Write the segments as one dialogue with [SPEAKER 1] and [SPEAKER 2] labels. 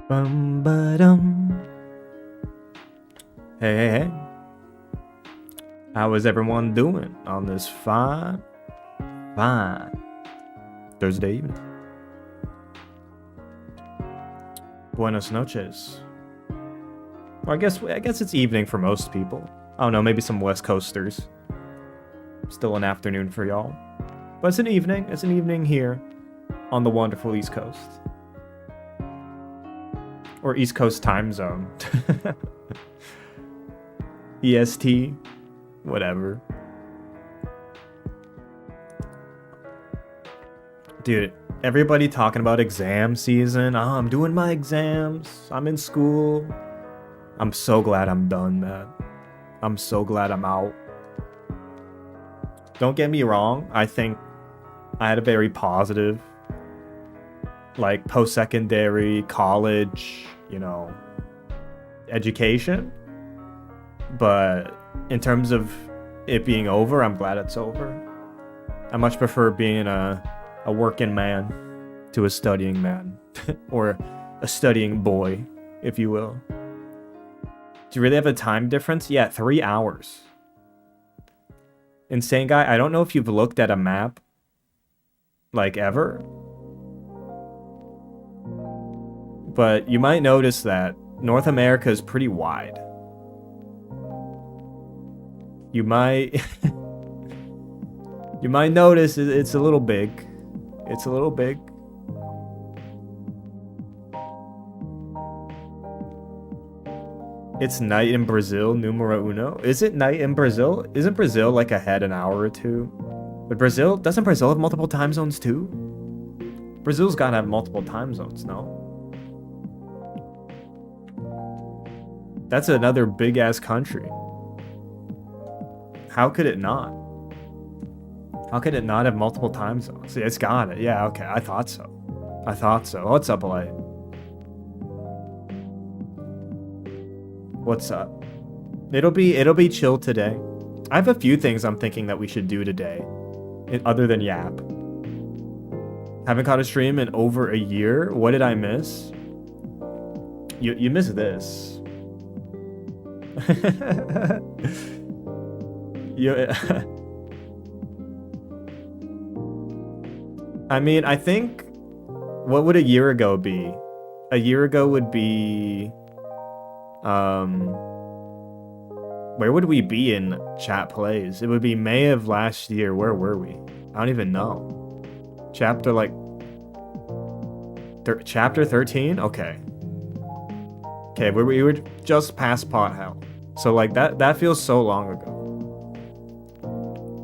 [SPEAKER 1] Bum ba dum. Hey. How is everyone doing on this fine Thursday evening? Buenas noches. Well, I guess it's evening for most people. I don't know, maybe some West Coasters. Still an afternoon for y'all. But it's an evening. It's an evening here on the wonderful East Coast. Or East Coast time zone. EST. Whatever. Dude, everybody talking about exam season. Oh, I'm doing my exams. I'm in school. I'm so glad I'm done, man. I'm so glad I'm out. Don't get me wrong. I think I had a very positive, like, post-secondary, college, education. But in terms of it being over, I'm glad it's over. I much prefer being a working man to a studying man. Or a studying boy, if you will. Do you really have a time difference? Yeah, 3 hours. Insane guy, I don't know if you've looked at a map, like, ever. But you might notice that North America is pretty wide. You might you might notice it's a little big. It's a little big. It's night in Brazil, numero uno. Is it night in Brazil? Isn't Brazil like ahead an hour or two? But doesn't Brazil have multiple time zones too? Brazil's gotta have multiple time zones, no? That's another big ass country. How could it not? How could it not have multiple time zones? It's got it. Yeah, okay. I thought so. What's up, Light? What's up? It'll be chill today. I have a few things I'm thinking that we should do today, other than yap. Haven't caught a stream in over a year. What did I miss? You missed this. I mean, I think, what would a year ago be? A year ago would be, where would we be in chat plays? It would be May of last year. Where were we? I don't even know. Chapter, like, chapter 13? Okay. Okay, we were just past pot hell. So, like, that feels so long ago.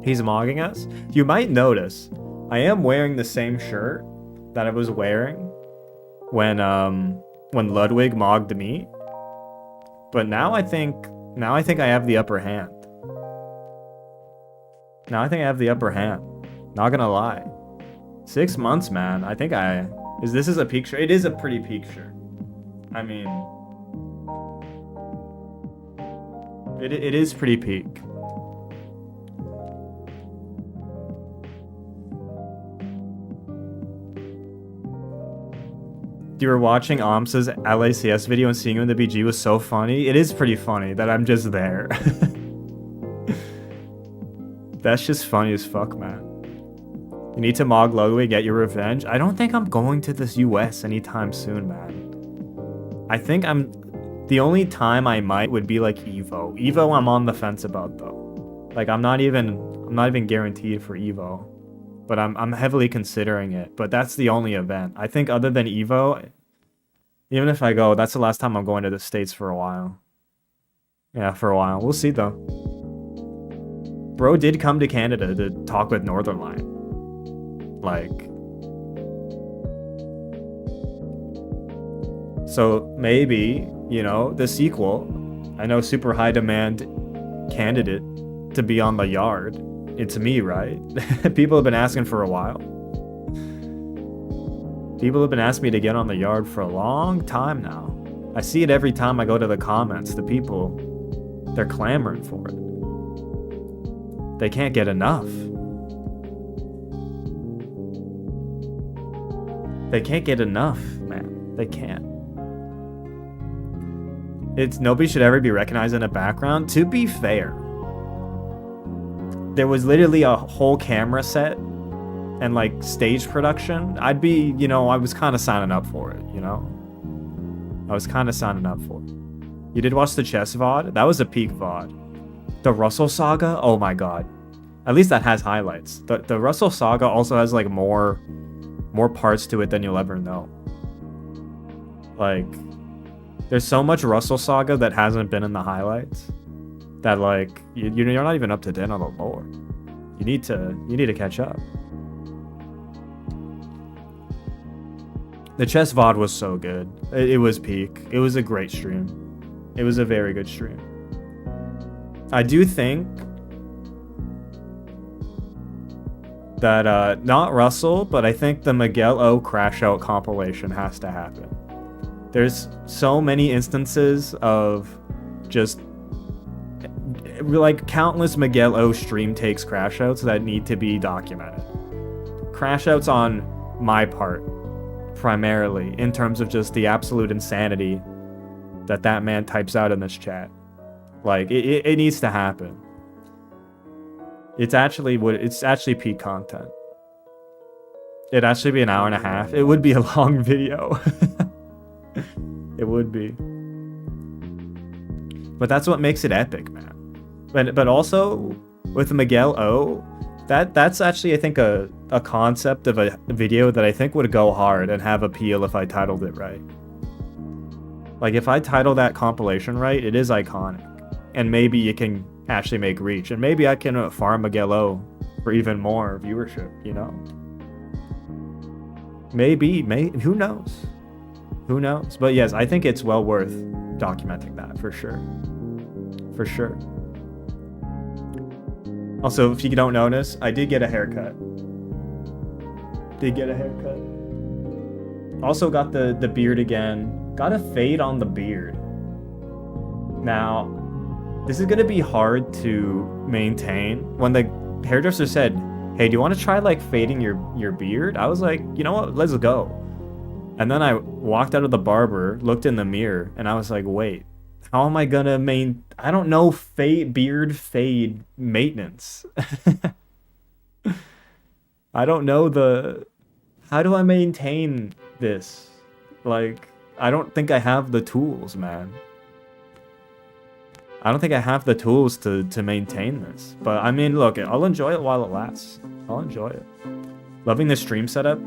[SPEAKER 1] He's mogging us. You might notice I am wearing the same shirt that I was wearing when Ludwig mogged me. But now I think I have the upper hand. Not gonna lie. 6 months, man. I think this is a peak shirt. It is a pretty peak shirt. I mean, it is pretty peak. You were watching Omsa's LACS video and seeing him in the BG was so funny. It is pretty funny that I'm just there. That's just funny as fuck, man. You need to mog Ludwig, get your revenge. I don't think I'm going to this US anytime soon, man. I think the only time I might would be like Evo. Evo I'm on the fence about though. Like I'm not even guaranteed for Evo. But I'm heavily considering it. But that's the only event. I think other than Evo, even if I go, that's the last time I'm going to the States for a while. Yeah, for a while. We'll see though. Bro did come to Canada to talk with Northern Line. Like, so maybe, the sequel, I know super high demand candidate to be on the yard. It's me, right? People have been asking for a while. People have been asking me to get on the yard for a long time now. I see it every time I go to the comments. The people, they're clamoring for it. They can't get enough. They can't get enough, man. They can't. It's nobody should ever be recognized in a background. To be fair, there was literally a whole camera set and like stage production. I'd be, you know, I was kind of signing up for it, you know? I was kind of signing up for it. You did watch the chess VOD? That was a peak VOD. The Russell Saga? Oh my god. At least that has highlights. The Russell Saga also has like more parts to it than you'll ever know. Like, there's so much Russell Saga that hasn't been in the highlights that like you're not even up to date on the lore. You need to catch up. The chess VOD was so good. It was peak. It was a great stream. It was a very good stream. I do think that not Russell, but I think the Miguel O Crash Out compilation has to happen. There's so many instances of just like countless Miguel O stream takes crash outs that need to be documented. Crash outs on my part, primarily, in terms of just the absolute insanity that man types out in this chat. Like, it needs to happen. It's actually peak content. It'd actually be an hour and a half. It would be a long video. It would be. But that's what makes it epic, man. But also, with Miguel O, that's actually, I think, a concept of a video that I think would go hard and have appeal if I titled it right. Like, if I title that compilation right, it is iconic. And maybe you can actually make reach. And maybe I can farm Miguel O for even more viewership, you know? Maybe, who knows? Who knows? But yes, I think it's well worth documenting that, for sure. For sure. Also, if you don't notice, I did get a haircut. Also got the beard again. Got a fade on the beard. Now, this is gonna be hard to maintain. When the hairdresser said, hey, do you want to try like fading your beard? I was like, you know what, let's go. And then I walked out of the barber, looked in the mirror, and I was like, wait, how am I gonna I don't know beard fade maintenance. I don't know how do I maintain this? Like, I don't think I have the tools, man. I don't think I have the tools to maintain this. But I mean, look, I'll enjoy it while it lasts. I'll enjoy it. Loving the stream setup.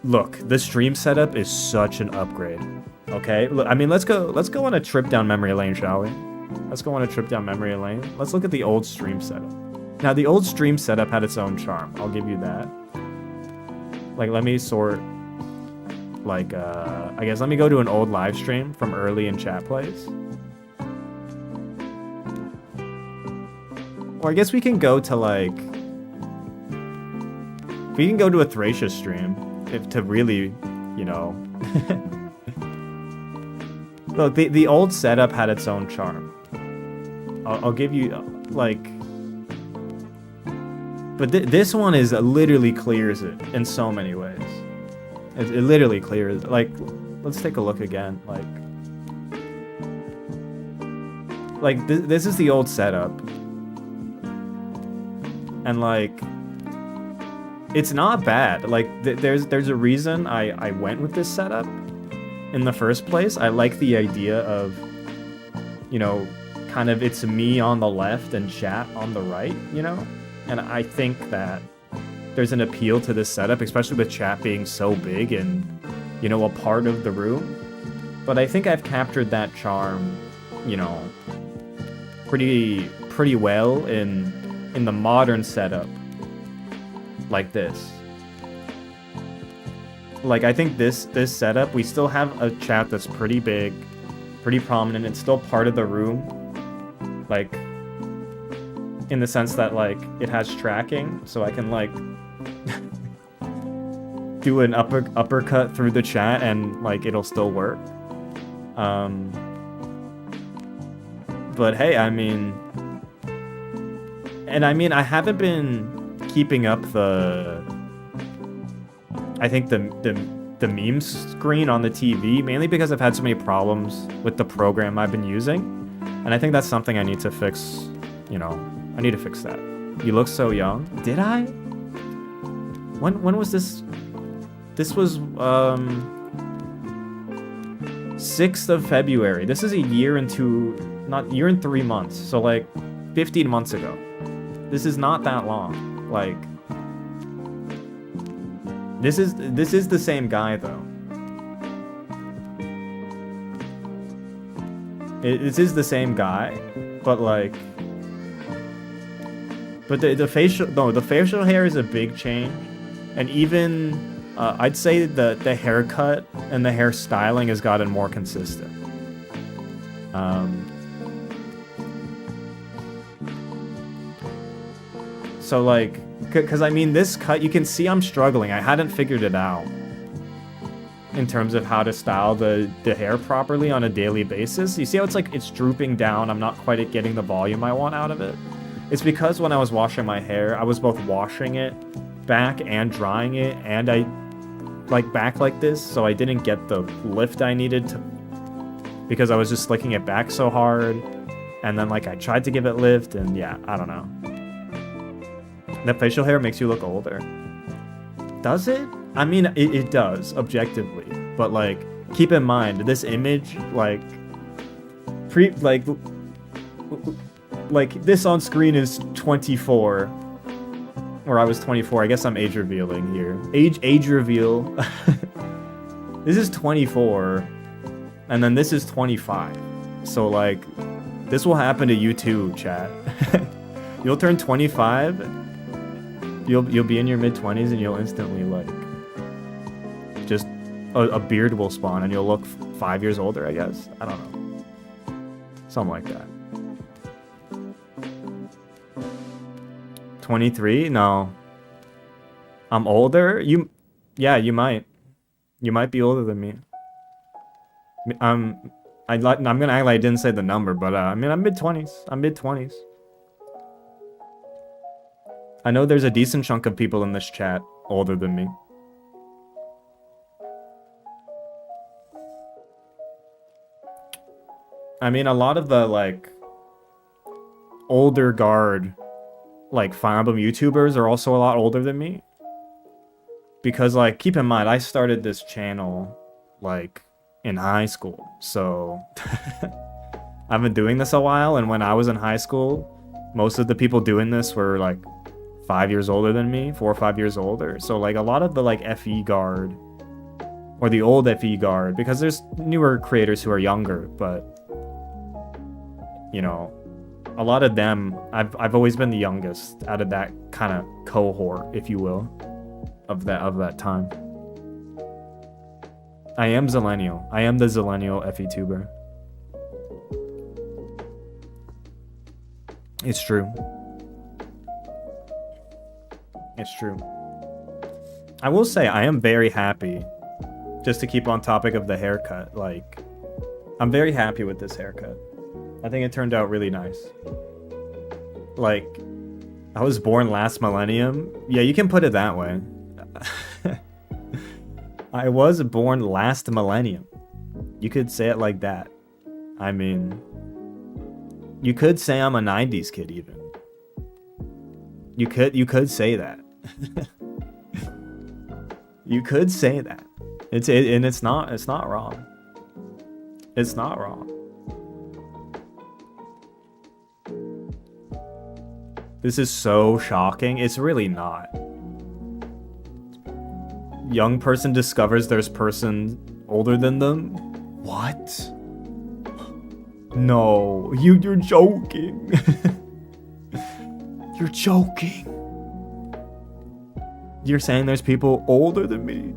[SPEAKER 1] Look, the stream setup is such an upgrade. Okay, look, I mean, let's go on a trip down memory lane, shall we? Let's go on a trip down memory lane. Let's look at the old stream setup. Now, the old stream setup had its own charm. I'll give you that. Like, let me sort. Like, I guess let me go to an old live stream from early in chat plays. Or I guess we can go to like. We can go to a Thracia stream if to really, you know. Look, the old setup had its own charm. I'll give you, like... But this one is literally clears it in so many ways. It literally clears... Like, let's take a look again. Like this is the old setup. And, like... It's not bad. Like, there's a reason I went with this setup. In the first place, I like the idea of, you know, kind of it's me on the left and chat on the right, you know? And I think that there's an appeal to this setup, especially with chat being so big and, you know, a part of the room. But I think I've captured that charm, you know, pretty well in the modern setup like this. Like, I think this setup, we still have a chat that's pretty big, pretty prominent. It's still part of the room. Like, in the sense that, like, it has tracking, so I can, like, do an uppercut through the chat and, like, it'll still work. But hey, I mean... And I mean, I haven't been keeping up I think the the meme screen on the TV, mainly because I've had so many problems with the program I've been using. And I think that's something I need to fix, you know, I need to fix that. You look so young. Did I? When was this? This was 6th of February. This is a year and 3 months. So like 15 months ago. This is not that long. Like this is the same guy though. This is the same guy, but like the facial hair is a big change. And even I'd say the haircut and the hair styling has gotten more consistent. So like, because I mean this cut, you can see I'm struggling. I hadn't figured it out in terms of how to style the hair properly on a daily basis. You see how it's like it's drooping down. I'm not quite getting the volume I want out of it. It's because when I was washing my hair, I was both washing it back and drying it, and I like back like this, so I didn't get the lift I needed to, because I was just slicking it back so hard, and then like I tried to give it lift, and yeah, I don't know. That facial hair makes you look older. Does it? I mean, it does, objectively, but like, keep in mind, this image, like this on screen is 24, or I was 24. I guess I'm age revealing here. Age reveal. This is 24, and then this is 25. So like, this will happen to you too, chat. You'll turn 25. You'll be in your mid-20s, and you'll instantly like, just a beard will spawn, and you'll look 5 years older. I guess. I don't know. Something like that. 23? No. I'm older? Yeah, you might. You might be older than me. I'm gonna act like I didn't say the number, but I mean, I'm mid-20s. I'm mid-20s. I know there's a decent chunk of people in this chat older than me. I mean, a lot of the, like, older guard, like, Fire Emblem YouTubers are also a lot older than me. Because, like, keep in mind, I started this channel, like, in high school. So, I've been doing this a while, and when I was in high school, most of the people doing this were, like, 5 years older than me, 4 or 5 years older. So, like, a lot of the, like, FE guard, or the old FE guard, because there's newer creators who are younger, but, you know, a lot of them, I've always been the youngest out of that kind of cohort, if you will, of that time. I am Zillennial. I am the Zillennial FE tuber. It's true. It's true. I will say I am very happy, just to keep on topic of the haircut, like, I'm very happy with this haircut. I think it turned out really nice. Like, I was born last millennium. Yeah, you can put it that way. I was born last millennium. You could say it like that. I mean, you could say I'm a 90s kid even. You could say that. You could say that. It's not wrong. It's not wrong. This is so shocking. It's really not. Young person discovers there's person older than them. What? No, you're joking. You're joking. You're saying there's people older than me.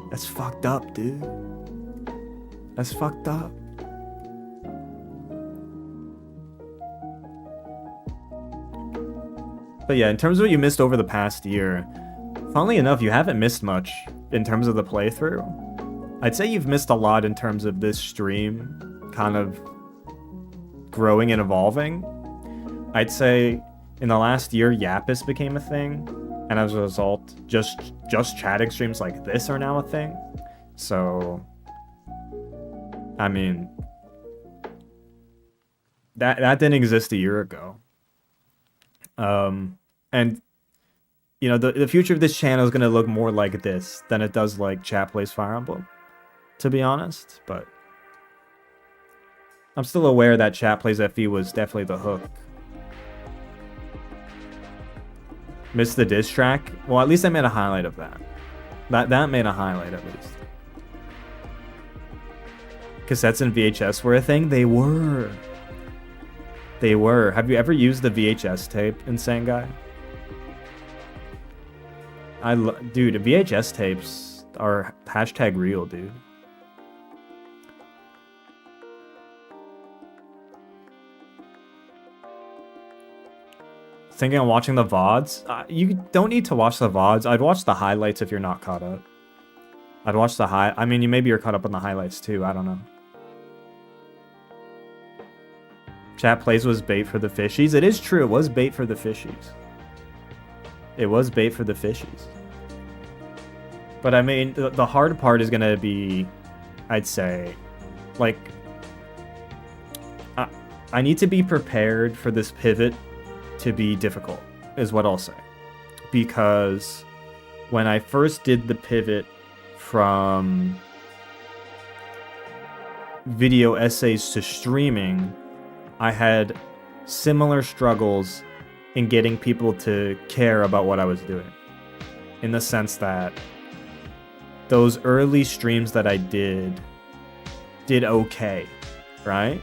[SPEAKER 1] That's fucked up, dude. That's fucked up. But yeah, in terms of what you missed over the past year, funnily enough, you haven't missed much in terms of the playthrough. I'd say you've missed a lot in terms of this stream kind of growing and evolving. I'd say in the last year, Yappus became a thing. And as a result, just chatting streams like this are now a thing. So, I mean, that didn't exist a year ago. And you know, the future of this channel is gonna look more like this than it does like Chat Plays Fire Emblem, to be honest. But I'm still aware that Chat Plays FE was definitely the hook. Missed the diss track? Well, at least I made a highlight of that. That made a highlight at least. Cassettes and VHS were a thing? They were. They were. Have you ever used the VHS tape in Sengai? Dude, VHS tapes are hashtag real, dude. Thinking of watching the VODs? You don't need to watch the VODs. I'd watch the highlights if you're not caught up. I'd watch the I mean, maybe you're caught up on the highlights too. I don't know. Chat Plays was bait for the fishies. It is true. It was bait for the fishies. It was bait for the fishies. But I mean, the hard part is going to be, I'd say, like, I need to be prepared for this pivot to be difficult, is what I'll say. Because when I first did the pivot from video essays to streaming, I had similar struggles in getting people to care about what I was doing. In the sense that those early streams that I did okay, right?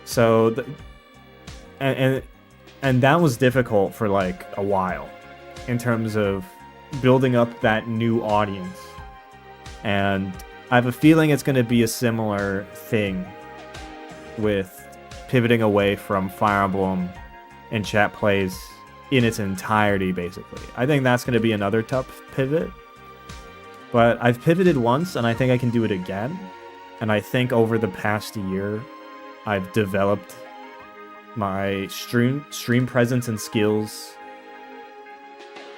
[SPEAKER 1] So, and that was difficult for like a while in terms of building up that new audience. And I have a feeling it's going to be a similar thing with pivoting away from Fire Emblem and Chat Plays in its entirety, basically. I think that's going to be another tough pivot. But I've pivoted once, and I think I can do it again. And I think over the past year, I've developed my stream presence and skills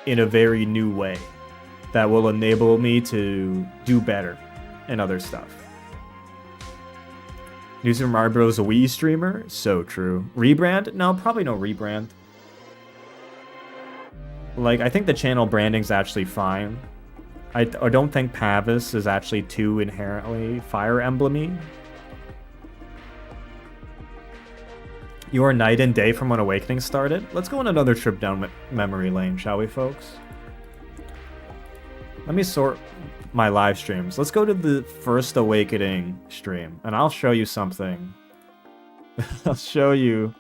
[SPEAKER 1] in a very new way that will enable me to do better in other stuff. New Super Mario Bros. A Wii streamer? So true. Rebrand? No, probably no rebrand. Like, I think the channel branding's actually fine. I don't think Pavise is actually too inherently Fire Emblem-y. Your night and day from when Awakening started? Let's go on another trip down memory lane, shall we, folks? Let me sort my live streams. Let's go to the first Awakening stream, and I'll show you something. I'll show you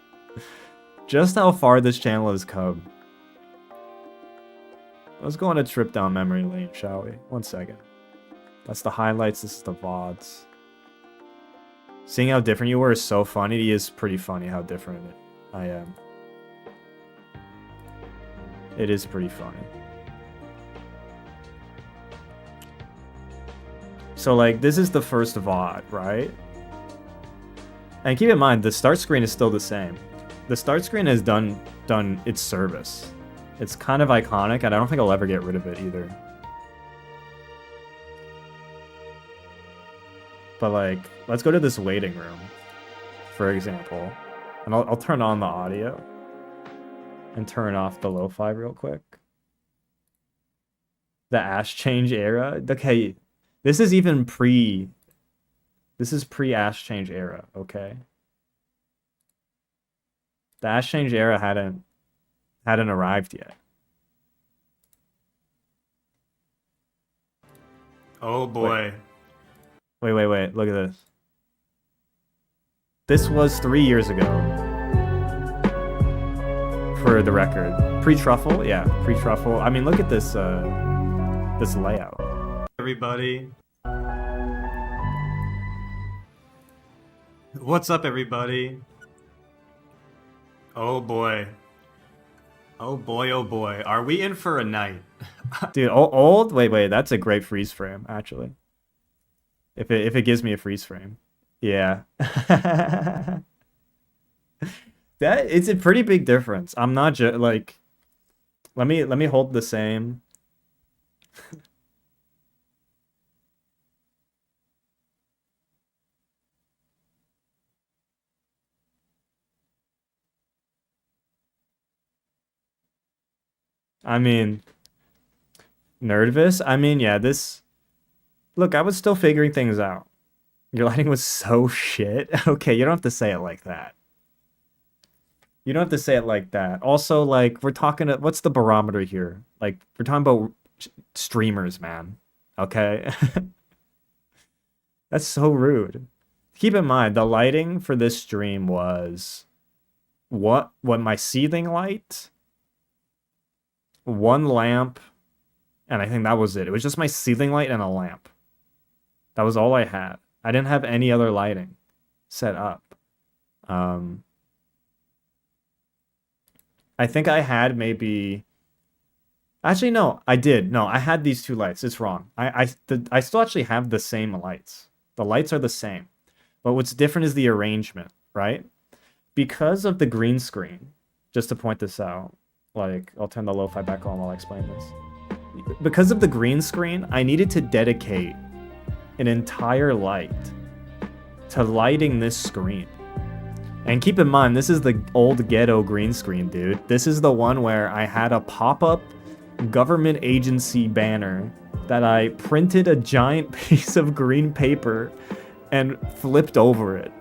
[SPEAKER 1] just how far this channel has come. Let's go on a trip down memory lane, shall we? 1 second. That's the highlights, this is the VODs. Seeing how different you were is so funny. It is pretty funny how different I am. It is pretty funny. So, like, this is the first VOD, right? And keep in mind, the start screen is still the same. The start screen has done its service. It's kind of iconic, and I don't think I'll ever get rid of it either. But, like, let's go to this waiting room, for example. And I'll turn on the audio. And turn off the lo-fi real quick. The Ash Change era? Okay, this is even This is pre-Ash Change era, okay? The Ash Change era hadn't arrived yet.
[SPEAKER 2] Oh boy.
[SPEAKER 1] Wait, look at this. This was 3 years ago. For the record. Pre-truffle? Yeah, pre-truffle. I mean, look at this this layout.
[SPEAKER 2] Everybody. What's up, everybody? Oh boy. Oh boy. Are we in for a night?
[SPEAKER 1] Dude, old? Wait, that's a great freeze frame, actually. If it gives me a freeze frame. Yeah. It's a pretty big difference. I'm not like Let me hold the same. I mean, nervous. I mean, yeah, this. Look, I was still figuring things out. Your lighting was so shit. Okay, you don't have to say it like that. You don't have to say it like that. Also, like, we're talking. What's the barometer here? Like, we're talking about streamers, man. Okay, that's so rude. Keep in mind, the lighting for this stream was what my ceiling light, one lamp, and I think that was it. It was just my ceiling light and a lamp. That was all I had. I didn't have any other lighting set up. Um, I think I had maybe. Actually, no, I did. No, I had these two lights. It's wrong. I still actually have the same lights. The lights are the same, but what's different is the arrangement, right? Because of the green screen. Just to point this out, like I'll turn the lo-fi back on while I explain this. Because of the green screen, I needed to dedicate an entire light to lighting this screen. And keep in mind, this is the old ghetto green screen, dude. This is the one where I had a pop-up government agency banner that I printed a giant piece of green paper and flipped over it.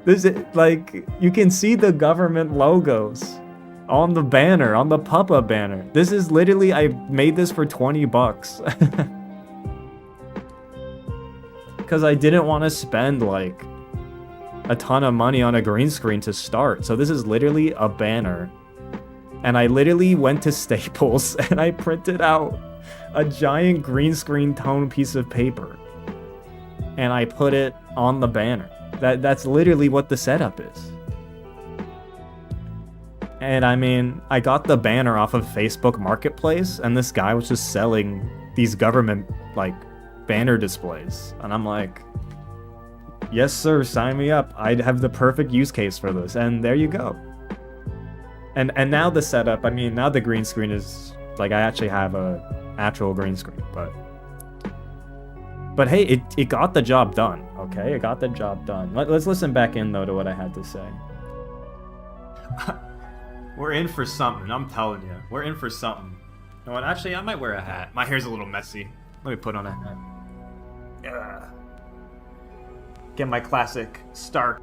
[SPEAKER 1] This is, like, you can see the government logos on the banner, on the pop-up banner. This is literally, I made this for 20 bucks. Because I didn't want to spend, like, a ton of money on a green screen to start. So this is literally a banner. And I literally went to Staples and I printed out a giant green screen tone piece of paper. And I put it on the banner. That's literally what the setup is. And I mean, I got the banner off of Facebook Marketplace, and this guy was just selling these government, like, banner displays. And I'm like, yes, sir, sign me up. I'd have the perfect use case for this. And there you go. And now the setup, I mean, now the green screen is, like, I actually have a actual green screen, but hey, it got the job done, okay? It got the job done. Let's listen back in, though, to what I had to say.
[SPEAKER 2] We're in for something, I'm telling you. We're in for something. You know what? Actually, I might wear a hat. My hair's a little messy. Let me put on a hat. Yeah. Get my classic Stark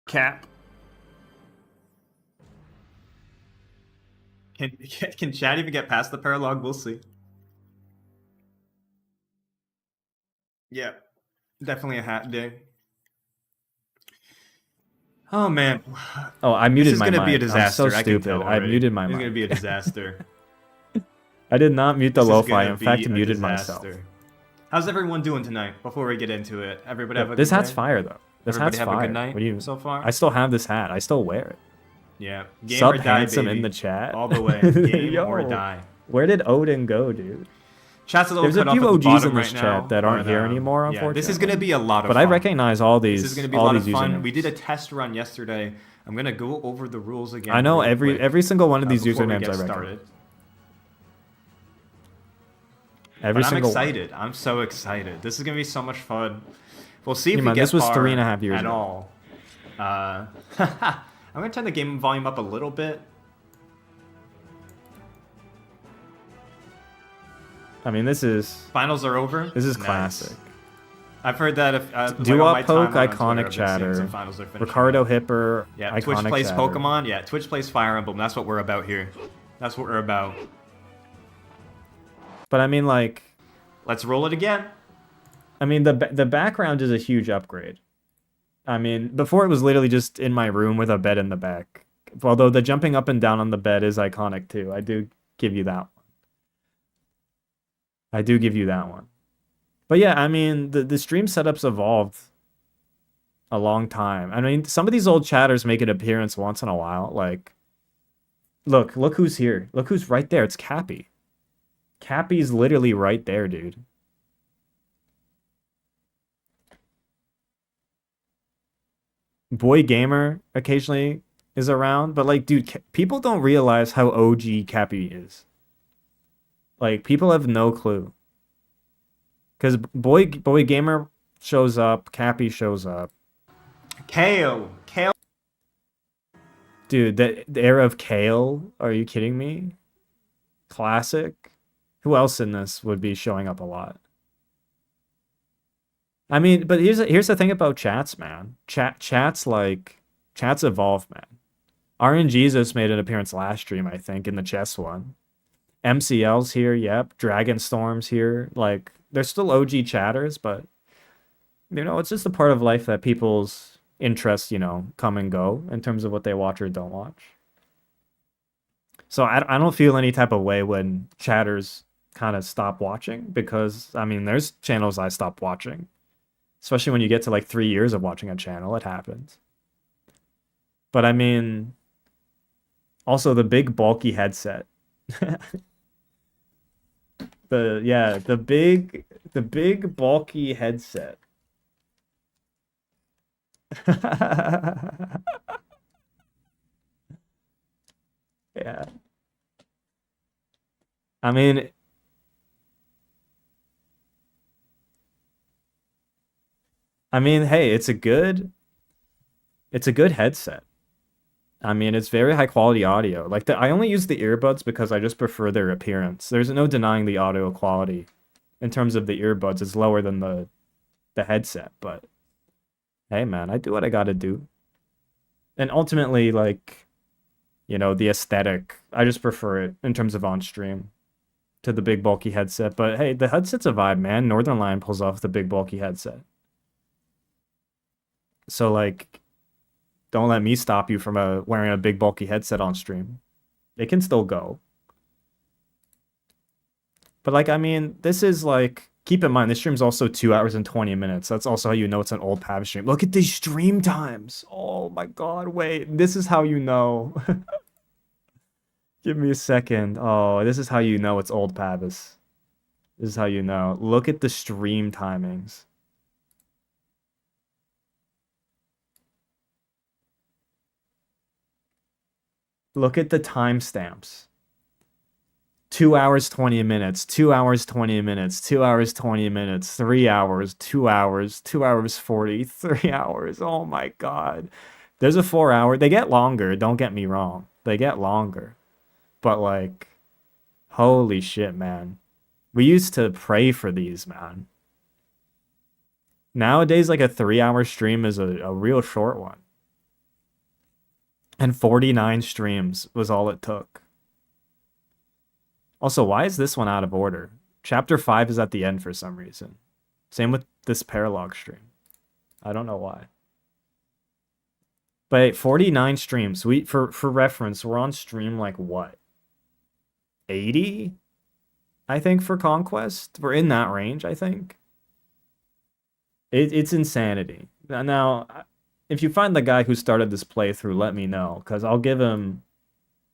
[SPEAKER 2] cap. Can Chad even get past the paralog? We'll see. Yeah, definitely a hat day. Oh man.
[SPEAKER 1] Oh, I muted my mic.
[SPEAKER 2] This is gonna be a disaster.
[SPEAKER 1] I'm so stupid. I muted my mic.
[SPEAKER 2] It's gonna be a disaster.
[SPEAKER 1] I did not mute the lo-fi. In fact, I muted myself.
[SPEAKER 2] How's everyone doing tonight? Before we get into it, everybody have a good
[SPEAKER 1] This hat's
[SPEAKER 2] night?
[SPEAKER 1] fire, though. This
[SPEAKER 2] Everybody
[SPEAKER 1] hat's
[SPEAKER 2] have
[SPEAKER 1] fire.
[SPEAKER 2] a good night
[SPEAKER 1] What do you?
[SPEAKER 2] so far?
[SPEAKER 1] I still have this hat. I still wear it.
[SPEAKER 2] Yeah. Game
[SPEAKER 1] Sub
[SPEAKER 2] or die,
[SPEAKER 1] handsome
[SPEAKER 2] baby.
[SPEAKER 1] in the chat.
[SPEAKER 2] All the way. Game
[SPEAKER 1] Yo,
[SPEAKER 2] or die.
[SPEAKER 1] Where did Odin go, dude?
[SPEAKER 2] Chat's a little
[SPEAKER 1] There's a
[SPEAKER 2] cut
[SPEAKER 1] few
[SPEAKER 2] off at the
[SPEAKER 1] OGs
[SPEAKER 2] bottom
[SPEAKER 1] in this
[SPEAKER 2] right
[SPEAKER 1] chat
[SPEAKER 2] now,
[SPEAKER 1] that aren't
[SPEAKER 2] but,
[SPEAKER 1] here anymore, unfortunately.
[SPEAKER 2] Yeah, this is gonna be a lot of
[SPEAKER 1] but
[SPEAKER 2] fun.
[SPEAKER 1] I recognize all these.
[SPEAKER 2] This is gonna be a
[SPEAKER 1] all
[SPEAKER 2] lot of
[SPEAKER 1] these
[SPEAKER 2] fun.
[SPEAKER 1] usernames.
[SPEAKER 2] We did a test run yesterday. I'm gonna go over the rules again.
[SPEAKER 1] I know
[SPEAKER 2] real quick,
[SPEAKER 1] every single one of these
[SPEAKER 2] before we
[SPEAKER 1] usernames
[SPEAKER 2] get
[SPEAKER 1] I recognize.
[SPEAKER 2] started.
[SPEAKER 1] Every
[SPEAKER 2] But I'm
[SPEAKER 1] single
[SPEAKER 2] excited. I'm so excited. This is gonna be so much fun. We'll see if
[SPEAKER 1] Yeah,
[SPEAKER 2] we
[SPEAKER 1] man,
[SPEAKER 2] get
[SPEAKER 1] this was
[SPEAKER 2] far
[SPEAKER 1] 3.5 years
[SPEAKER 2] at
[SPEAKER 1] ago.
[SPEAKER 2] all. I'm gonna turn the game volume up a little bit.
[SPEAKER 1] I mean, this is
[SPEAKER 2] Finals are over.
[SPEAKER 1] This is
[SPEAKER 2] Nice.
[SPEAKER 1] classic.
[SPEAKER 2] I've heard that if
[SPEAKER 1] Duop Poke,
[SPEAKER 2] iconic
[SPEAKER 1] iconic chatter.
[SPEAKER 2] Finals are finishing
[SPEAKER 1] Ricardo
[SPEAKER 2] up.
[SPEAKER 1] Hipper,
[SPEAKER 2] Yeah,
[SPEAKER 1] iconic
[SPEAKER 2] Twitch plays
[SPEAKER 1] chatter.
[SPEAKER 2] Pokemon. Yeah, Twitch plays Fire Emblem. That's what we're about here. That's what we're about.
[SPEAKER 1] But I mean, like,
[SPEAKER 2] Let's roll it again.
[SPEAKER 1] I mean, the background is a huge upgrade. I mean, before it was literally just in my room with a bed in the back. Although the jumping up and down on the bed is iconic too. I do give you that one. I do give you that one. But yeah, I mean, the stream setups evolved a long time. I mean, some of these old chatters make an appearance once in a while. Like, look who's here. Look who's right there. It's Cappy. Cappy's literally right there, dude. Boy Gamer occasionally is around, but like, dude, people don't realize how OG Cappy is. Like, people have no clue. Because Boy Gamer shows up, Cappy shows up.
[SPEAKER 2] Kale. Kale.
[SPEAKER 1] Dude, the era of Kale, are you kidding me? Classic. Who else in this would be showing up a lot? I mean, but here's the thing about chats, man. Chats evolve, man. RNGesus made an appearance last stream, I think, in the chess one. MCL's here, yep. Dragonstorm's here. Like, they're still OG chatters, but you know, it's just a part of life that people's interests, you know, come and go in terms of what they watch or don't watch. So I don't feel any type of way when chatters kind of stop watching, because I mean, there's channels I stopped watching, especially when you get to like 3 years of watching a channel. It happens. But I mean, also the big bulky headset. The big bulky headset. Yeah. I mean, hey, it's a good headset. I mean, it's very high quality audio. Like, I only use the earbuds because I just prefer their appearance. There's no denying the audio quality in terms of the earbuds. It's lower than the headset, but hey, man, I do what I gotta do. And ultimately, like, you know, the aesthetic, I just prefer it in terms of on stream to the big bulky headset. But hey, the headset's a vibe, man. Northern Lion pulls off the big bulky headset. So like, don't let me stop you from wearing a big bulky headset on stream. They can still go. But like, I mean, this is like, keep in mind, this stream's also 2 hours and 20 minutes. That's also how you know it's an old Pav stream. Look at these stream times. Oh my god, wait. This is how you know. Give me a second. Oh, this is how you know it's old Pavise. This is how you know. Look at the stream timings. Look at the timestamps. 2 hours, 20 minutes, 2 hours, 20 minutes, 2 hours, 20 minutes, 3 hours, 2 hours, 2 hours, 40, 3 hours. Oh my god. There's a 4 hour. They get longer, don't get me wrong. They get longer. But like, holy shit, man. We used to pray for these, man. Nowadays, like a 3 hour stream is a real short one. And 49 streams was all it took. Also, why is this one out of order? Chapter 5 is at the end for some reason. Same with this paralog stream. I don't know why. But 49 streams. For reference, we're on stream like what? 80? I think for Conquest. We're in that range, I think. It's insanity. Now, if you find the guy who started this playthrough, let me know, because I'll give him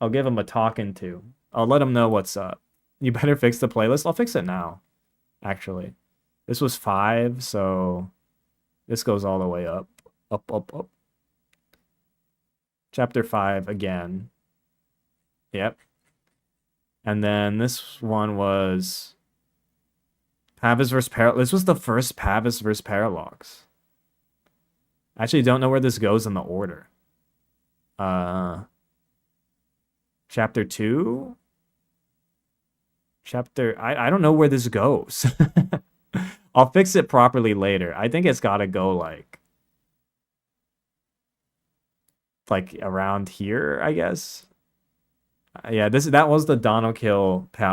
[SPEAKER 1] a talking to. I'll let him know what's up. You better fix the playlist. I'll fix it now, actually. This was 5, so this goes all the way up. Up, up, up. Chapter 5 again. Yep. And then this one was Pavise vs. Paralogs. This was the first Pavise vs. Paralogs. I actually don't know where this goes in the order. Chapter 2? I don't know where this goes. I'll fix it properly later. I think it's gotta go like around here, I guess. Yeah, that was the Dono kill the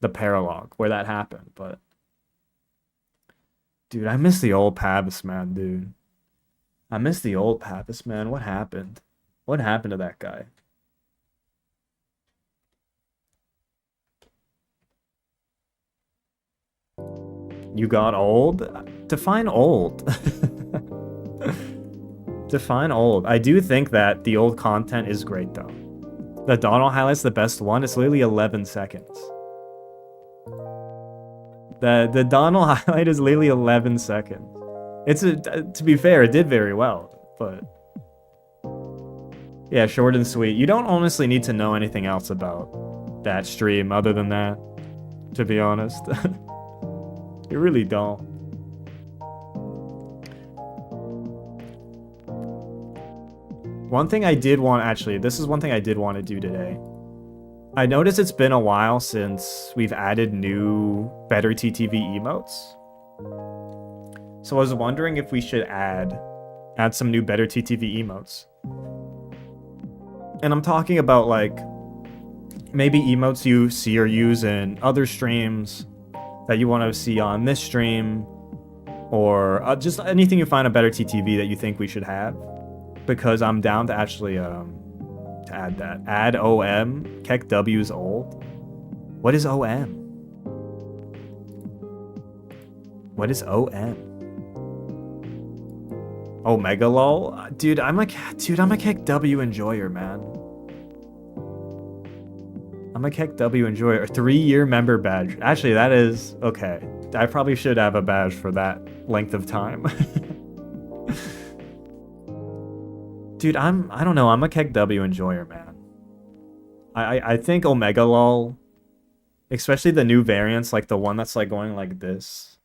[SPEAKER 1] paralog where that happened, but dude, I miss the old Pavise, man, dude. I miss the old Pavise, man. What happened? What happened to that guy? You got old? Define old. Define old. I do think that the old content is great, though. The Donald highlight's the best one. It's literally 11 seconds. The Donald highlight is literally 11 seconds. To be fair, it did very well, but yeah, short and sweet. You don't honestly need to know anything else about that stream other than that, to be honest. You really don't. One thing I did want, actually, this is one thing I did want to do today. I noticed it's been a while since we've added new better TTV emotes. So I was wondering if we should add some new better TTV emotes. And I'm talking about like maybe emotes you see or use in other streams that you want to see on this stream, or just anything you find a better TTV that you think we should have. Because I'm down to actually to add that. Add OM. Keck W's old. What is OM? What is OM? Omega lol? Dude, I'm a Keck W enjoyer, man. I'm a Keck W enjoyer. 3-year member badge. Actually, that is okay. I probably should have a badge for that length of time. Dude, I don't know, I'm a Keck W enjoyer, man. I think Omega lol, especially the new variants, like the one that's like going like this,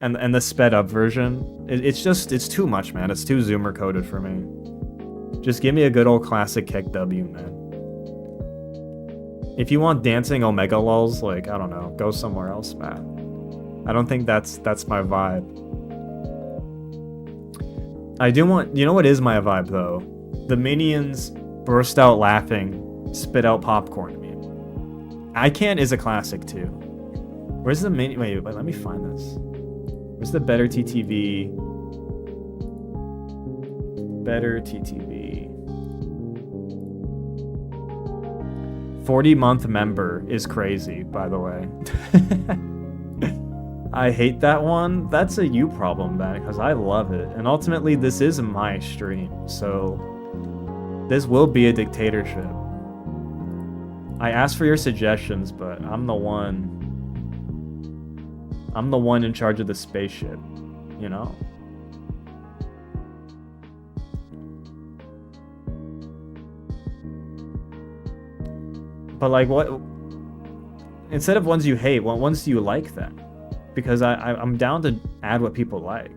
[SPEAKER 1] and the sped up version, it's too much, man. It's too zoomer coded for me. Just give me a good old classic Keck W, man. If you want dancing Omega lols, like, I don't know, go somewhere else, man. I don't think that's my vibe. I do want... You know what is my vibe, though? The minions burst out laughing, spit out popcorn meme. I Can't is a classic, too. Where's the minion... Wait, let me find this. Where's the better TTV? Better TTV. 40-month member is crazy, by the way. I hate that one. That's a you problem, man, because I love it. And ultimately, this is my stream, so this will be a dictatorship. I asked for your suggestions, but I'm the one in charge of the spaceship, you know? But like, what? Instead of ones you hate, what ones do you like then? Because I'm down to add what people like.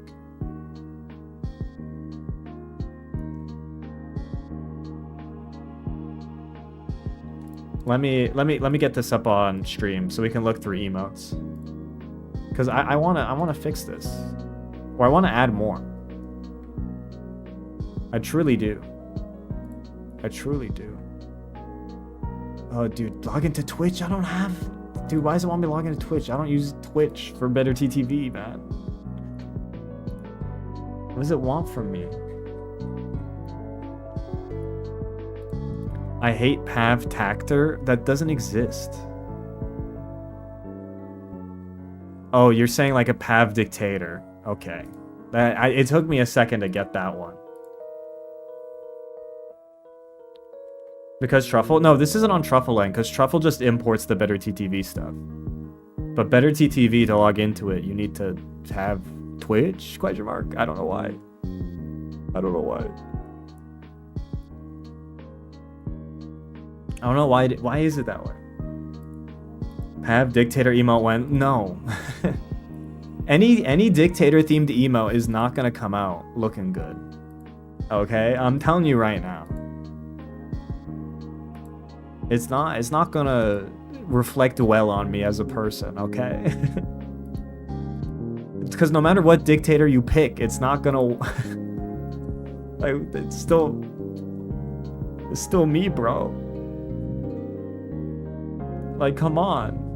[SPEAKER 1] Let me get this up on stream so we can look through emotes. Cause I wanna fix this, or I wanna add more. I truly do. I truly do. Oh, dude, log into Twitch. I don't have. Dude, why does it want me to log into Twitch? I don't use Twitch for better TTV, man. What does it want from me? I hate Pav Tactor. That doesn't exist. Oh, you're saying like a Pav Dictator. Okay. It took me a second to get that one. Because Truffle? No, this isn't on Truffle Land, because Truffle just imports the better TTV stuff. But better TTV, to log into it, you need to have Twitch? Question mark? I don't know why. I don't know why. I don't know why. Why is it that way? Pav Dictator emote went? No. Any Dictator themed emote is not gonna come out looking good. Okay? I'm telling you right now. It's not gonna reflect well on me as a person, okay? Because no matter what dictator you pick, it's not gonna like it's still me, bro. Like, come on.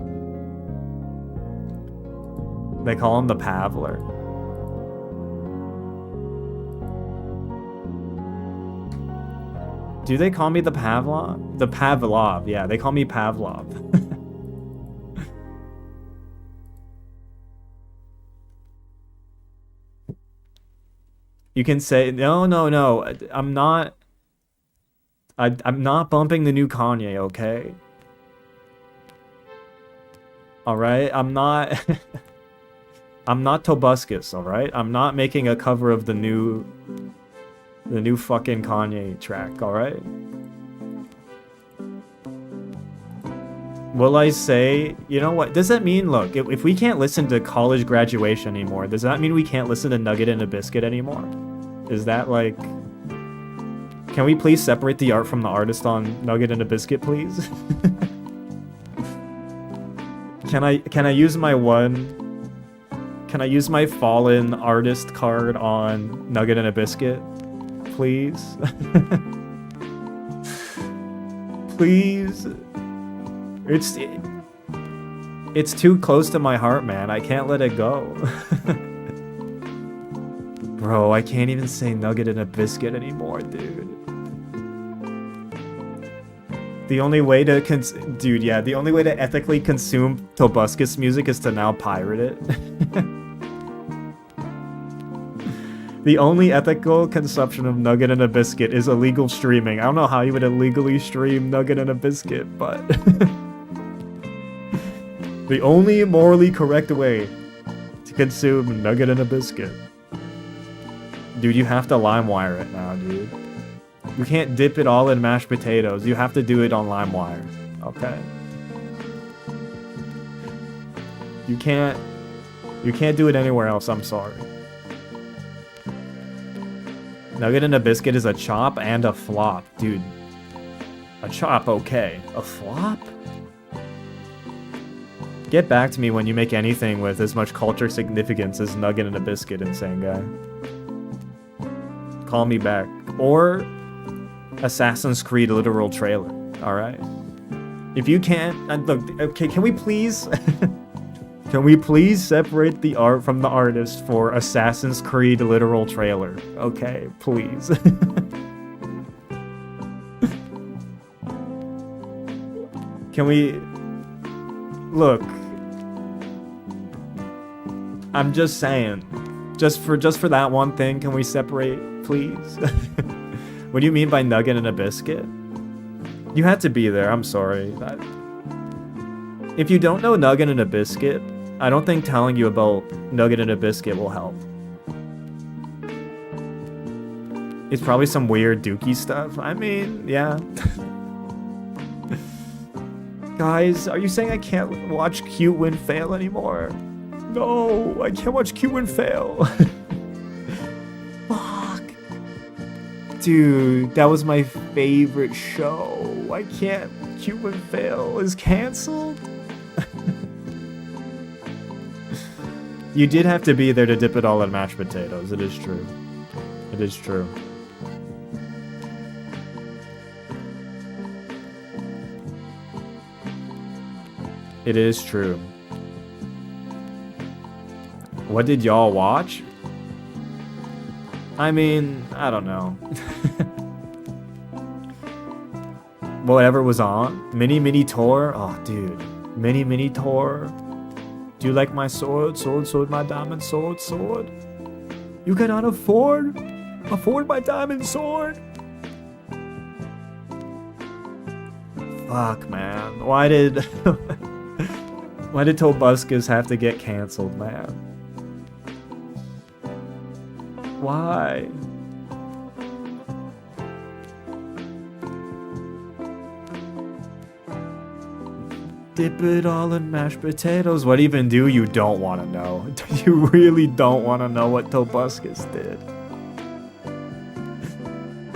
[SPEAKER 1] They call him the Pavler. Do they call me the Pavlov? The Pavlov, yeah, they call me Pavlov. You can say, no, I'm not bumping the new Kanye, okay? Alright, I'm not... I'm not Tobuscus, alright? I'm not making a cover of the new fucking Kanye track, alright? Will I say, you know what, does that mean, look, if we can't listen to College Graduation anymore, does that mean we can't listen to Nugget and a Biscuit anymore? Is that like... Can we please separate the art from the artist on Nugget and a Biscuit, please? Can I use my Can I use my fallen artist card on Nugget and a Biscuit? Please? Please? It's too close to my heart, man. I can't let it go. Bro, I can't even say Nugget and a Biscuit anymore, dude. The only way to the only way to ethically consume Tobuscus music is to now pirate it. The only ethical consumption of Nugget and a Biscuit is illegal streaming. I don't know how you would illegally stream Nugget and a Biscuit, but... The only morally correct way to consume Nugget and a Biscuit. Dude, you have to LimeWire it now, dude. You can't dip it all in mashed potatoes. You have to do it on LimeWire. Okay? You can't do it anywhere else, I'm sorry. Nugget and a Biscuit is a chop and a flop, dude. A chop, okay. A flop? Get back to me when you make anything with as much culture significance as Nugget and a Biscuit, insane guy. Call me back. Or Assassin's Creed literal trailer, alright? If you can't... look, okay, can we please... Can we please separate the art from the artist for Assassin's Creed literal trailer? Okay, please. Can we... Look... I'm just saying, just for that one thing, can we separate, please? What do you mean by Nugget and a Biscuit? You had to be there, I'm sorry. If you don't know Nugget and a Biscuit, I don't think telling you about Nugget and a Biscuit will help. It's probably some weird dookie stuff. I mean, yeah. Guys, are you saying I can't watch Cute Win Fail anymore? No, I can't watch Q and fail. Fuck. Dude, that was my favorite show. I can't. Q and fail is canceled. You did have to be there to dip it all in mashed potatoes. It is true. It is true. It is true. What did y'all watch? I mean, I don't know. Whatever was on. Mini Tour. Oh, dude. Mini Tour. Do you like my sword? Sword, my diamond sword. You cannot afford my diamond sword? Fuck, man. Why did Tobuscus have to get canceled, man? Why? Dip it all in mashed potatoes. What even do you don't want to know? You really don't want to know what Tobuscus did.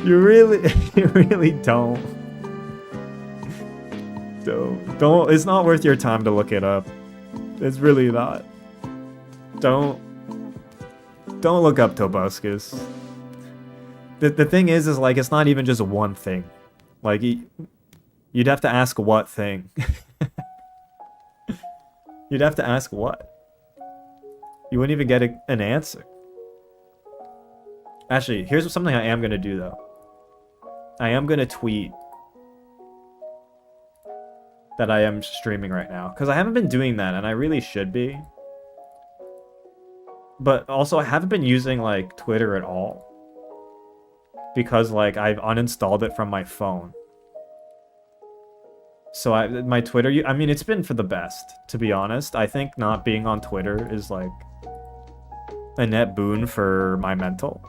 [SPEAKER 1] You really don't. Don't. It's not worth your time to look it up. It's really not. Don't look up Tobuscus. The thing is like, it's not even just one thing. Like, you'd have to ask what thing. You'd have to ask what. You wouldn't even get an answer. Actually, here's something I am going to do, though. I am going to tweet that I am streaming right now. Because I haven't been doing that, and I really should be. But also, I haven't been using, like, Twitter at all. Because, like, I've uninstalled it from my phone. So my Twitter, I mean, it's been for the best, to be honest. I think not being on Twitter is, like, a net boon for my mental.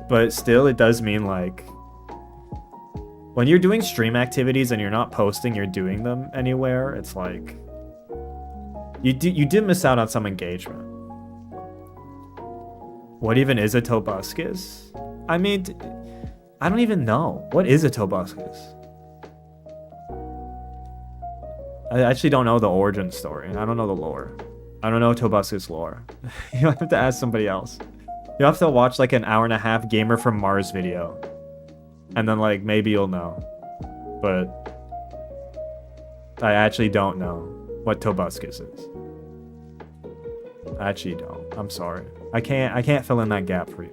[SPEAKER 1] But still, it does mean like when you're doing stream activities and you're not posting, you're doing them anywhere. It's like you did miss out on some engagement. What even is a tobuscus? I mean, I don't even know. What is a tobuscus? I actually don't know the origin story. I don't know the lore. I don't know tobuscus lore. You have to ask somebody else. You have to watch like an 1.5-hour Gamer from Mars video. And then like maybe you'll know. But I actually don't know what tobuscus is. I actually don't. I'm sorry. I can't fill in that gap for you.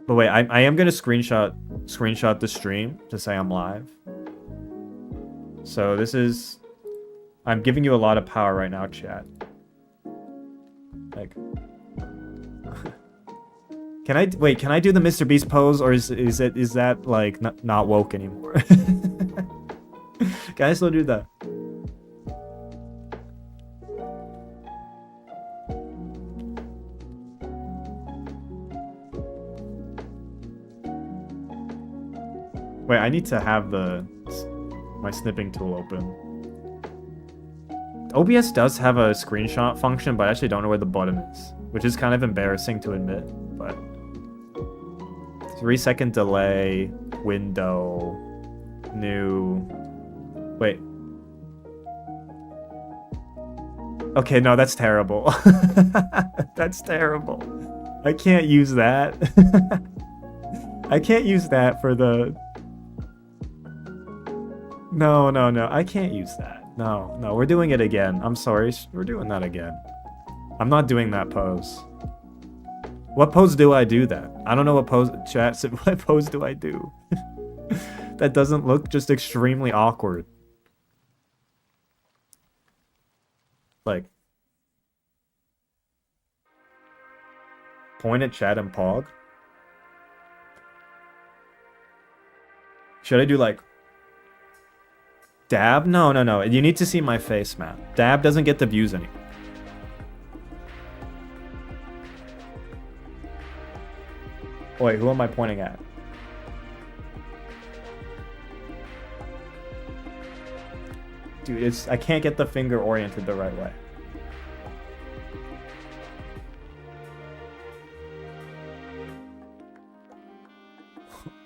[SPEAKER 1] But wait, I am gonna screenshot the stream to say I'm live. So this is, I'm giving you a lot of power right now, chat. Like, can I do the Mr. Beast pose, or is that like not woke anymore? Can I still do that? Wait, I need to have my snipping tool open. OBS does have a screenshot function, but I actually don't know where the button is, which is kind of embarrassing to admit, but 3-second delay, window, new, wait. Okay, no, that's terrible. That's terrible. I can't use that. I can't use that for the... No, I can't use that. No, we're doing it again. I'm sorry, we're doing that again. I'm not doing that pose. What pose do I do then? I don't know what pose, chat said, what pose do I do? That doesn't look just extremely awkward. Like, point at chat and pog? Should I do like dab? No. You need to see my face, man. Dab doesn't get the views anymore. Wait, who am I pointing at? Dude, I can't get the finger oriented the right way.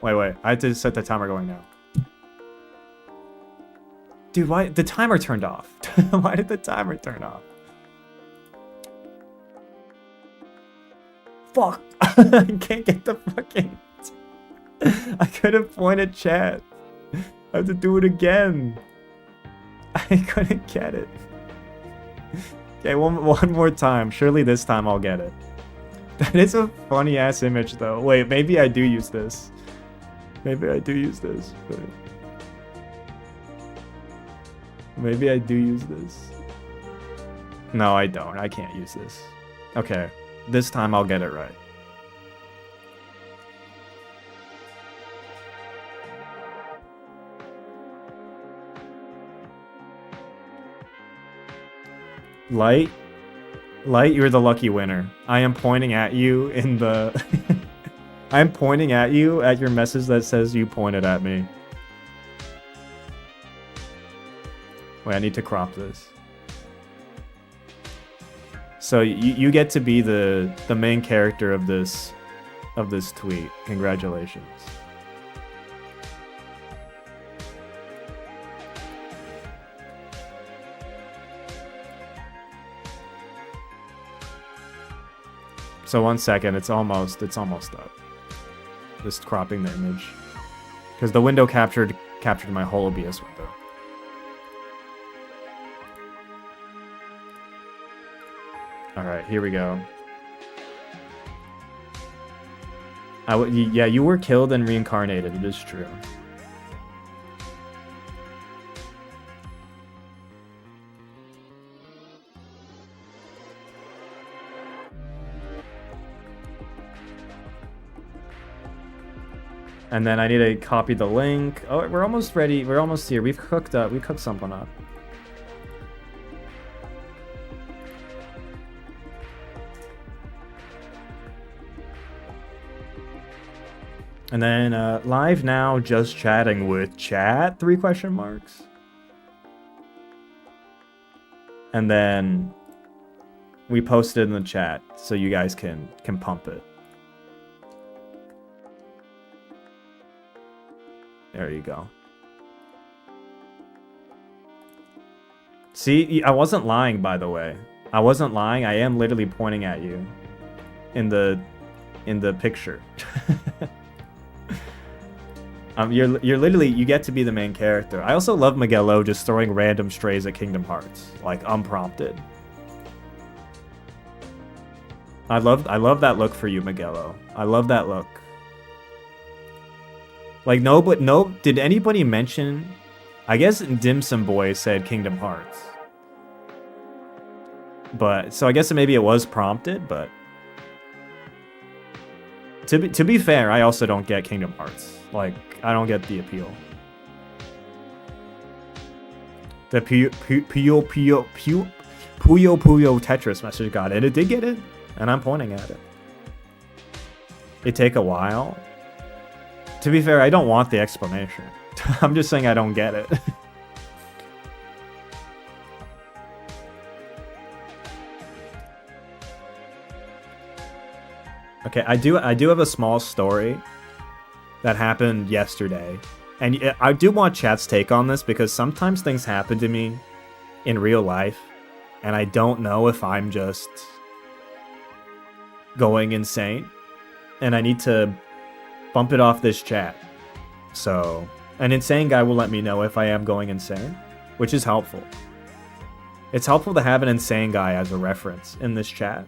[SPEAKER 1] Wait. I have to set the timer going now. Dude, why? The timer turned off. Why did the timer turn off? Fuck. I can't get the fucking... I couldn't point at chat. I have to do it again. I couldn't get it. Okay, one more time. Surely this time I'll get it. That is a funny ass image though. Wait, maybe I do use this. Maybe I do use this. But... maybe I do use this. No, I don't. I can't use this. Okay. This time I'll get it right. Light, you're the lucky winner. I am pointing at you in the... I'm pointing at you at your message that says you pointed at me. Wait, I need to crop this. So you get to be the main character of this tweet. Congratulations. So 1 second, it's almost up. Just cropping the image. Because the window captured my whole OBS window. Alright, here we go. Yeah, you were killed and reincarnated, it is true. And then I need to copy the link. Oh, we're almost ready. We're almost here. We've cooked up. We cooked something up. And then live now, just chatting with chat, 3 question marks. And then we post it in the chat so you guys can pump it. There you go. See, I wasn't lying, by the way. I wasn't lying. I am literally pointing at you in the picture. You're literally, you get to be the main character. I also love Miguel just throwing random strays at Kingdom Hearts, like unprompted. I love that look for you, Miguel. I love that look. Like did anybody mention? I guess Dim Sum Boy said Kingdom Hearts, but so I guess maybe it was prompted. But to be fair, I also don't get Kingdom Hearts. Like, I don't get the appeal. The Puyo Puyo Tetris message got it. It did get it, and I'm pointing at it. It take a while. To be fair, I don't want the explanation. I'm just saying I don't get it. Okay, I do have a small story that happened yesterday. And I do want chat's take on this because sometimes things happen to me in real life and I don't know if I'm just going insane and I need to bump it off this chat. So an insane guy will let me know if I am going insane, which is helpful. It's helpful to have an insane guy as a reference in this chat.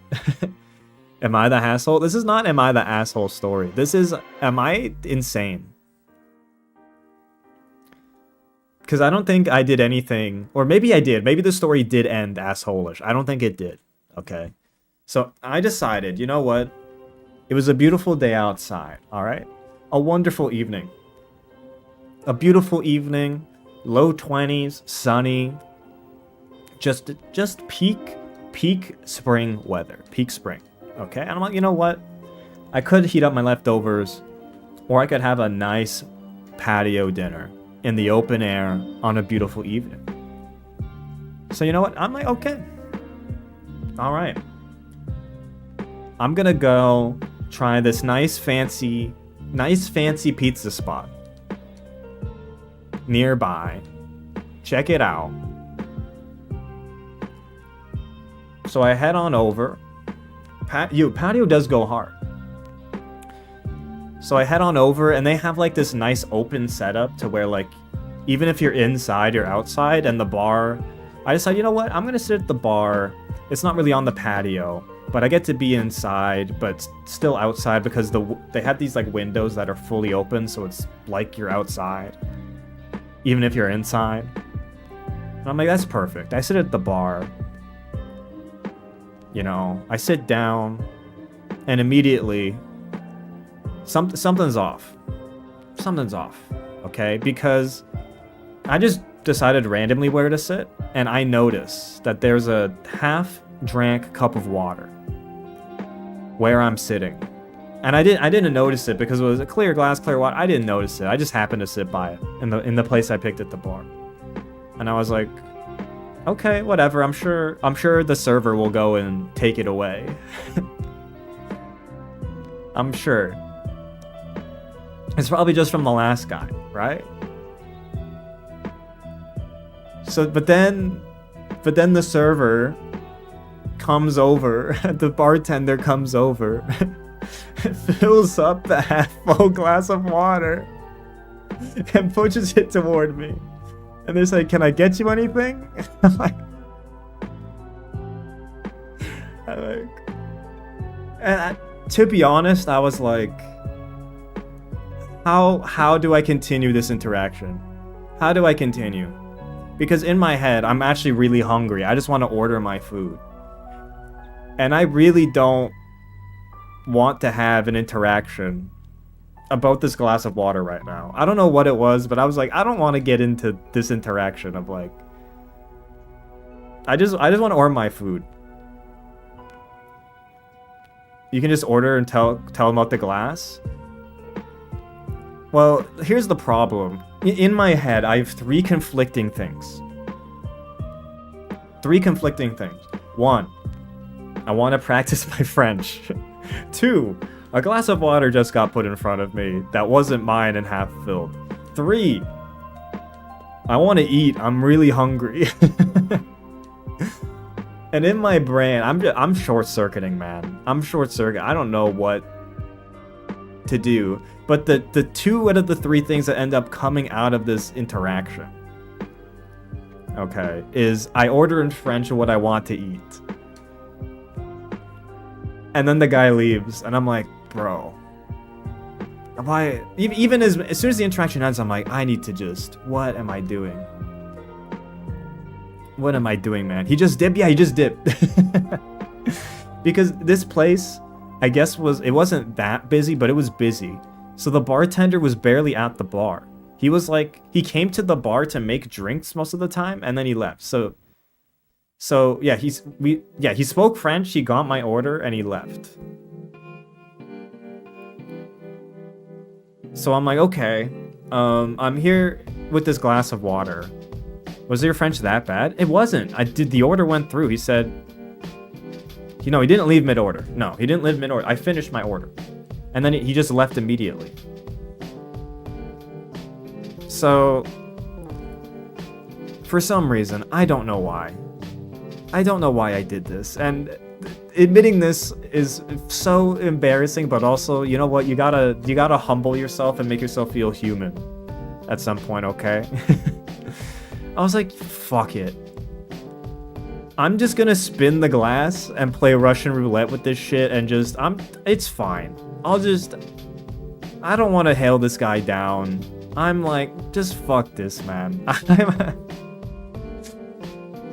[SPEAKER 1] Am I the asshole? This is not Am I the Asshole story. This is Am I insane? Because I don't think I did anything, or maybe I did. Maybe the story did end asshole-ish. I don't think it did. Okay. So I decided, you know what? It was a beautiful day outside, all right? A wonderful evening. A beautiful evening, low 20s, sunny. Just peak spring weather. Peak spring. Okay, and I'm like, you know what? I could heat up my leftovers, or I could have a nice patio dinner in the open air on a beautiful evening. So you know what? I'm like, okay. All right. I'm gonna go try this nice fancy pizza spot nearby. Check it out. So I head on over. Patio does go hard. So I head on over and they have like this nice open setup to where like even if you're inside, you're outside, and the bar, I decide, you know what, I'm gonna sit at the bar. It's not really on the patio, but I get to be inside but still outside because they have these like windows that are fully open, so it's like you're outside even if you're inside. And I'm like, that's perfect. I sit at the bar. You know, I sit down, and immediately, something's off. Something's off, okay? Because I just decided randomly where to sit, and I notice that there's a half-drank cup of water where I'm sitting. And I didn't notice it because it was a clear water. I didn't notice it. I just happened to sit by it in the place I picked at the bar. And I was like, okay, whatever. I'm sure the server will go and take it away. I'm sure. It's probably just from the last guy, right? So, but then the server comes over, the bartender comes over, fills up the half-full glass of water, and pushes it toward me. And they're like, can I get you anything? I'm like, to be honest, I was like, how do I continue this interaction? How do I continue? Because in my head, I'm actually really hungry. I just want to order my food. And I really don't want to have an interaction about this glass of water right now. I don't know what it was, but I was like, I don't want to get into this interaction of like, I just want to order my food. You can just order and tell them about the glass. Well, here's the problem. In my head, I have three conflicting things. One, I want to practice my French. Two, a glass of water just got put in front of me that wasn't mine and half filled. Three, I want to eat. I'm really hungry. And in my brain, I'm short-circuiting, man. I'm short-circuiting. I don't know what to do. But the two out of the three things that end up coming out of this interaction, okay, is I order in French what I want to eat. And then the guy leaves, and I'm like, bro. Even as soon as the interaction ends, I'm like, I need to just, what am I doing? What am I doing, man? He just dipped? Yeah, he just dipped. Because this place, I guess it wasn't that busy, but it was busy. So the bartender was barely at the bar. He was like, he came to the bar to make drinks most of the time, and then he left. So yeah, he spoke French, he got my order, and he left. So I'm like, okay, I'm here with this glass of water. Was your French that bad? It wasn't. The order went through. He said, he didn't leave mid-order. No, he didn't leave mid-order. I finished my order. And then he just left immediately. So, for some reason, I don't know why. I don't know why I did this. And admitting this is so embarrassing, but also, you know what? You gotta humble yourself and make yourself feel human at some point, okay? I was like, fuck it. I'm just gonna spin the glass and play Russian roulette with this shit and it's fine. I don't want to hail this guy down. I'm like, just fuck this, man.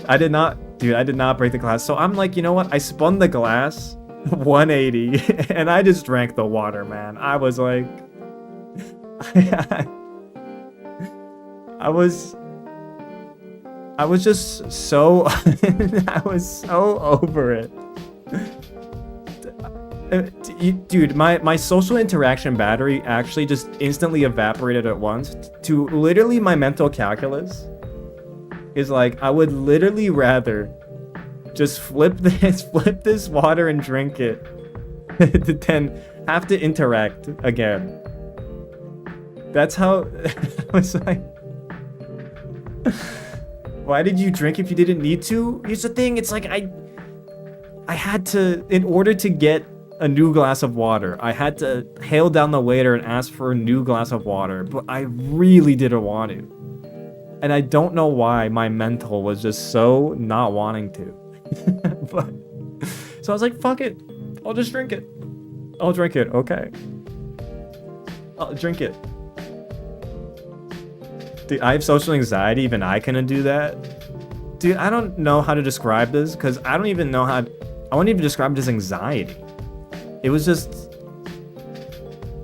[SPEAKER 1] I did not break the glass. So I'm like, you know what? I spun the glass 180 and I just drank the water, man. I was like, I was just so I was so over it. Dude, my social interaction battery actually just instantly evaporated at once. To literally my mental calculus is like, I would literally rather just flip this water and drink it than have to interact again. That's how I was like, why did you drink if you didn't need to? Here's the thing, it's like I had to, in order to get a new glass of water, I had to hail down the waiter and ask for a new glass of water, but I really didn't want to. And I don't know why my mental was just so not wanting to. But so I was like, fuck it. I'll just drink it. I'll drink it, okay. I'll drink it. Dude, I have social anxiety, even I couldn't do that. Dude, I don't know how to describe this, because I wouldn't even describe it as anxiety. It was just,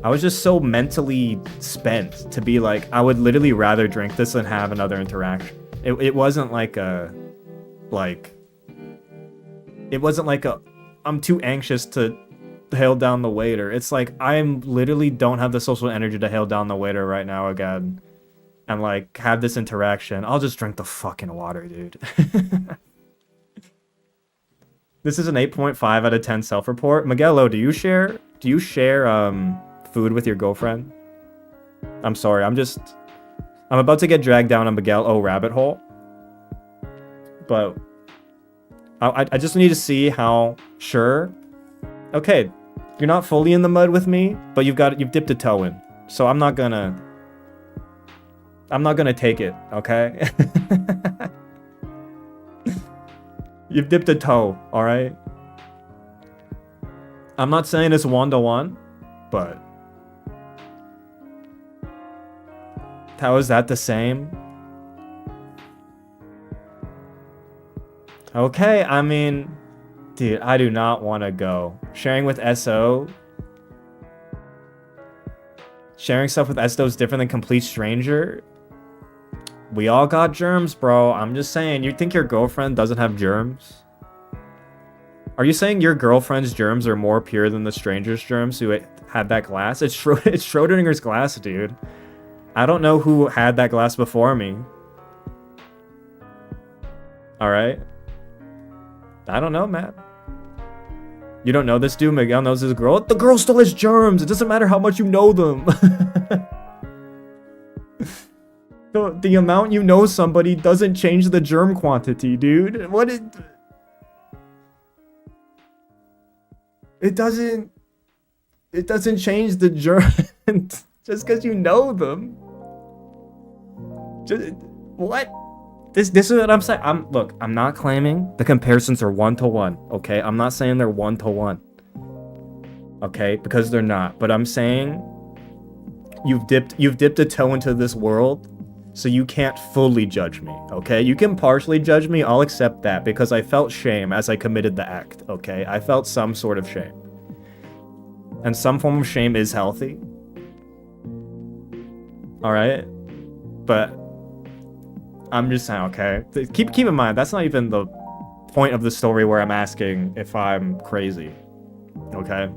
[SPEAKER 1] I was just so mentally spent to be like, I would literally rather drink this than have another interaction. It wasn't like I'm too anxious to hail down the waiter. It's like, I'm literally don't have the social energy to hail down the waiter right now again. And like, have this interaction. I'll just drink the fucking water, dude. This is an 8.5 out of 10 self-report. Miguel, do you share food with your girlfriend? I'm sorry, I'm about to get dragged down a Miguel O rabbit hole. But I just need to see how sure. Okay, you're not fully in the mud with me, but you've dipped a toe in. So I'm not gonna take it, okay? You've dipped a toe, alright? I'm not saying it's 1-to-1, but how is that the same? Okay, I mean, dude, I do not want to go. Sharing with SO? Sharing stuff with Esto is different than complete stranger. We all got germs, bro. I'm just saying. You think your girlfriend doesn't have germs? Are you saying your girlfriend's germs are more pure than the stranger's germs who had that glass? It's Schrodinger's glass, dude. I don't know who had that glass before me. Alright? I don't know, man. You don't know this dude? Miguel knows this girl? The girl still has germs! It doesn't matter how much you know them. The amount you know somebody doesn't change the germ quantity, dude. It doesn't change the germ just because you know them. What? This is what I'm saying. Look, I'm not claiming the comparisons are 1-to-1, okay? I'm not saying they're 1-to-1. Okay? Because they're not. But I'm saying you've dipped a toe into this world, so you can't fully judge me, okay? You can partially judge me, I'll accept that, because I felt shame as I committed the act, okay? I felt some sort of shame. And some form of shame is healthy. Alright? But I'm just saying, okay? Keep in mind, that's not even the point of the story where I'm asking if I'm crazy, okay?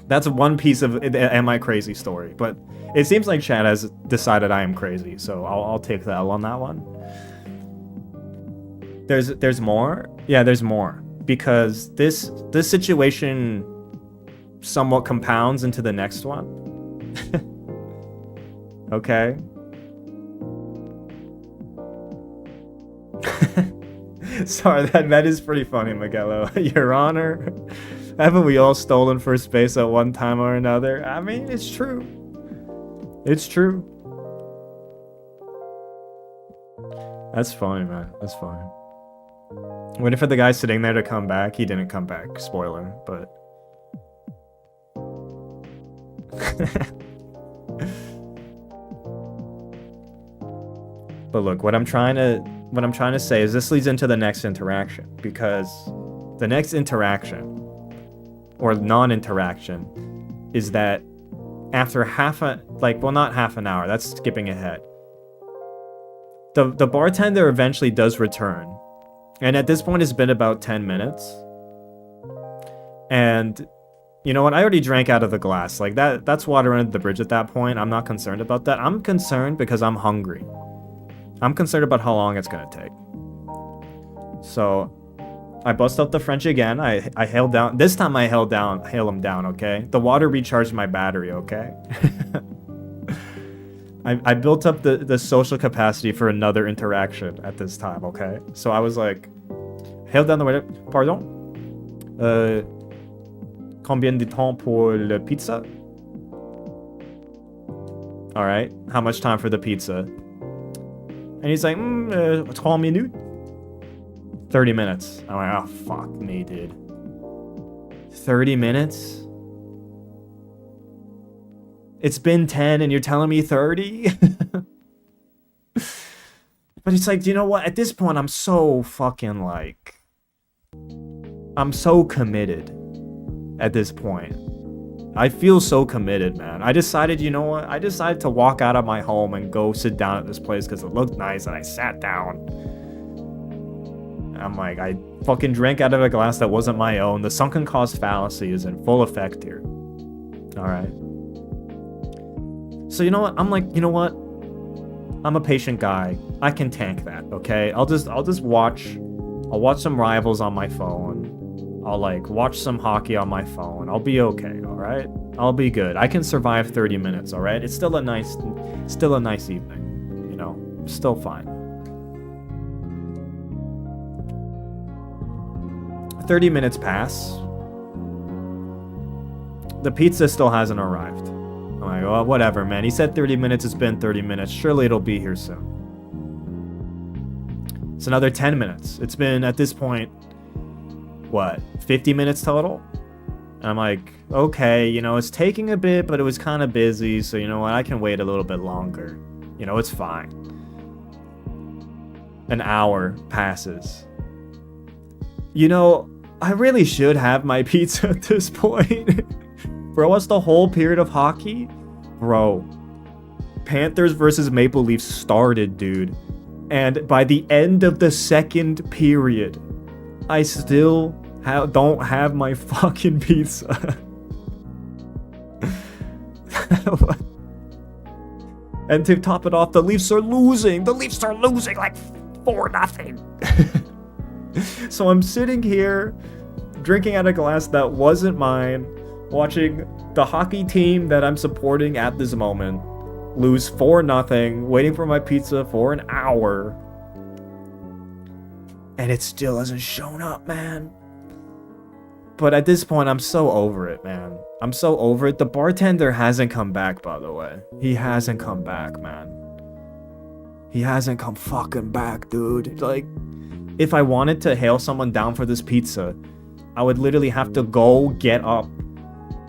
[SPEAKER 1] That's one piece of am I crazy story, but it seems like Chad has decided I am crazy, so I'll take the L on that one. There's more? Yeah, there's more. Because this situation somewhat compounds into the next one. Okay. Sorry, that is pretty funny, Miguelo. Your Honor. Haven't we all stolen first space at one time or another? I mean, it's true. It's true. That's funny, man. That's funny. Waiting for the guy sitting there to come back. He didn't come back. Spoiler, but... But look, what I'm trying to say is this leads into the next interaction, because the next interaction or non-interaction is that after not half an hour, that's skipping ahead. The bartender eventually does return. And at this point, it's been about 10 minutes. And you know what? I already drank out of the glass. Like that's water under the bridge at that point. I'm not concerned about that. I'm concerned because I'm hungry. I'm concerned about how long it's gonna take. So I bust out the French again. I hailed down. This time I hail him down, okay? The water recharged my battery, okay? I built up the social capacity for another interaction at this time, okay? So I was like, hail down the waiter. Pardon? Combien de temps pour le pizza? Alright, how much time for the pizza? And he's like, 3 minutes. 30 minutes. I'm like, oh, fuck me, dude. 30 minutes? It's been 10 and you're telling me 30? But it's like, you know what? At this point, I'm so fucking like... I'm so committed at this point. I feel so committed, man. I decided, you know what? I decided to walk out of my home and go sit down at this place because it looked nice, and I sat down. I'm like, I fucking drank out of a glass that wasn't my own. The sunken cost fallacy is in full effect here. Alright. So you know what? I'm like, you know what? I'm a patient guy. I can tank that, okay? I'll just watch. I'll watch some Rivals on my phone. I'll like watch some hockey on my phone. I'll be okay, alright? I'll be good. I can survive 30 minutes, alright? It's still a nice evening. You know? Still fine. 30 minutes pass. The pizza still hasn't arrived. I'm like, well, whatever, man. He said 30 minutes, it's been 30 minutes. Surely it'll be here soon. It's another 10 minutes. It's been, at this point, what, 50 minutes total? And I'm like, okay, you know, it's taking a bit, but it was kind of busy, so you know what, I can wait a little bit longer. You know, it's fine. An hour passes. You know, I really should have my pizza at this point. Bro, what's the whole period of hockey? Bro, Panthers versus Maple Leafs started, dude. And by the end of the second period, I still don't have my fucking pizza. And to top it off, the Leafs are losing. The Leafs are losing like 4-0. So I'm sitting here, drinking out a glass that wasn't mine, watching the hockey team that I'm supporting at this moment lose 4-0, waiting for my pizza for an hour. And it still hasn't shown up, man. But at this point, I'm so over it, man. I'm so over it. The bartender hasn't come back, by the way. He hasn't come back, man. He hasn't come fucking back, dude. Like, if I wanted to hail someone down for this pizza, I would literally have to go get up,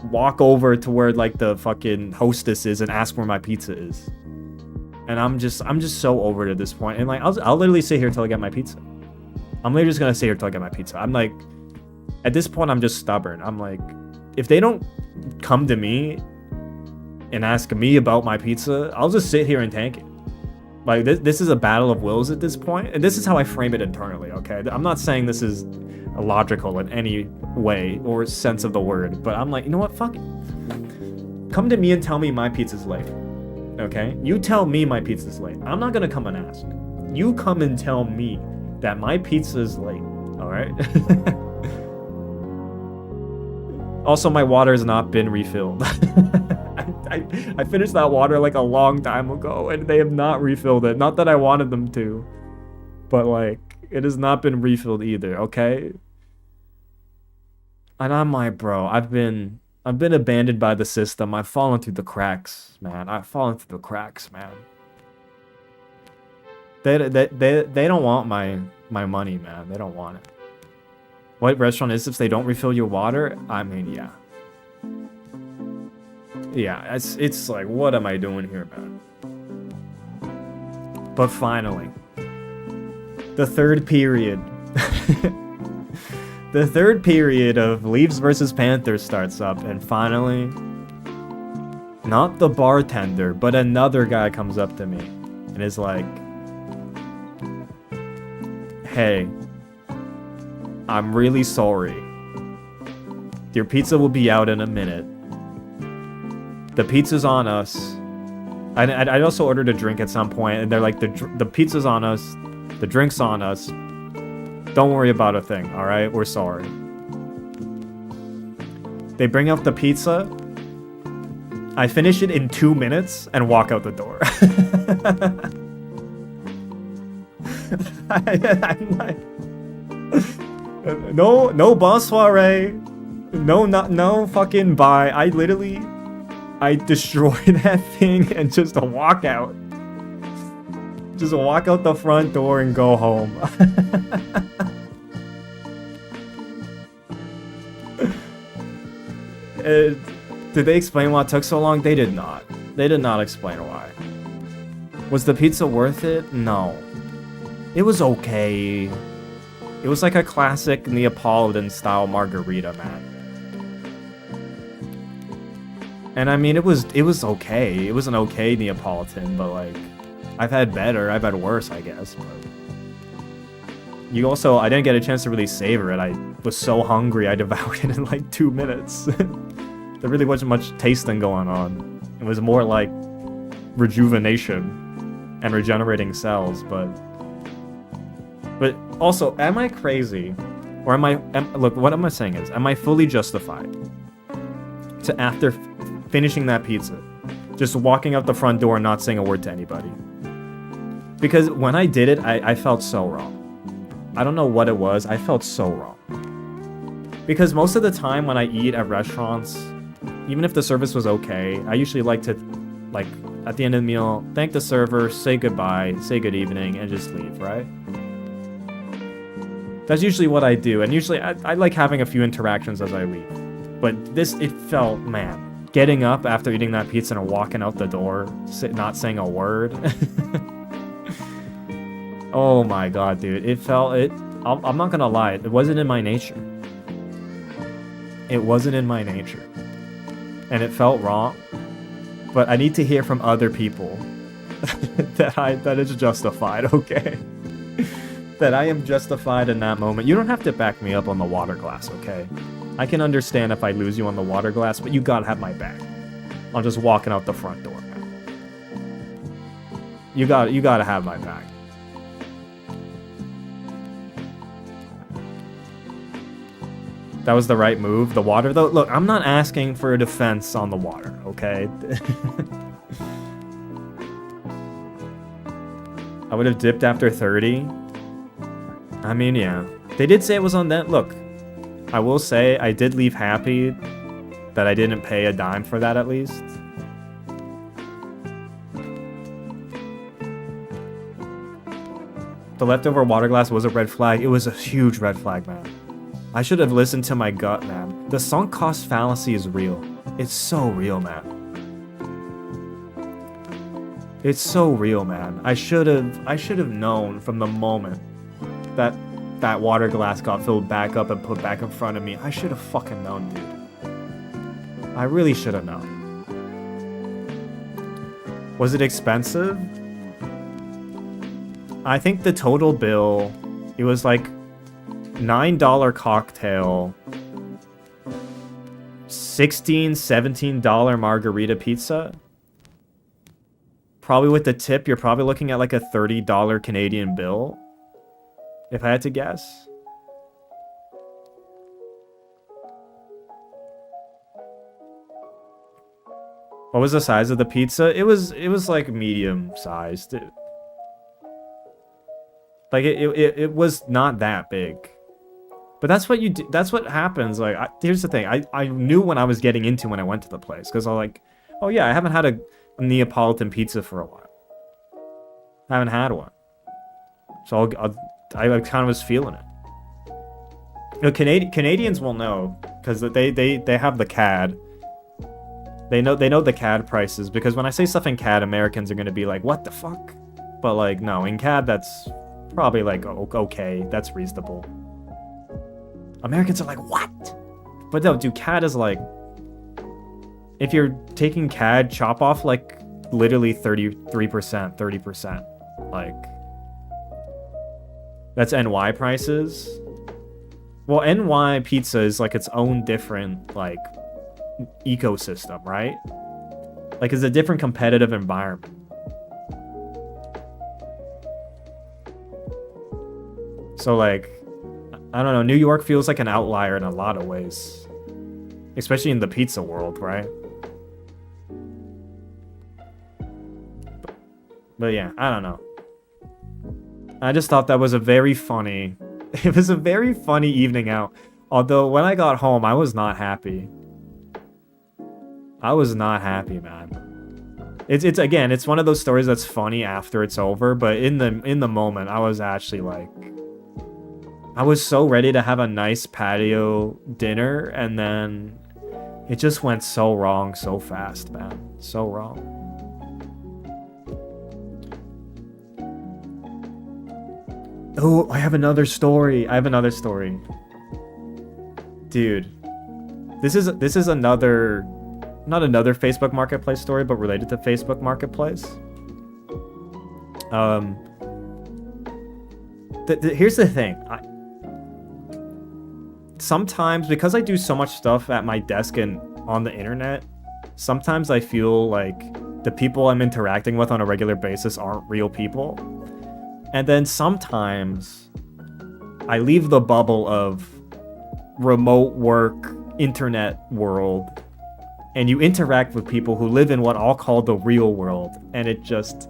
[SPEAKER 1] walk over to where like the fucking hostess is and ask where my pizza is. And I'm just so over it at this point. And like, I'll literally sit here till I get my pizza. I'm literally just gonna sit here till I get my pizza. I'm like, at this point, I'm just stubborn. I'm like, if they don't come to me and ask me about my pizza, I'll just sit here and tank it. Like, this is a battle of wills at this point, and this is how I frame it internally, okay? I'm not saying this is logical in any way or sense of the word, but I'm like, you know what, fuck it. Come to me and tell me my pizza's late, okay? You tell me my pizza's late. I'm not gonna come and ask. You come and tell me that my pizza's late, alright? Also, my water has not been refilled. I finished that water like a long time ago, and they have not refilled it. Not that I wanted them to, but like, it has not been refilled either, okay? And I'm like, bro, I've been abandoned by the system. I've fallen through the cracks, man. I've fallen through the cracks, man. They don't want my money, man. They don't want it. What restaurant is if they don't refill your water? I mean, yeah. Yeah, it's like, what am I doing here, man? But finally, the third period. The third period of Leafs versus Panthers starts up, and finally, not the bartender, but another guy comes up to me and is like, hey, I'm really sorry. Your pizza will be out in a minute. The pizza's on us. I also ordered a drink at some point, and they're like, the pizza's on us, the drink's on us. Don't worry about a thing, all right? We're sorry. They bring out the pizza. I finish it in 2 minutes and walk out the door. I'm like, no bonsoir, no fucking bye. I destroy that thing and just walk out. Just walk out the front door and go home. Did they explain why it took so long? They did not. They did not explain why. Was the pizza worth it? No. It was okay. It was like a classic Neapolitan style margarita, man. And I mean, it was okay. It was an okay Neapolitan, but like, I've had better, I've had worse, I guess. But I didn't get a chance to really savor it. I was so hungry, I devoured it in like 2 minutes. There really wasn't much tasting going on. It was more like rejuvenation and regenerating cells, but also, am I crazy? Or look, what am I saying is, am I fully justified to, after finishing that pizza, just walking out the front door and not saying a word to anybody? Because when I did it, I felt so wrong. I don't know what it was, I felt so wrong. Because most of the time when I eat at restaurants, even if the service was okay, I usually like to, like, at the end of the meal, thank the server, say goodbye, say good evening, and just leave, right? That's usually what I do, and usually I like having a few interactions as I leave. But it felt, man, getting up after eating that pizza and walking out the door, not saying a word. Oh my god, dude, I'm not gonna lie, it wasn't in my nature. It wasn't in my nature. And it felt wrong. But I need to hear from other people that is justified, okay? That I am justified in that moment. You don't have to back me up on the water glass, okay? I can understand if I lose you on the water glass, but you gotta have my back. I'm just walking out the front door, man. You gotta have my back. That was the right move. The water, though, look, I'm not asking for a defense on the water, okay? I would have dipped after 30. I mean, yeah. They did say it was on that. Look, I will say I did leave happy that I didn't pay a dime for that at least. The leftover water glass was a red flag. It was a huge red flag, man. I should have listened to my gut, man. The sunk cost fallacy is real. It's so real, man. It's so real, man. I should have known from the moment that that water glass got filled back up and put back in front of me. I should have fucking known, dude. I really should have known. Was it expensive? I think the total bill, it was like $9 cocktail, $16, $17 margarita pizza. Probably with the tip, you're probably looking at like a $30 Canadian bill, if I had to guess. What was the size of the pizza? It was like medium sized. It was not that big. But that's what you do. That's what happens. Like, here's the thing. I knew when I was getting into when I went to the place, because I'm like, oh yeah, I haven't had a Neapolitan pizza for a while. I haven't had one, so I kind of was feeling it. You know, Canadians will know because they have the CAD. They know the CAD prices, because when I say stuff in CAD, Americans are gonna be like, what the fuck? But like, no, in CAD that's probably like, okay, that's reasonable. Americans are like, what? But no, dude, CAD is like, if you're taking CAD, chop off like literally 33%, 30%. Like, that's NY prices. Well, NY pizza is like its own different like ecosystem, right? Like, it's a different competitive environment. So like, I don't know, New York feels like an outlier in a lot of ways, especially in the pizza world, right? But yeah, I don't know. I just thought that was a very funny, it was a very funny evening out. Although when I got home, I was not happy. I was not happy, man. It's again, it's one of those stories that's funny after it's over, but in the moment, I was actually like, I was so ready to have a nice patio dinner, and then it just went so wrong so fast, man. So wrong. Oh, I have another story. Dude. This is another, not another Facebook Marketplace story, but related to Facebook Marketplace. Here's the thing. Sometimes, because I do so much stuff at my desk and on the internet, sometimes I feel like the people I'm interacting with on a regular basis aren't real people. And then sometimes I leave the bubble of remote work, internet world, and you interact with people who live in what I'll call the real world, and it just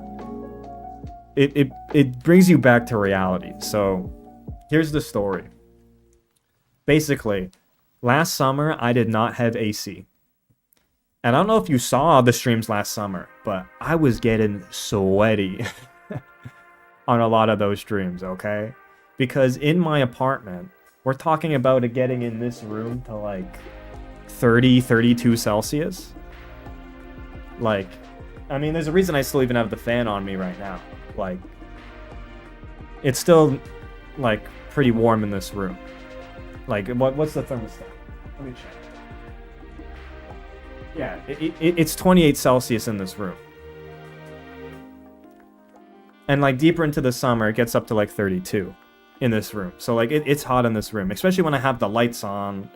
[SPEAKER 1] it brings you back to reality. So here's the story. Basically, last summer I did not have AC. And I don't know if you saw the streams last summer, but I was getting sweaty on a lot of those streams, okay? Because in my apartment, we're talking about it getting in this room to like 30, 32 Celsius. Like, I mean, there's a reason I still even have the fan on me right now. Like, it's still like pretty warm in this room. Like, what's the thermostat? Let me check. Yeah, it's 28 Celsius in this room. And like deeper into the summer, it gets up to like 32 in this room. So like it's hot in this room, especially when I have the lights on,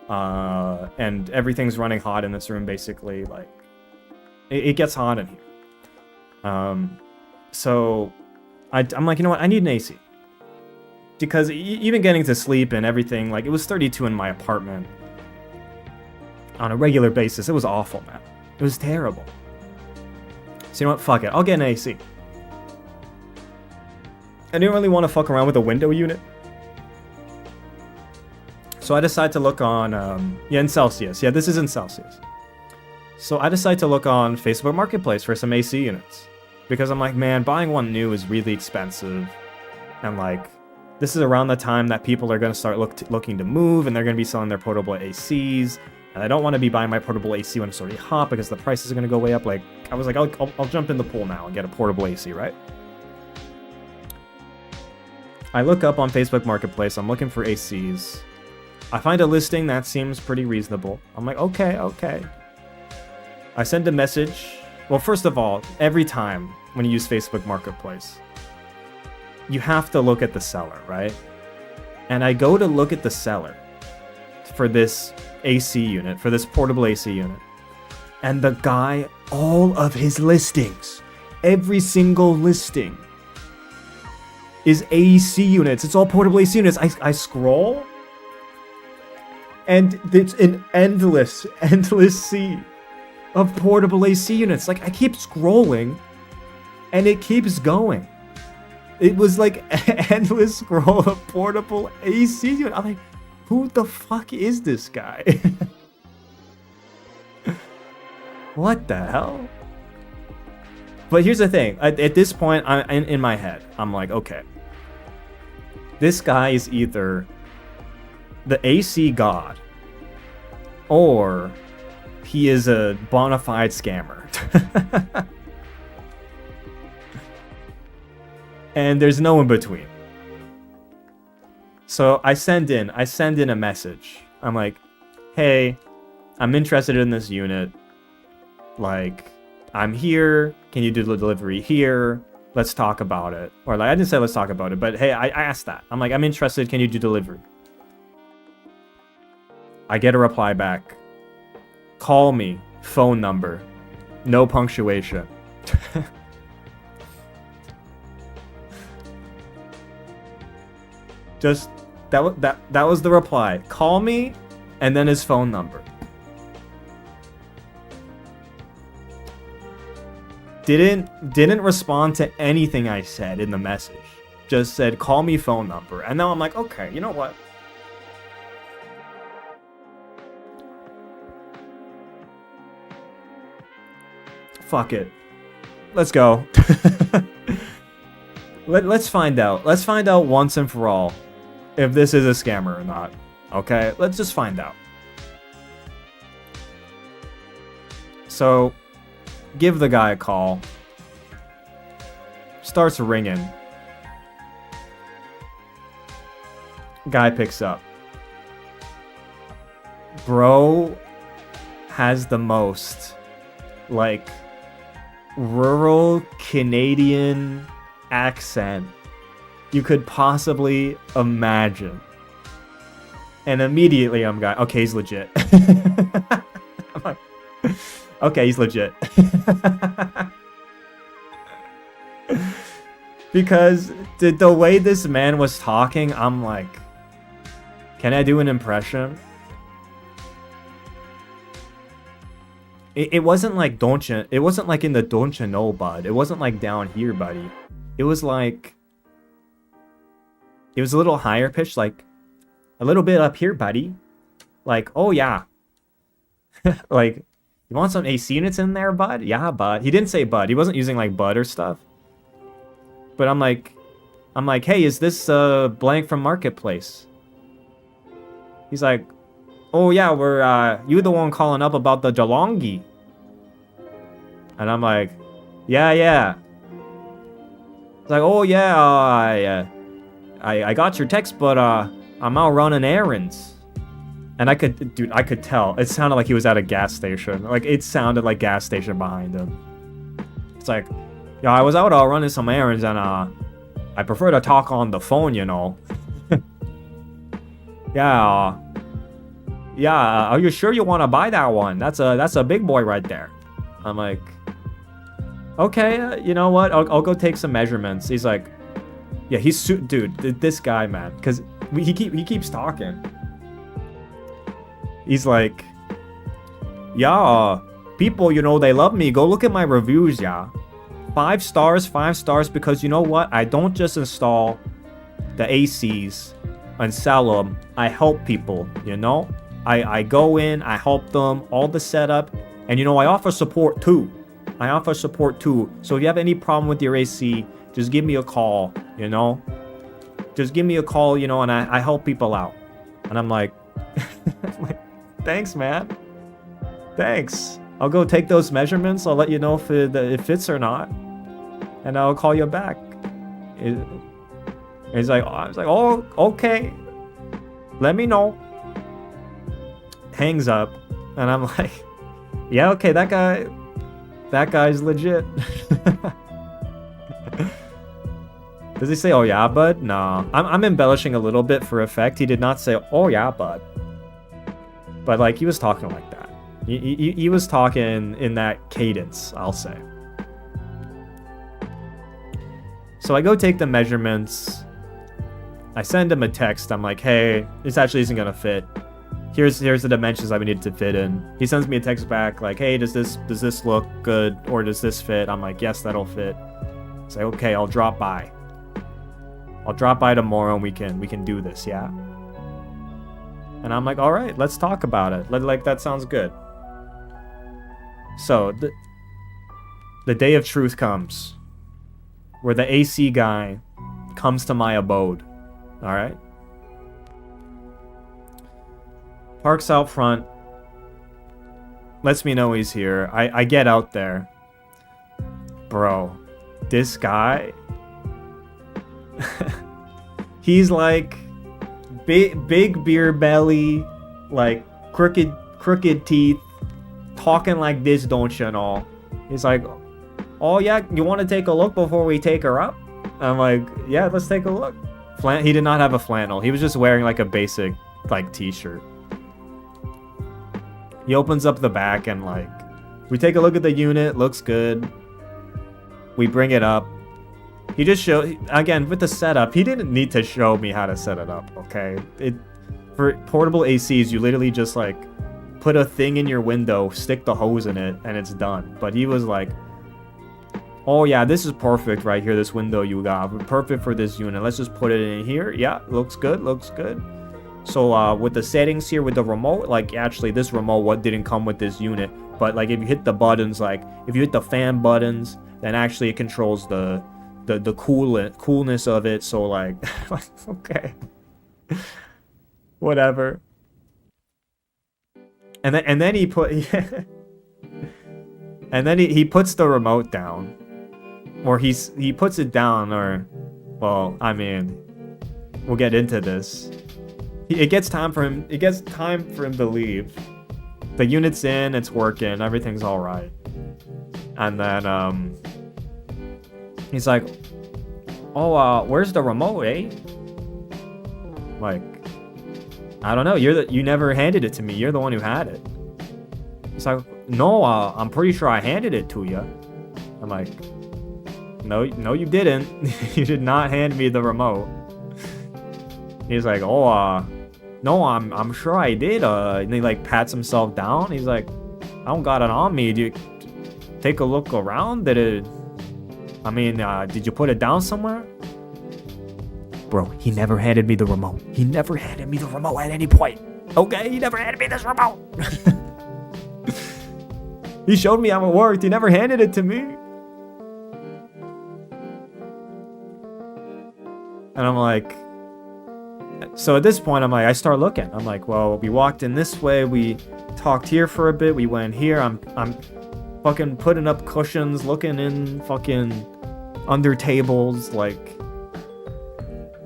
[SPEAKER 1] and everything's running hot in this room. Basically, like it gets hot in here. So I'm like, you know what? I need an AC because even getting to sleep and everything, like it was 32 in my apartment on a regular basis. It was awful, man. It was terrible. So you know what? Fuck it. I'll get an AC. I didn't really want to fuck around with a window unit. So I decided to look on, in Celsius. Yeah, this is in Celsius. So I decided to look on Facebook Marketplace for some AC units. Because I'm like, man, buying one new is really expensive. And like, this is around the time that people are going to start looking to move, and they're going to be selling their portable ACs. And I don't want to be buying my portable AC when it's already hot because the prices are going to go way up. Like, I was like, I'll jump in the pool now and get a portable AC, right? I look up on Facebook Marketplace. I'm looking for ACs. I find a listing that seems pretty reasonable. I'm like, okay. I send a message. Well, first of all, every time when you use Facebook Marketplace, you have to look at the seller, right? And I go to look at the seller for this AC unit, for this portable AC unit. And the guy, all of his listings, every single listing is AC units. It's all portable AC units. I scroll, and it's an endless sea of portable AC units. Like, I keep scrolling, and it keeps going. It was like an endless scroll of portable AC units. I'm like, who the fuck is this guy? What the hell? But here's the thing. At this point, in my head, I'm like, okay. This guy is either the AC god, or he is a bona fide scammer. And there's no in between. So I send in a message. I'm like, hey, I'm interested in this unit. Like, I'm here. Can you do the delivery here? Let's talk about it. Or like, I didn't say let's talk about it, but hey, I asked that. I'm like, I'm interested. Can you do delivery? I get a reply back. Call me. Phone number. No punctuation. Just that was the reply. Call me, and then his phone number. Didn't respond to anything I said in the message. Just said, call me, phone number. And now I'm like, okay, you know what? Fuck it. Let's go. Let's find out. Let's find out once and for all if this is a scammer or not. Okay? Let's just find out. So, give the guy a call. Starts ringing. Guy picks up. Bro has the most, like, rural Canadian accent you could possibly imagine. And immediately I'm going, okay, he's legit. I'm like, okay, he's legit. Because the way this man was talking, I'm like, can I do an impression? It wasn't like it wasn't like in the don't you know, bud. It wasn't like down here, buddy. It was like, it was a little higher pitched, like a little bit up here, buddy. Like, oh yeah. Like, you want some AC units in there, bud? Yeah, bud. He didn't say bud. He wasn't using like bud or stuff. But I'm like, hey, is this blank from Marketplace? He's like, oh yeah, we're you the one calling up about the Jalongi. And I'm like, yeah. It's like, oh yeah, I got your text, but I'm out running errands. And I could tell. It sounded like he was at a gas station. Like, it sounded like gas station behind him. It's like, yeah, I was out running some errands, and I prefer to talk on the phone, you know. Yeah, are you sure you want to buy that one? That's a big boy right there. I'm like, okay, you know what? I'll go take some measurements. He's like, yeah, dude, this guy, man, because he keeps talking. He's like, yeah, people, you know, they love me. Go look at my reviews, yeah. 5 stars, because you know what? I don't just install the ACs and sell them. I help people, you know? I go in, I help them, all the setup, and you know, I offer support too. So if you have any problem with your AC, just give me a call, you know? Just give me a call, you know, and I help people out. And I'm like, thanks, man. Thanks. I'll go take those measurements. I'll let you know if it fits or not. And I'll call you back. I was like, oh, okay. Let me know. Hangs up. And I'm like, yeah, okay, that guy's legit. Does he say, oh yeah, bud? No. I'm embellishing a little bit for effect. He did not say, oh yeah, bud. But like, he was talking like that. He was talking in that cadence, I'll say. So I go take the measurements. I send him a text. I'm like, hey, this actually isn't gonna fit. Here's the dimensions I would need to fit in. He sends me a text back like, hey, does this look good, or does this fit? I'm like, yes, that'll fit. Say, okay, I'll drop by. I'll drop by tomorrow and we can do this, yeah? And I'm like, all right, let's talk about it. Like, that sounds good. So the day of truth comes, where the AC guy comes to my abode. All right. Parks out front. Lets me know he's here. I get out there. Bro, this guy. He's like big beer belly, like crooked teeth, talking like this, don't you know? He's like, oh yeah, you want to take a look before we take her up? I'm like, yeah, let's take a look. He did not have a flannel. He was just wearing like a basic like t-shirt. He opens up the back and like, we take a look at the unit, looks good. We bring it up. He just showed, again, with the setup, he didn't need to show me how to set it up, okay? For portable ACs, you literally just like put a thing in your window, stick the hose in it, and it's done. But he was like, oh yeah, this is perfect right here, this window you got. Perfect for this unit. Let's just put it in here. Yeah, looks good. So with the settings here with the remote, like actually this remote didn't come with this unit. But like if you hit the buttons, like if you hit the fan buttons, then actually it controls the coolness of it. So like, okay. Whatever. And then he put and then he puts the remote down. Or he puts it down, or well, I mean, we'll get into this. It gets time for him to leave. The unit's in, it's working, everything's all right. And then he's like, "Oh, where's the remote, eh?" Like, I don't know. You never handed it to me. You're the one who had it. He's like, "No, I'm pretty sure I handed it to you." I'm like, No, you didn't. You did not hand me the remote. He's like, "Oh, no, I'm sure I did." And he like pats himself down. He's like, "I don't got it on me. Do you take a look around? Did you put it down somewhere?" Bro, he never handed me the remote. He never handed me the remote at any point. Okay, he never handed me this remote. He showed me how it worked. He never handed it to me. And I'm like, so at this point, I start looking. I'm like, well, we walked in this way. We talked here for a bit. We went here. I'm fucking putting up cushions, looking in fucking under tables. Like,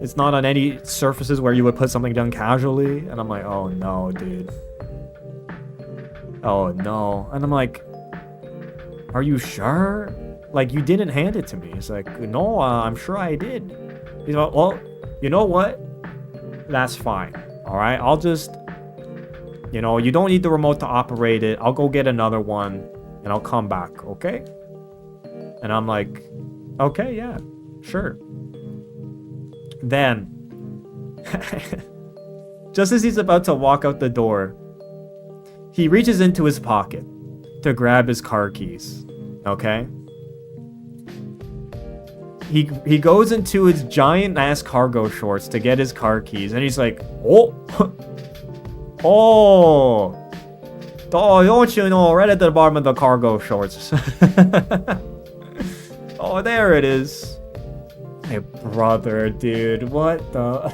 [SPEAKER 1] It's not on any surfaces where you would put something down casually. And I'm like, oh no, dude. Oh no. And I'm like, are you sure? Like, you didn't hand it to me. It's like, no, I'm sure I did. He's like, well, you know what? That's fine. All right, I'll just, you know, you don't need the remote to operate it. I'll go get another one and I'll come back, okay? And I'm like, okay, yeah, sure. Then, just as he's about to walk out the door, he reaches into his pocket to grab his car keys, okay? He goes into his giant ass cargo shorts to get his car keys, and he's like, oh, oh, don't you know, right at the bottom of the cargo shorts. Oh, there it is. Hey, brother, dude, what the?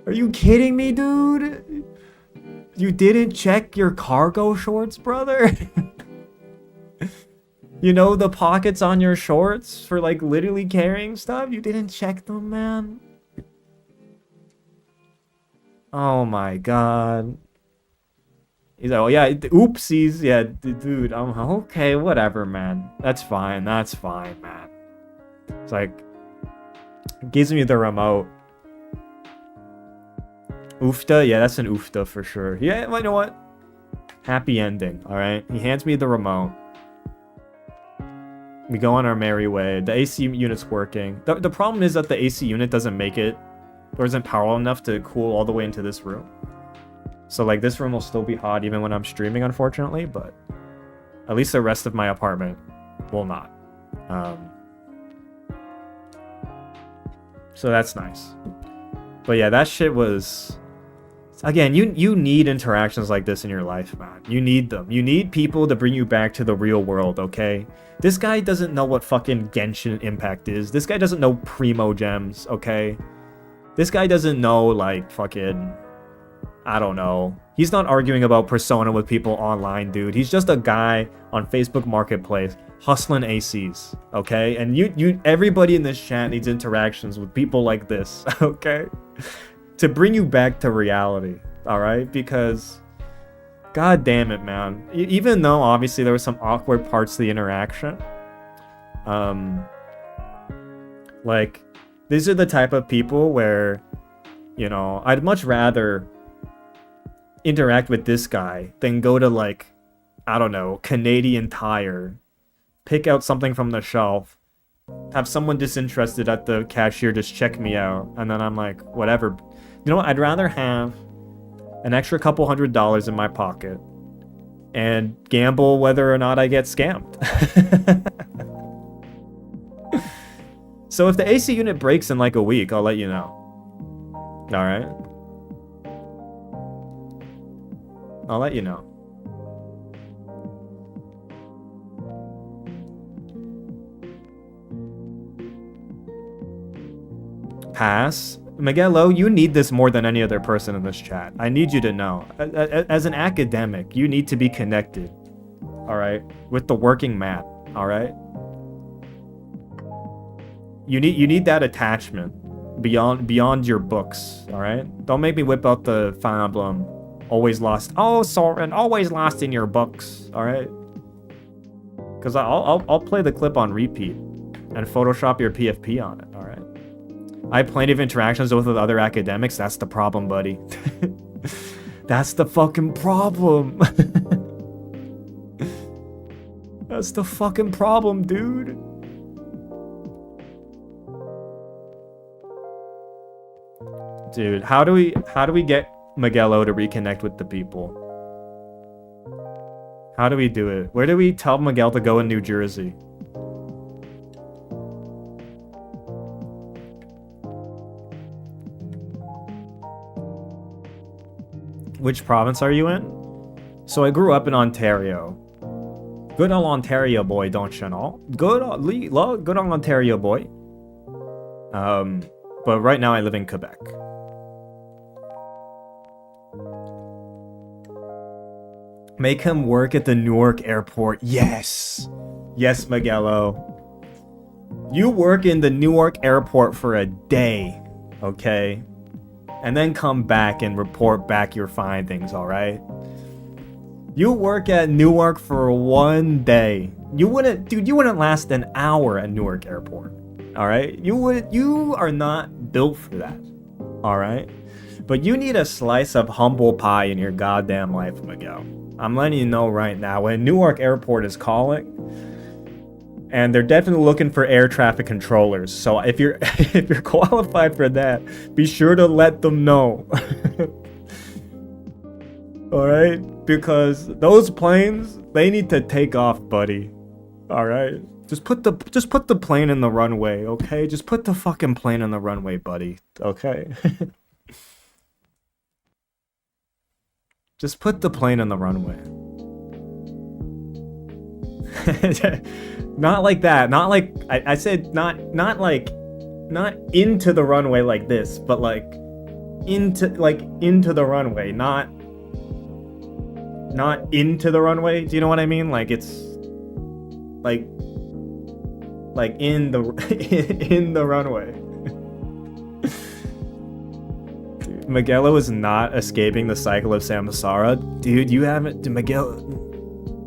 [SPEAKER 1] Are you kidding me, dude? You didn't check your cargo shorts, brother? You know, the pockets on your shorts for, like, literally carrying stuff? You didn't check them, man? Oh my god. He's like, oh yeah, oopsies. Yeah, dude, I'm okay, whatever, man. That's fine, man. It's like, gives me the remote. Oofta? Yeah, that's an oofta for sure. Yeah, well, you know what? Happy ending, alright? He hands me the remote. We go on our merry way. The AC unit's working. The problem is that the AC unit doesn't make it, or isn't powerful enough to cool all the way into this room. So, like, this room will still be hot even when I'm streaming, unfortunately, but at least the rest of my apartment will not. So that's nice. But yeah, that shit was... Again, you need interactions like this in your life, man. You need them. You need people to bring you back to the real world, okay? This guy doesn't know what fucking Genshin Impact is. This guy doesn't know Primo Gems, okay? This guy doesn't know, like, fucking... I don't know. He's not arguing about Persona with people online, dude. He's just a guy on Facebook Marketplace hustling ACs, okay? And everybody in this chat needs interactions with people like this, okay? To bring you back to reality, alright? Because, god damn it, man. Even though, obviously, there were some awkward parts to the interaction, like, these are the type of people where, you know, I'd much rather interact with this guy than go to, like, I don't know, Canadian Tire, pick out something from the shelf, have someone disinterested at the cashier just check me out, and then I'm like, whatever. You know what? I'd rather have an extra couple $100 in my pocket and gamble whether or not I get scammed. So if the AC unit breaks in like a week, I'll let you know. Alright? I'll let you know. Pass. Miguelo, you need this more than any other person in this chat. I need you to know. As an academic, you need to be connected. Alright? With the working man. Alright? You need that attachment beyond your books. Alright? Don't make me whip out the Fire Emblem. Always lost. Oh, Soren, always lost in your books. Alright? Because I'll play the clip on repeat and Photoshop your PFP on it. Alright? I have plenty of interactions with other academics. That's the problem, buddy. That's the fucking problem. That's the fucking problem, dude. Dude, how do we get Miguelo to reconnect with the people? How do we do it? Where do we tell Miguel to go in New Jersey? Which province are you in? So I grew up in Ontario. Good old Ontario boy, don't you know? Good old Ontario boy. But right now I live in Quebec. Make him work at the Newark airport. Yes. Yes, Miguelo. You work in the Newark airport for a day, okay? And then come back and report back your findings, alright? You work at Newark for one day. You wouldn't last an hour at Newark airport, alright? You are not built for that, alright? But you need a slice of humble pie in your goddamn life, Miguel. I'm letting you know right now, when Newark airport is calling, and they're definitely looking for air traffic controllers. So if you're if you're qualified for that, be sure to let them know. All right? Because those planes, they need to take off, buddy. All right? Just put the plane in the runway, okay? Just put the fucking plane in the runway, buddy. Okay? Just put the plane in the runway. Not like that. Not like I said. Not into the runway like this, but like into the runway. Not into the runway. Do you know what I mean? Like it's like in the in the runway. Miguel is not escaping the cycle of samsara. Dude, you haven't...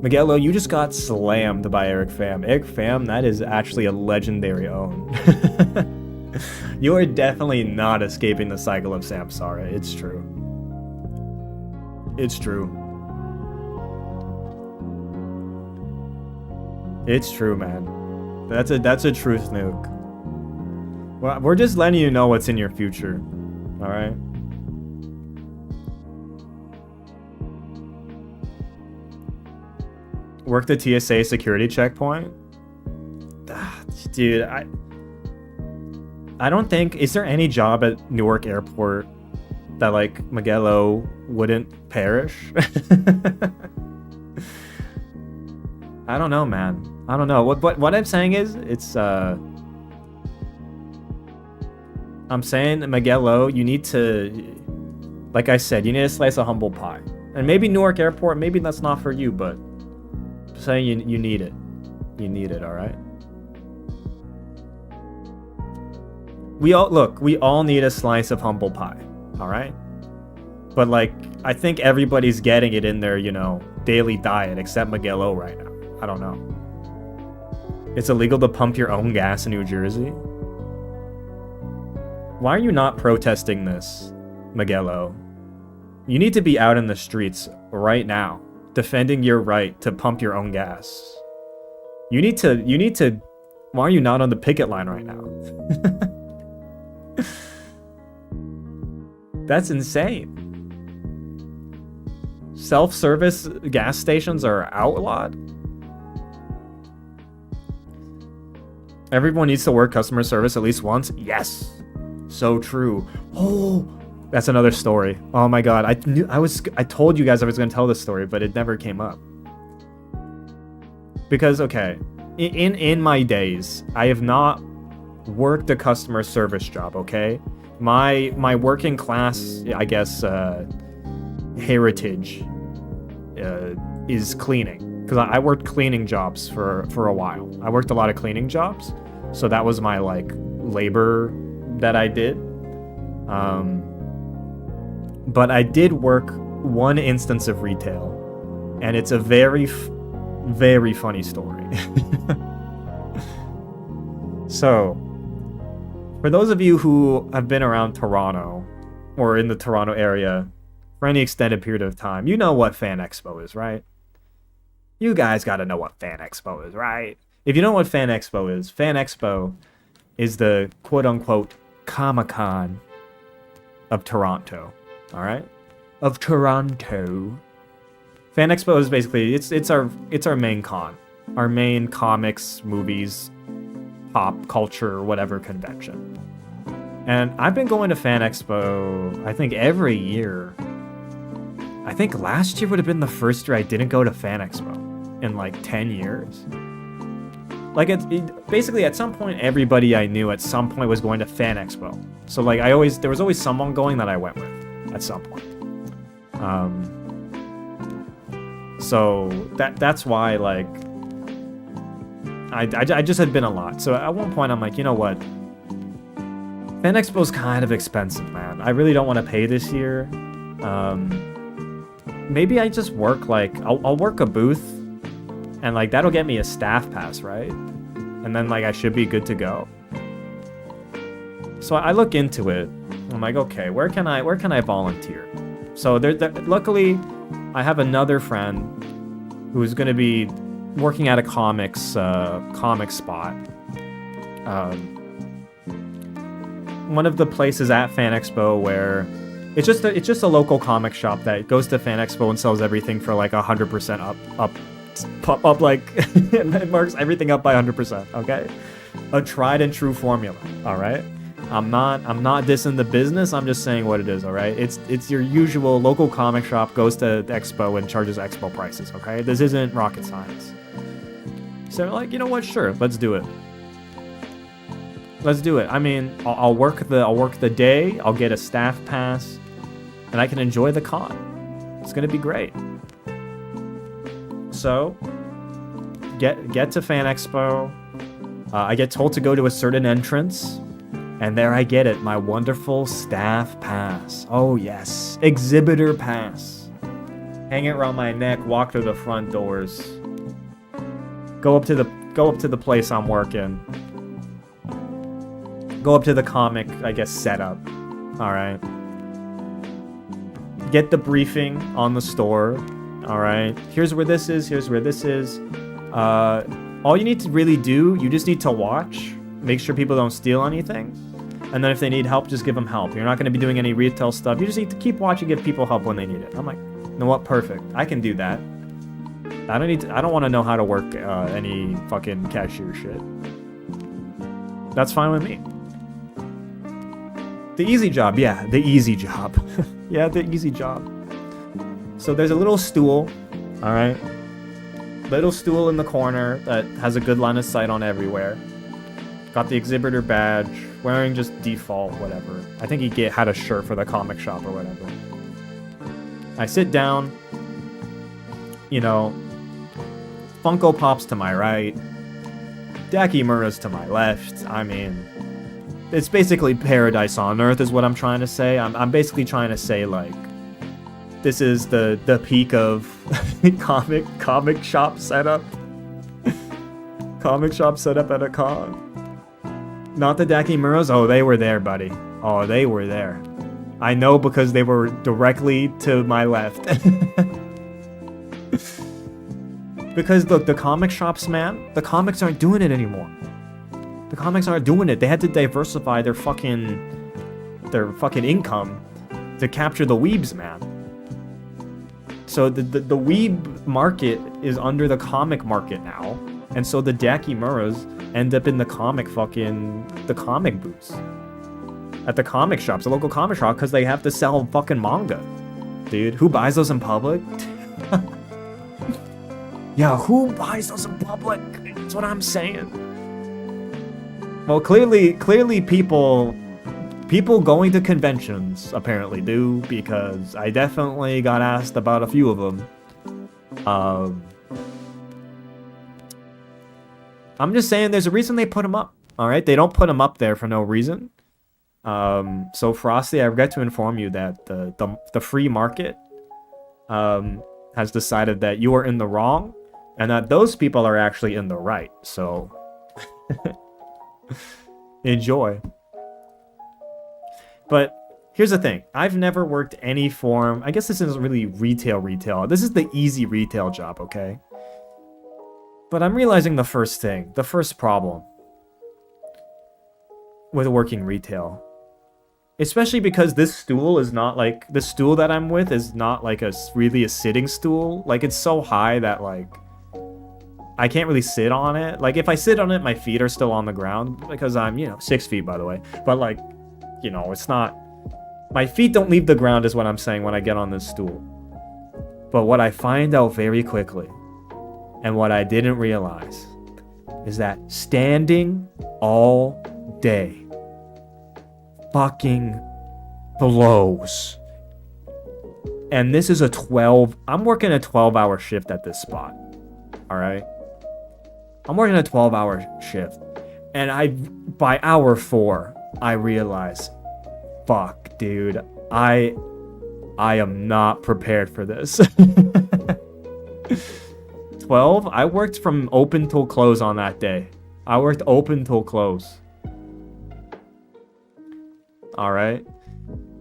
[SPEAKER 1] Miguelo, you just got slammed by Eric Pham. Eric Pham, that is actually a legendary own. You are definitely not escaping the cycle of samsara. It's true. It's true. It's true, man. That's a truth nuke. Well, we're just letting you know what's in your future. Alright? Work the TSA security checkpoint? Dude, I don't think... Is there any job at Newark Airport that, like, Miguelo wouldn't perish? I don't know, man. I don't know. What I'm saying is, it's, I'm saying, Miguelo, you need to... Like I said, you need a slice of humble pie. And maybe Newark Airport, maybe that's not for you, but... I'm saying you need it. You need it, alright? We all need a slice of humble pie, alright? But, like, I think everybody's getting it in their, daily diet, except Miguelo right now. I don't know. It's illegal to pump your own gas in New Jersey? Why are you not protesting this, Miguelo? You need to be out in the streets right now, defending your right to pump your own gas. You need to... Why are you not on the picket line right now? That's insane. Self-service gas stations are outlawed? Everyone needs to work customer service at least once? Yes. So true. Oh, that's another story. Oh my god, I told you guys I was going to tell this story, but it never came up. Because, okay, in my days, I have not worked a customer service job, okay? My working class, I guess, heritage is cleaning. Because I worked cleaning jobs for a while. I worked a lot of cleaning jobs. So that was my, like, labor that I did. But I did work one instance of retail, and it's a very, very funny story. So, for those of you who have been around Toronto, or in the Toronto area, for any extended period of time, you know what Fan Expo is, right? You guys gotta know what Fan Expo is, right? If you know what Fan Expo is the quote-unquote Comic-Con of Toronto. Alright? Of Toronto. Fan Expo is basically it's our main con. Our main comics, movies, pop culture, whatever convention. And I've been going to Fan Expo, I think, every year. I think last year would have been the first year I didn't go to Fan Expo in like 10 years. Like, basically, at some point, everybody I knew at some point was going to Fan Expo. So, like, there was always someone going that I went with at some point. So, that's why, like, I just had been a lot. So at one point, I'm like, you know what? Fan Expo's kind of expensive, man. I really don't want to pay this year. Maybe I just work, like, I'll work a booth, and, like, that'll get me a staff pass, right? And then, like, I should be good to go. So I look into it. I'm like, okay, where can I volunteer? So luckily, I have another friend who's going to be working at a comic spot. One of the places at Fan Expo where it's just a local comic shop that goes to Fan Expo and sells everything for like 100% up, like it marks everything up by 100%. Okay, a tried and true formula. All right. I'm not dissing the business. I'm just saying what it is. All right. It's your usual local comic shop goes to the expo and charges expo prices. Okay. This isn't rocket science. So like, you know what? Sure, let's do it. Let's do it. I mean, I'll work the day. I'll get a staff pass, and I can enjoy the con. It's gonna be great. So, get to Fan Expo. I get told to go to a certain entrance, and there I get it. My wonderful staff pass. Oh yes, exhibitor pass. Hang it around my neck. Walk through the front doors. Go up to the place I'm working. Go up to the comic, I guess, setup. All right. Get the briefing on the store. All right. Here's where this is. Here's where this is. All you need to really do, you just need to watch. Make sure people don't steal anything. And then if they need help, just give them help. You're not going to be doing any retail stuff. You just need to keep watching, give people help when they need it. I'm like, you know what? Perfect. I can do that. I don't want to know how to work any fucking cashier shit. That's fine with me. The easy job, yeah, the easy job. Yeah, the easy job. So there's a little stool, all right? Little stool in the corner that has a good line of sight on everywhere. Got the exhibitor badge, wearing just default, whatever. I think he had a shirt for the comic shop or whatever. I sit down, you know, Funko Pops to my right, Dakimuras to my left. I mean, it's basically paradise on earth is what I'm trying to say. I'm basically trying to say, like, this is the peak of comic shop setup. Comic shop setup at a con. Not the Dakimuras. Oh, they were there, buddy. Oh, they were there. I know because they were directly to my left. Because look, the comic shops, man, the comics aren't doing it anymore. The comics aren't doing it. They had to diversify their fucking income to capture the weebs, man. So the weeb market is under the comic market now, and so the Dakimuras end up in the comic booths at the comic shops, the local comic shop, because they have to sell fucking manga. Dude, who buys those in public? Yeah, who buys those in public? That's what I'm saying. Well, clearly people going to conventions apparently do, because I definitely got asked about a few of them. I'm just saying there's a reason they put them up, all right? They don't put them up there for no reason. So Frosty, I regret to inform you that the free market has decided that you are in the wrong, and that those people are actually in the right. So enjoy. But here's the thing. I've never worked any form. I guess this isn't really retail. This is the easy retail job, okay? But I'm realizing the first problem with working retail. Especially because this stool is not like, the stool that I'm with is not like really a sitting stool. Like, it's so high that, like, I can't really sit on it. Like, if I sit on it, my feet are still on the ground, because I'm, 6 feet, by the way. But, like, it's not, my feet don't leave the ground is what I'm saying when I get on this stool. But what I find out very quickly, and what I didn't realize, is that standing all day fucking blows. And this is I'm working a 12-hour shift at this spot. All right. I'm working a 12-hour shift. And by hour 4, I realize, fuck, dude, I am not prepared for this. 12, I worked from open till close on that day. I worked open till close. Alright?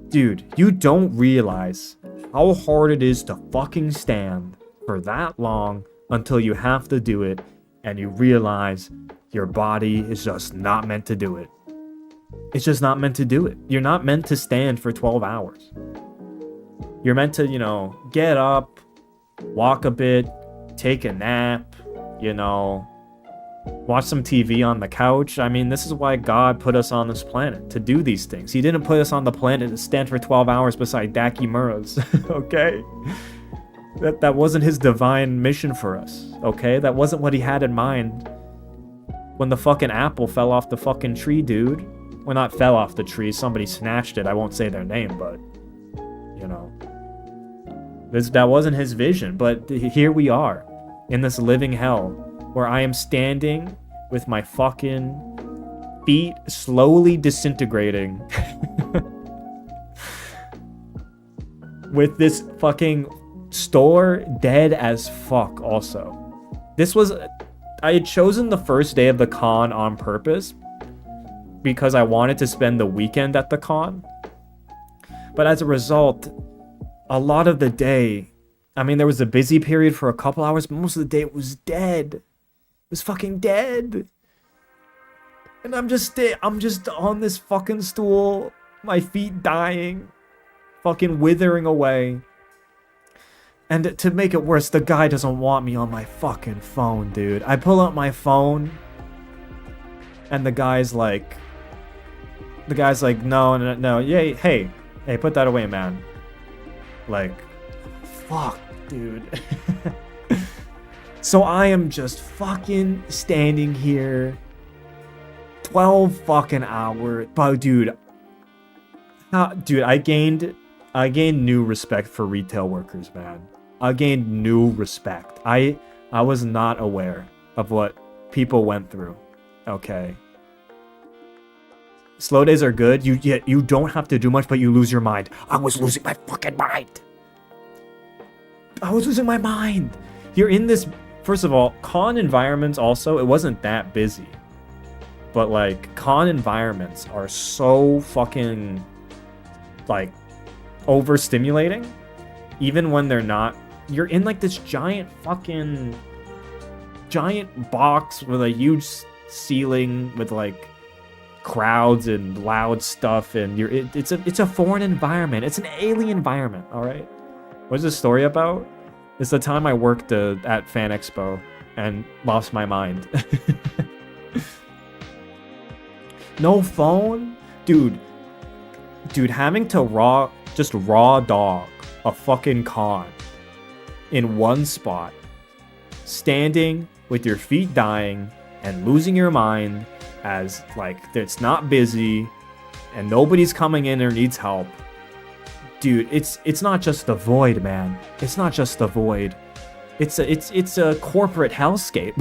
[SPEAKER 1] Dude, you don't realize how hard it is to fucking stand for that long until you have to do it and you realize your body is just not meant to do it. It's just not meant to do it. You're not meant to stand for 12 hours. You're meant to, get up, walk a bit, take a nap, watch some TV on the couch. I mean, this is why God put us on this planet, to do these things. He didn't put us on the planet to stand for 12 hours beside Dakimuras, okay? That wasn't his divine mission for us, okay? That wasn't what he had in mind when the fucking apple fell off the fucking tree, dude. Well, not fell off the tree, somebody snatched it. I won't say their name, but, that wasn't his vision. But here we are, in this living hell, where I am standing with my fucking feet slowly disintegrating. With this fucking store dead as fuck also. I had chosen the first day of the con on purpose because I wanted to spend the weekend at the con. But as a result, a lot of the day, I mean, there was a busy period for a couple hours, but most of the day it was dead. It was fucking dead. And I'm just on this fucking stool, my feet dying, fucking withering away. And to make it worse, the guy doesn't want me on my fucking phone, dude. I pull out my phone, and the guy's like, no, yeah, hey, put that away, man. Like, fuck, dude. So I am just fucking standing here, 12 fucking hours, but dude, I gained new respect for retail workers, man. I gained new respect. I was not aware of what people went through. Okay. Slow days are good. You don't have to do much, but you lose your mind. I was losing my fucking mind. I was losing my mind. You're in this. First of all, con environments also, it wasn't that busy. But like, con environments are so fucking like overstimulating. Even when they're not, you're in like this giant box with a huge ceiling with like crowds and loud stuff, and it's a foreign environment. It's an alien environment. All right. What's this story about? It's the time I worked at Fan Expo and lost my mind. No phone, dude, having to raw dog a fucking con in one spot, standing with your feet dying and losing your mind as like it's not busy and nobody's coming in or needs help. Dude, it's not just the void, man. It's not just the void. It's a corporate hellscape.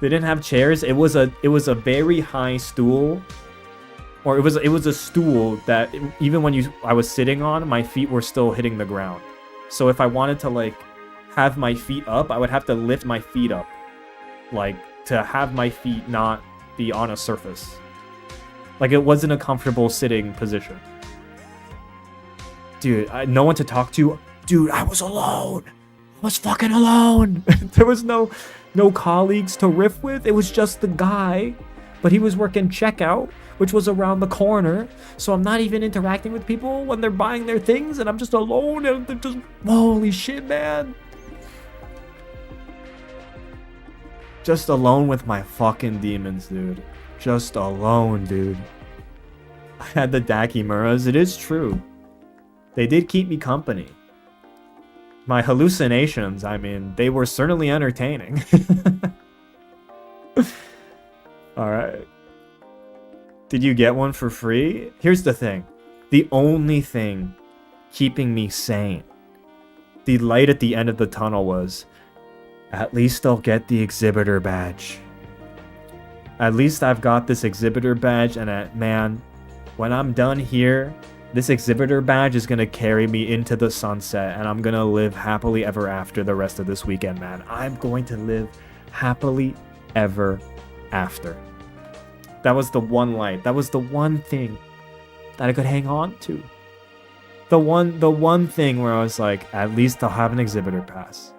[SPEAKER 1] They didn't have chairs. It was a very high stool. Or it was a stool that even when I was sitting on, my feet were still hitting the ground. So if I wanted to like have my feet up, I would have to lift my feet up, like to have my feet not be on a surface. Like it wasn't a comfortable sitting position. Dude, no one to talk to. Dude, I was alone. I was fucking alone. There was no colleagues to riff with. It was just the guy, but he was working checkout, which was around the corner. So I'm not even interacting with people when they're buying their things, and I'm just alone, and they're just, holy shit, man. Just alone with my fucking demons, dude. Just alone, dude. I had the Dakimuras. It is true. They did keep me company. My hallucinations, I mean, they were certainly entertaining. Alright. Did you get one for free? Here's the thing. The only thing keeping me sane, the light at the end of the tunnel was, At least I'll get the exhibitor badge. At least I've got this exhibitor badge, and man, when I'm done here, this exhibitor badge is gonna carry me into the sunset, and I'm gonna live happily ever after the rest of this weekend, man. I'm going to live happily ever after. That was the one light. That was the one thing that I could hang on to. The one thing where I was like, at least I'll have an exhibitor pass.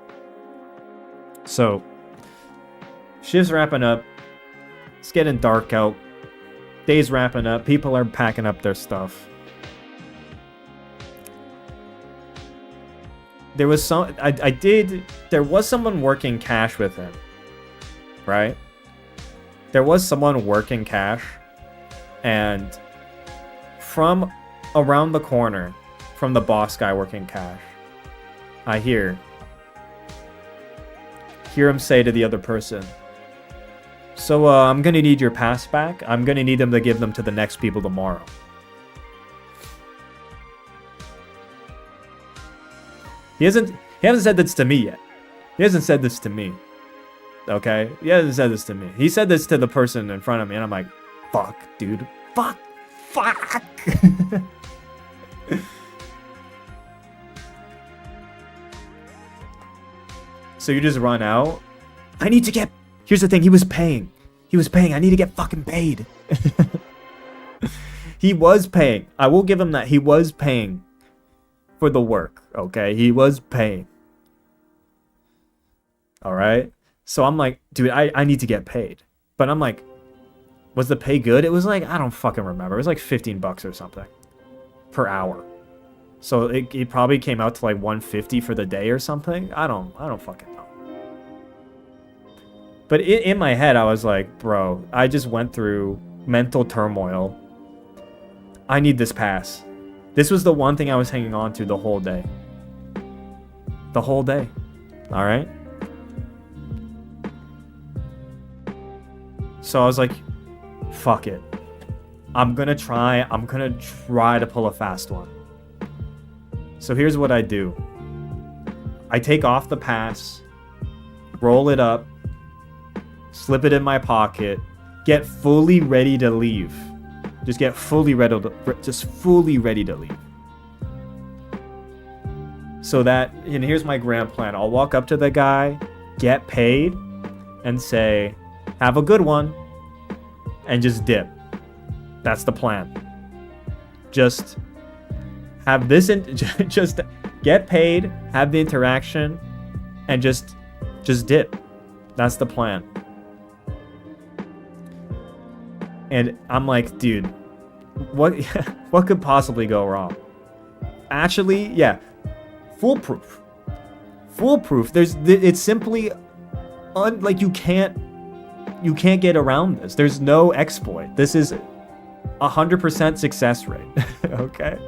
[SPEAKER 1] So, shift's wrapping up. It's getting dark out. Day's wrapping up. People are packing up their stuff. There was there was someone working cash with him. Right? There was someone working cash. And from around the corner, from the boss guy working cash, I hear him say to the other person, so I'm gonna need your pass back. I'm gonna need them to give them to the next people tomorrow. He hasn't said this to me yet. He hasn't said this to me. Okay? He hasn't said this to me. He said this to the person in front of me, and I'm like, fuck, dude. Fuck. So you just run out. I need to get... Here's the thing. He was paying. I need to get fucking paid. He was paying. I will give him that. He was paying for the work. Okay? He was paying. Alright? So I'm like, dude, I need to get paid. But I'm like, was the pay good? It was like, I don't fucking remember. It was like $15 or something. Per hour. So it probably came out to like $150 for the day or something. I don't fucking know. But in my head, I was like, bro, I just went through mental turmoil. I need this pass. This was the one thing I was hanging on to the whole day. The whole day. All right? So I was like, fuck it. I'm gonna try to pull a fast one. So here's what I do. I take off the pass, roll it up, slip it in my pocket, get fully ready to leave. Just get fully ready to leave. So that, and here's my grand plan. I'll walk up to the guy, get paid, and say, have a good one, and just dip. That's the plan. Just have this, just get paid, have the interaction, and just dip. That's the plan. And I'm like, dude, what could possibly go wrong? Actually, yeah, foolproof. It's simply like you can't get around this. There's no exploit. This is 100% success rate. Okay.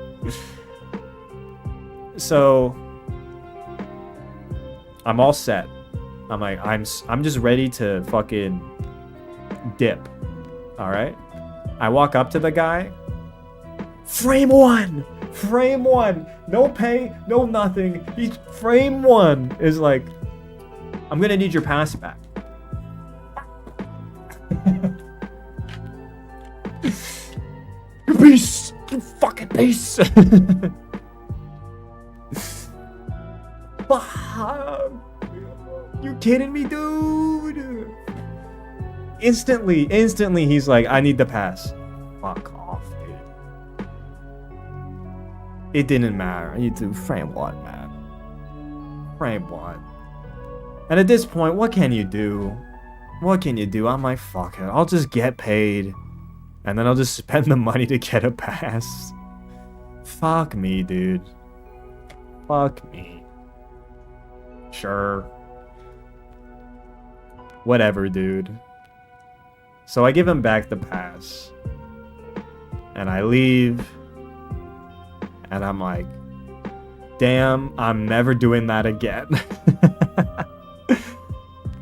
[SPEAKER 1] So I'm all set. I'm like, I'm just ready to fucking dip. All right. I walk up to the guy. Frame one. No pay, no nothing. Frame one is like, I'm gonna need your pass back. You beast! You fucking beast! You kidding me, dude? Instantly, he's like, I need the pass. Fuck off, dude. It didn't matter. I need to frame one, man. Frame one. And at this point, what can you do? I'm like, fuck it. I'll just get paid. And then I'll just spend the money to get a pass. Fuck me, dude. Fuck me. Sure. Whatever, dude. So I give him back the pass. And I leave. And I'm like, damn, I'm never doing that again.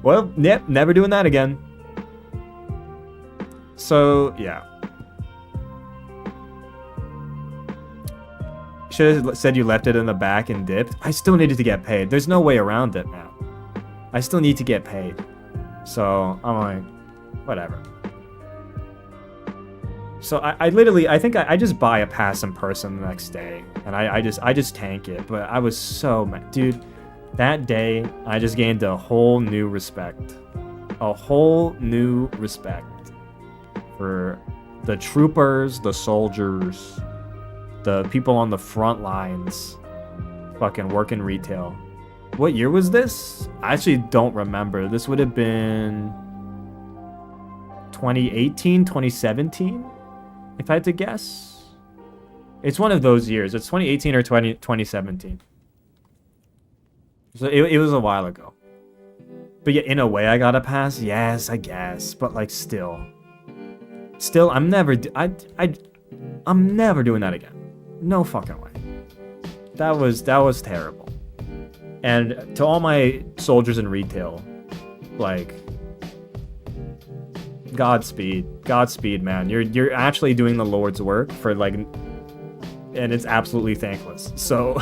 [SPEAKER 1] Well, yep, never doing that again. So, yeah. Should have said you left it in the back and dipped. I still needed to get paid. There's no way around it now. I still need to get paid. So I'm like, whatever. So I literally, I think I just buy a pass in person the next day, and I just tank it. But I was so mad, dude. That day, I just gained a whole new respect, for the troopers, the soldiers, the people on the front lines, fucking working retail. What year was this? I actually don't remember. This would have been 2018, 2017, if I had to guess. It's one of those years. It's 2018 or 2017. So it was a while ago. But yeah, in a way I got a pass. Yes, I guess. But like still, I'm never never doing that again. No fucking way. That was terrible. And to all my soldiers in retail, like, Godspeed, man. You're actually doing the Lord's work for like, and it's absolutely thankless. So,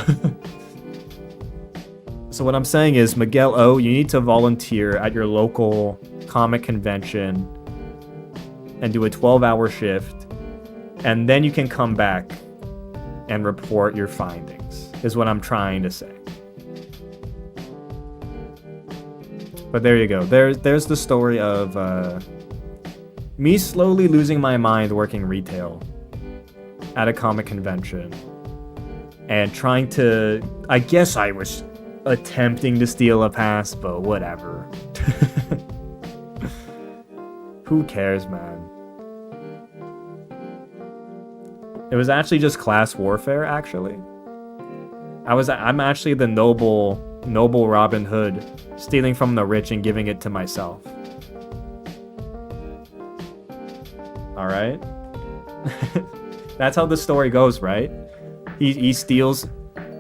[SPEAKER 1] so what I'm saying is, Miguel O, you need to volunteer at your local comic convention and do a 12-hour shift, and then you can come back and report your findings, is what I'm trying to say. But there you go. There's the story of me slowly losing my mind working retail at a comic convention and trying to, I guess I was attempting to steal a pass, but whatever. Who cares, man? It was actually just class warfare, actually. I'm actually the noble Robin Hood, stealing from the rich and giving it to myself. Alright? That's how the story goes, right? He steals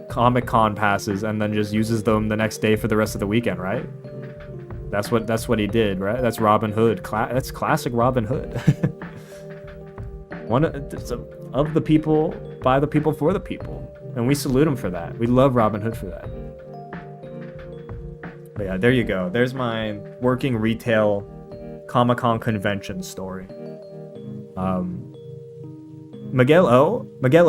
[SPEAKER 1] Comic-Con passes and then just uses them the next day for the rest of the weekend, right? That's what he did, right? That's Robin Hood. That's classic Robin Hood. One of the people, by the people, for the people. And we salute him for that. We love Robin Hood for that. But yeah, there you go. There's my working retail Comic-Con convention story. Miguel O,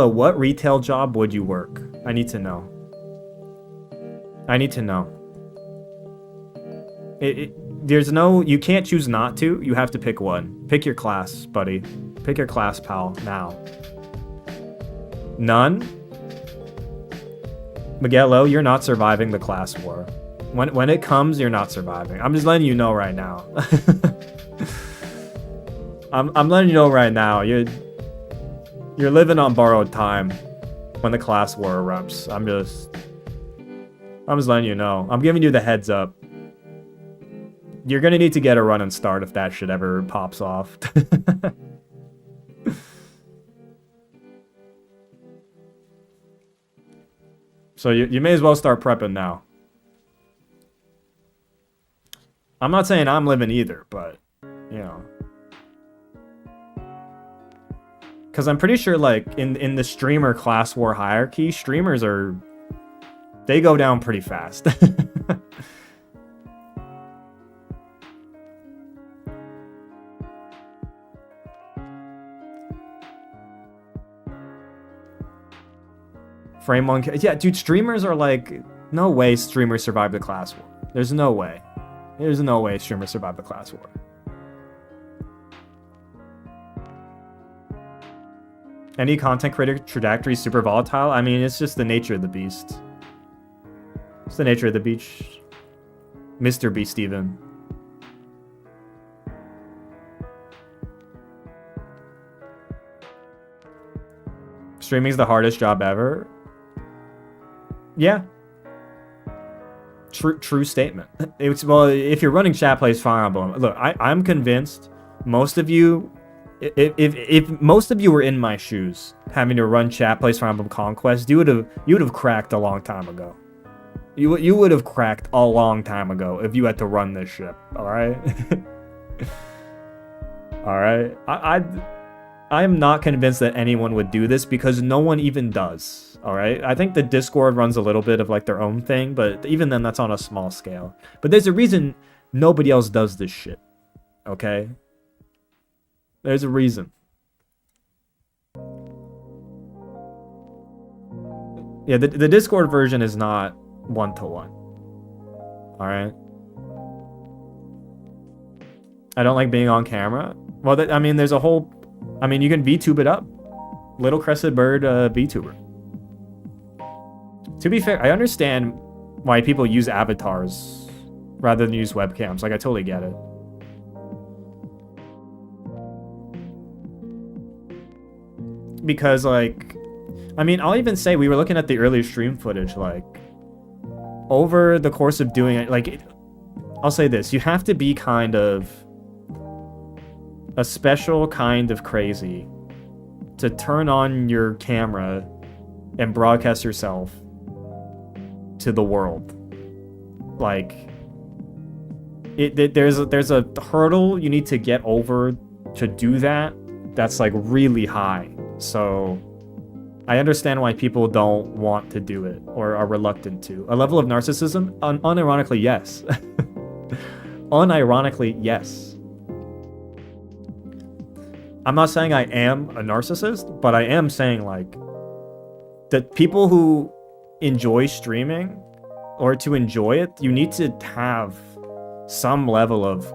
[SPEAKER 1] what retail job would you work? I need to know. There's no, you can't choose not to. You have to pick one. Pick your class, buddy. Pick your class, pal, now. None? Miguel O, you're not surviving the class war. When it comes, you're not surviving. I'm just letting you know right now. I'm letting you know right now. You're living on borrowed time when the class war erupts. I'm just letting you know. I'm giving you the heads up. You're gonna need to get a run and start if that shit ever pops off. So you may as well start prepping now. I'm not saying I'm living either, but, you know. Because I'm pretty sure, like, in the streamer class war hierarchy, streamers they go down pretty fast. Frame one, yeah, dude, streamers are like, no way streamers survive the class war. There's no way. There's no way streamers survive the class war. Any content creator trajectory is super volatile? I mean, it's just the nature of the beast. It's the nature of the beach. Mr. B. Steven. Streaming's the hardest job ever. Yeah. True statement. Well, if you're running chat plays Fire Emblem, look, I'm convinced most of you, if most of you were in my shoes, having to run chat plays Fire Emblem Conquest, you would have cracked a long time ago. You would have cracked a long time ago if you had to run this ship. All right. All right. I am not convinced that anyone would do this because no one even does. All right. I think the Discord runs a little bit of like their own thing, but even then, that's on a small scale. But there's a reason nobody else does this shit. Okay. There's a reason. Yeah, the Discord version is not one-to-one. All right. I don't like being on camera. Well, I mean, there's a whole... I mean, you can VTube it up. Little Crested Bird VTuber. To be fair, I understand why people use avatars rather than use webcams. Like, I totally get it. Because, like... I mean, I'll even say we were looking at the earlier stream footage, like... Over the course of doing it, like... I'll say this. You have to be kind of... a special kind of crazy to turn on your camera and broadcast yourself to the world. Like, there's a hurdle you need to get over to do that. That's like really high. So I understand why people don't want to do it or are reluctant to. A level of narcissism, unironically, yes. Unironically, yes. I'm not saying I am a narcissist, but I am saying, like, that people who enjoy streaming, or to enjoy it, you need to have some level of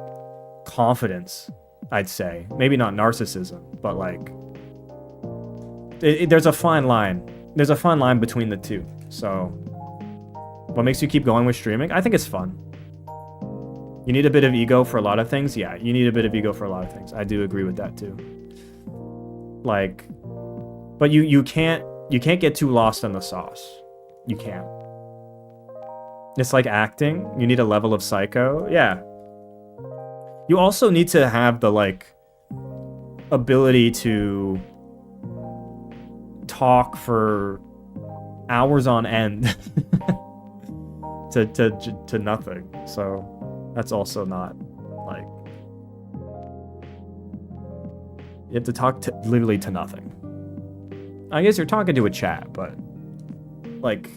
[SPEAKER 1] confidence, I'd say. Maybe not narcissism, but, like, there's a fine line. There's a fine line between the two. So, what makes you keep going with streaming? I think it's fun. You need a bit of ego for a lot of things? Yeah, you need a bit of ego for a lot of things. I do agree with that too. Like, but you can't get too lost in the sauce. You can't. It's like acting. You need a level of psycho. Yeah. You also need to have the, like, ability to talk for hours on end to nothing. So that's also not, like, you have to talk to literally to nothing. I guess you're talking to a chat, but, like,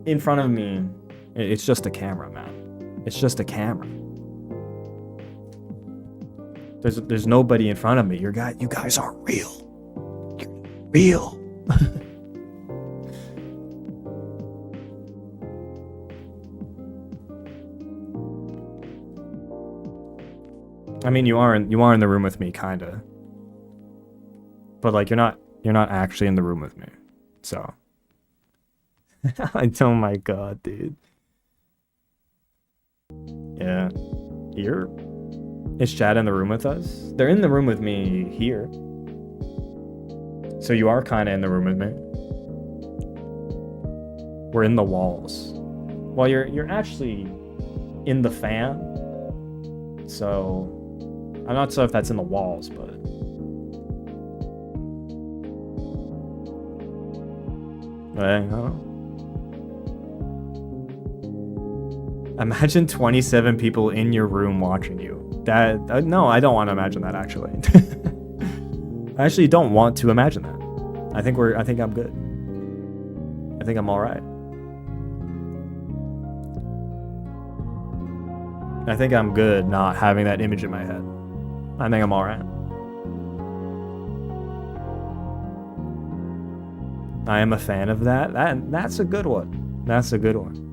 [SPEAKER 1] in front of me, it's just a camera, man. It's just a camera. There's nobody in front of me. You guys aren't real. You're real. I mean, you are in the room with me, kinda. But, like, you're not actually in the room with me. So. Oh my god, dude. Yeah. Here? Is Chad in the room with us? They're in the room with me here. So you are kinda in the room with me. We're in the walls. Well, you're actually in the fan. So I'm not sure if that's in the walls, but I don't know. Imagine 27 people in your room watching you. No, I don't want to imagine that, actually. I actually don't want to imagine that. I think I'm good. I think I'm all right. I think I'm good not having that image in my head. I think I'm all right. I am a fan of that. That's a good one. That's a good one.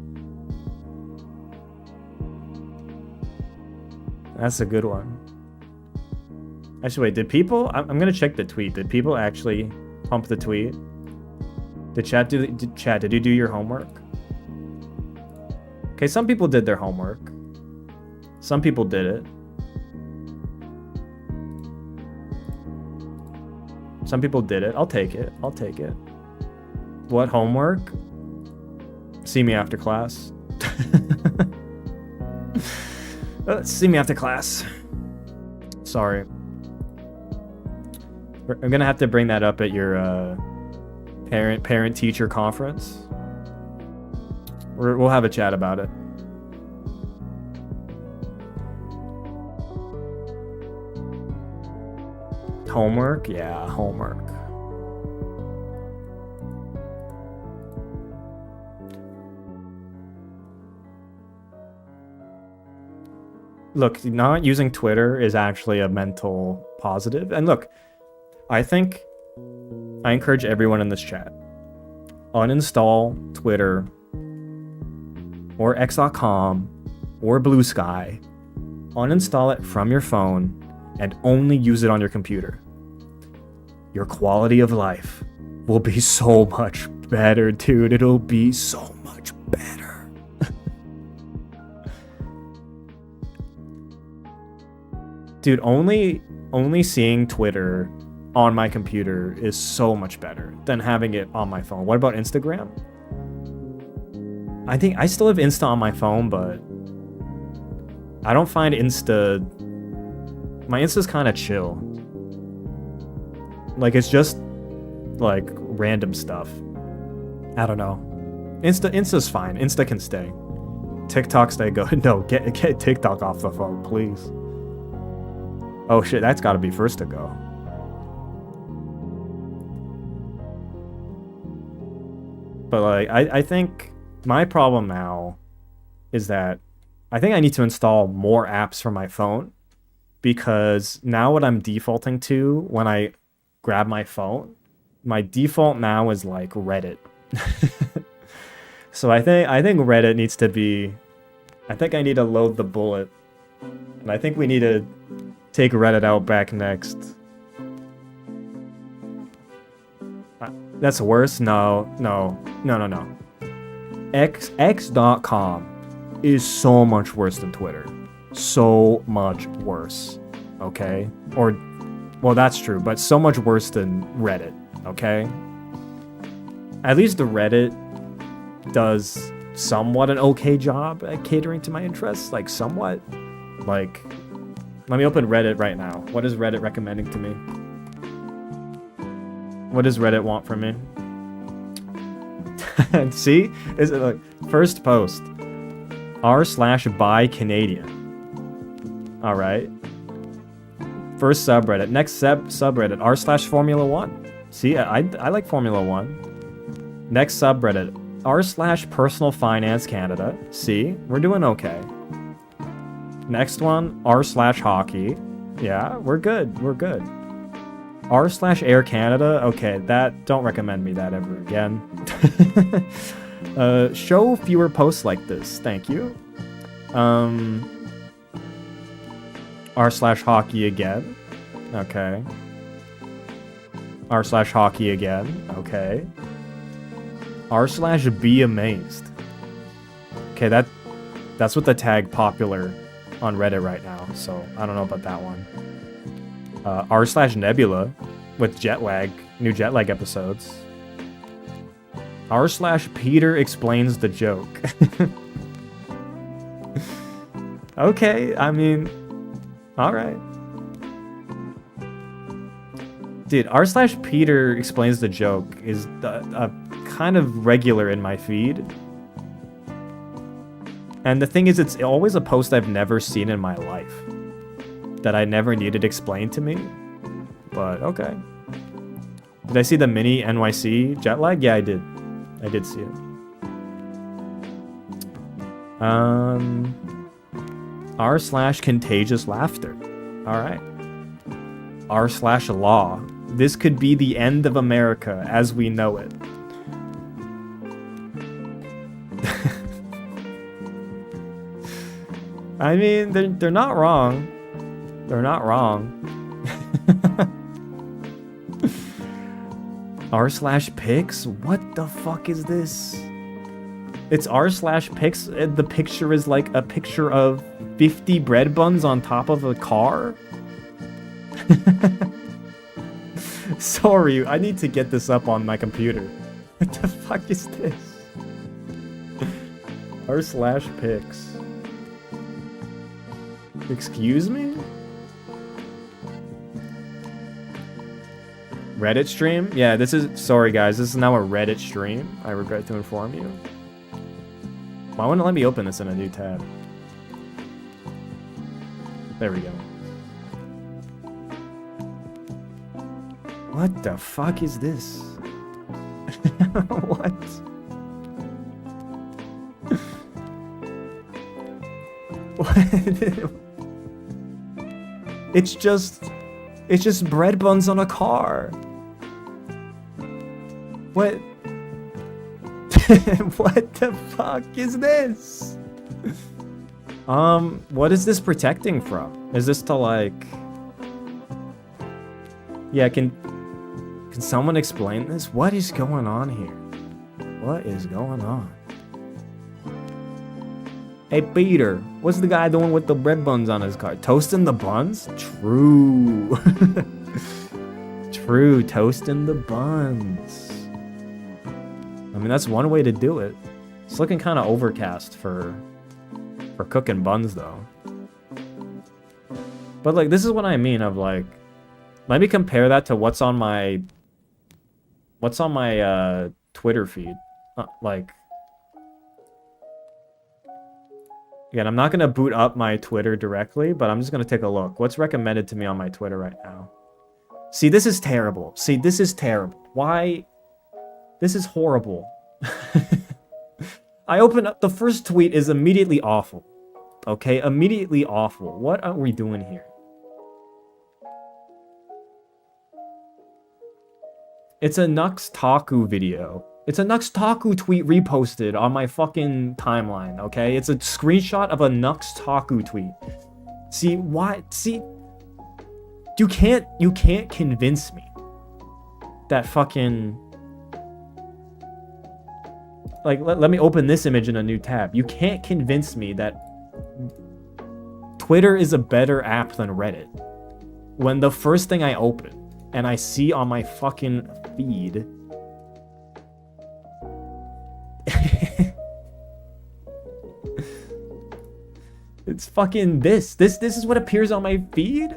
[SPEAKER 1] That's a good one. Actually, wait, did people... I'm gonna check the tweet. Did people actually pump the tweet? Did you do your homework? Okay, some people did their homework. Some people did it. Some people did it. I'll take it. I'll take it. What homework? See me after class. See me after class. Sorry. I'm gonna have to bring that up at your parent-teacher conference. We'll have a chat about it. Homework? Yeah, homework. look, not using Twitter is actually a mental positive. And look, I encourage everyone in this chat, uninstall Twitter or x.com or Blue Sky. Uninstall it from your phone and only use it on your computer. Your quality of life will be so much better, dude. It'll be so much better. Dude, only seeing Twitter on my computer is so much better than having it on my phone. What about Instagram? I think I still have Insta on my phone, but I don't find Insta... My Insta's kind of chill. Like, it's just, like, random stuff. I don't know. Insta's fine. Insta can stay. TikTok stay go. No, get TikTok off the phone, please. Oh shit, that's gotta be first to go. But, like, I think my problem now is that I think I need to install more apps for my phone, because now what I'm defaulting to when I grab my phone, my default now is like Reddit. So I think Reddit needs to be... I think I need to load the bullet. And I think we need to take Reddit out back next. That's worse? No. X.com is so much worse than Twitter. So much worse. Okay? Or, well, that's true, but so much worse than Reddit. Okay? At least the Reddit does somewhat an okay job at catering to my interests. Like, somewhat. Like, let me open Reddit right now. What is Reddit recommending to me? What does Reddit want from me? See? Is it like first post? r/buy Canadian. Alright. First subreddit. Next subreddit. r/Formula 1. See, I like Formula 1. Next subreddit. r/Personal Finance Canada. See? We're doing okay. Next one. r/Hockey. Yeah, we're good. We're good. r/Air Canada. Okay, don't recommend me that ever again. Show fewer posts like this. Thank you. r/Hockey again. Okay. r/Hockey again. Okay. r/Be Amazed. Okay, that's what the tag popular on Reddit right now, so I don't know about that one. r/Nebula with Jetlag, new Jetlag episodes. r/Peter explains the joke. Okay, I mean, alright. Dude, r/Peter explains the joke is kind of regular in my feed. And the thing is, it's always a post I've never seen in my life that I never needed explained to me. But okay. Did I see the mini NYC jet lag? Yeah, I did. I did see it. r/contagious laughter. Alright. r/law. This could be the end of America as we know it. I mean, they're not wrong. They're not wrong. r/pics? What the fuck is this? It's r/pics. The picture is like a picture of 50 bread buns on top of a car? Sorry, I need to get this up on my computer. What the fuck is this? r/pics. Excuse me? Reddit stream? Yeah, this is... Sorry, guys. This is now a Reddit stream. I regret to inform you. Why wouldn't it let me open this in a new tab? There we go. What the fuck is this? What? What? It's just bread buns on a car. What? What the fuck is this? What is this protecting from? Is this to like... Yeah, can someone explain this? What is going on here? What is going on? Hey, Peter, what's the guy doing with the bread buns on his car? Toasting the buns? True. True, toasting the buns. I mean, that's one way to do it. It's looking kind of overcast for cooking buns, though. But, like, this is what I mean of, like... Let me compare that to what's on my Twitter feed. Like... Again, I'm not going to boot up my Twitter directly, but I'm just going to take a look. What's recommended to me on my Twitter right now? See, this is terrible. See, this is terrible. Why? This is horrible. I open up, the first tweet is immediately awful. Okay, immediately awful. What are we doing here? It's a Nux Taku video. It's a Nux Taku tweet reposted on my fucking timeline, okay? It's a screenshot of a Nux Taku tweet. See, why? See, you can't convince me that fucking... Like, let me open this image in a new tab. You can't convince me that Twitter is a better app than Reddit. When the first thing I open and I see on my fucking feed... It's fucking this. This is what appears on my feed?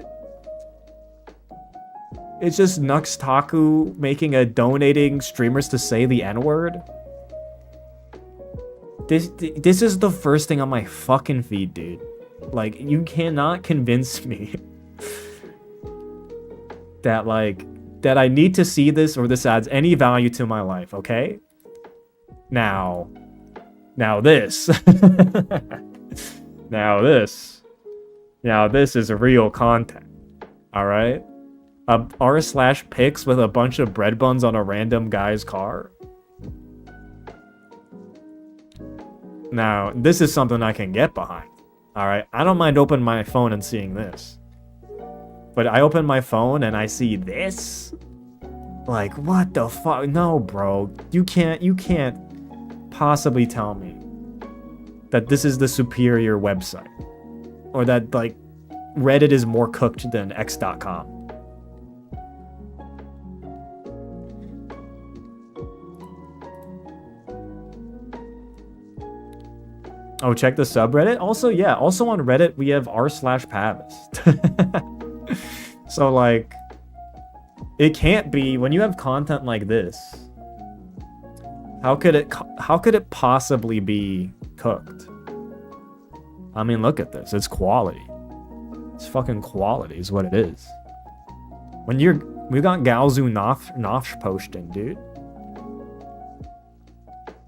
[SPEAKER 1] It's just Nux Taku donating streamers to say the N-word? This is the first thing on my fucking feed, dude. Like, you cannot convince me that, like, that I need to see this or this adds any value to my life, okay? Now this. Now this is real content. Alright? R/pics with a bunch of bread buns on a random guy's car. Now, this is something I can get behind. Alright? I don't mind opening my phone and seeing this. But I open my phone and I see this? Like, what the fuck? No, bro. You can't possibly tell me that this is the superior website. Or that, like, Reddit is more cooked than X.com. Oh, check the subreddit? Also, yeah, also on Reddit, we have r/Pavise. So, like, it can't be, when you have content like this, how could it possibly be cooked? I mean, look at this. It's quality. It's fucking quality is what it is. We got Galzu Nofsh posting, dude.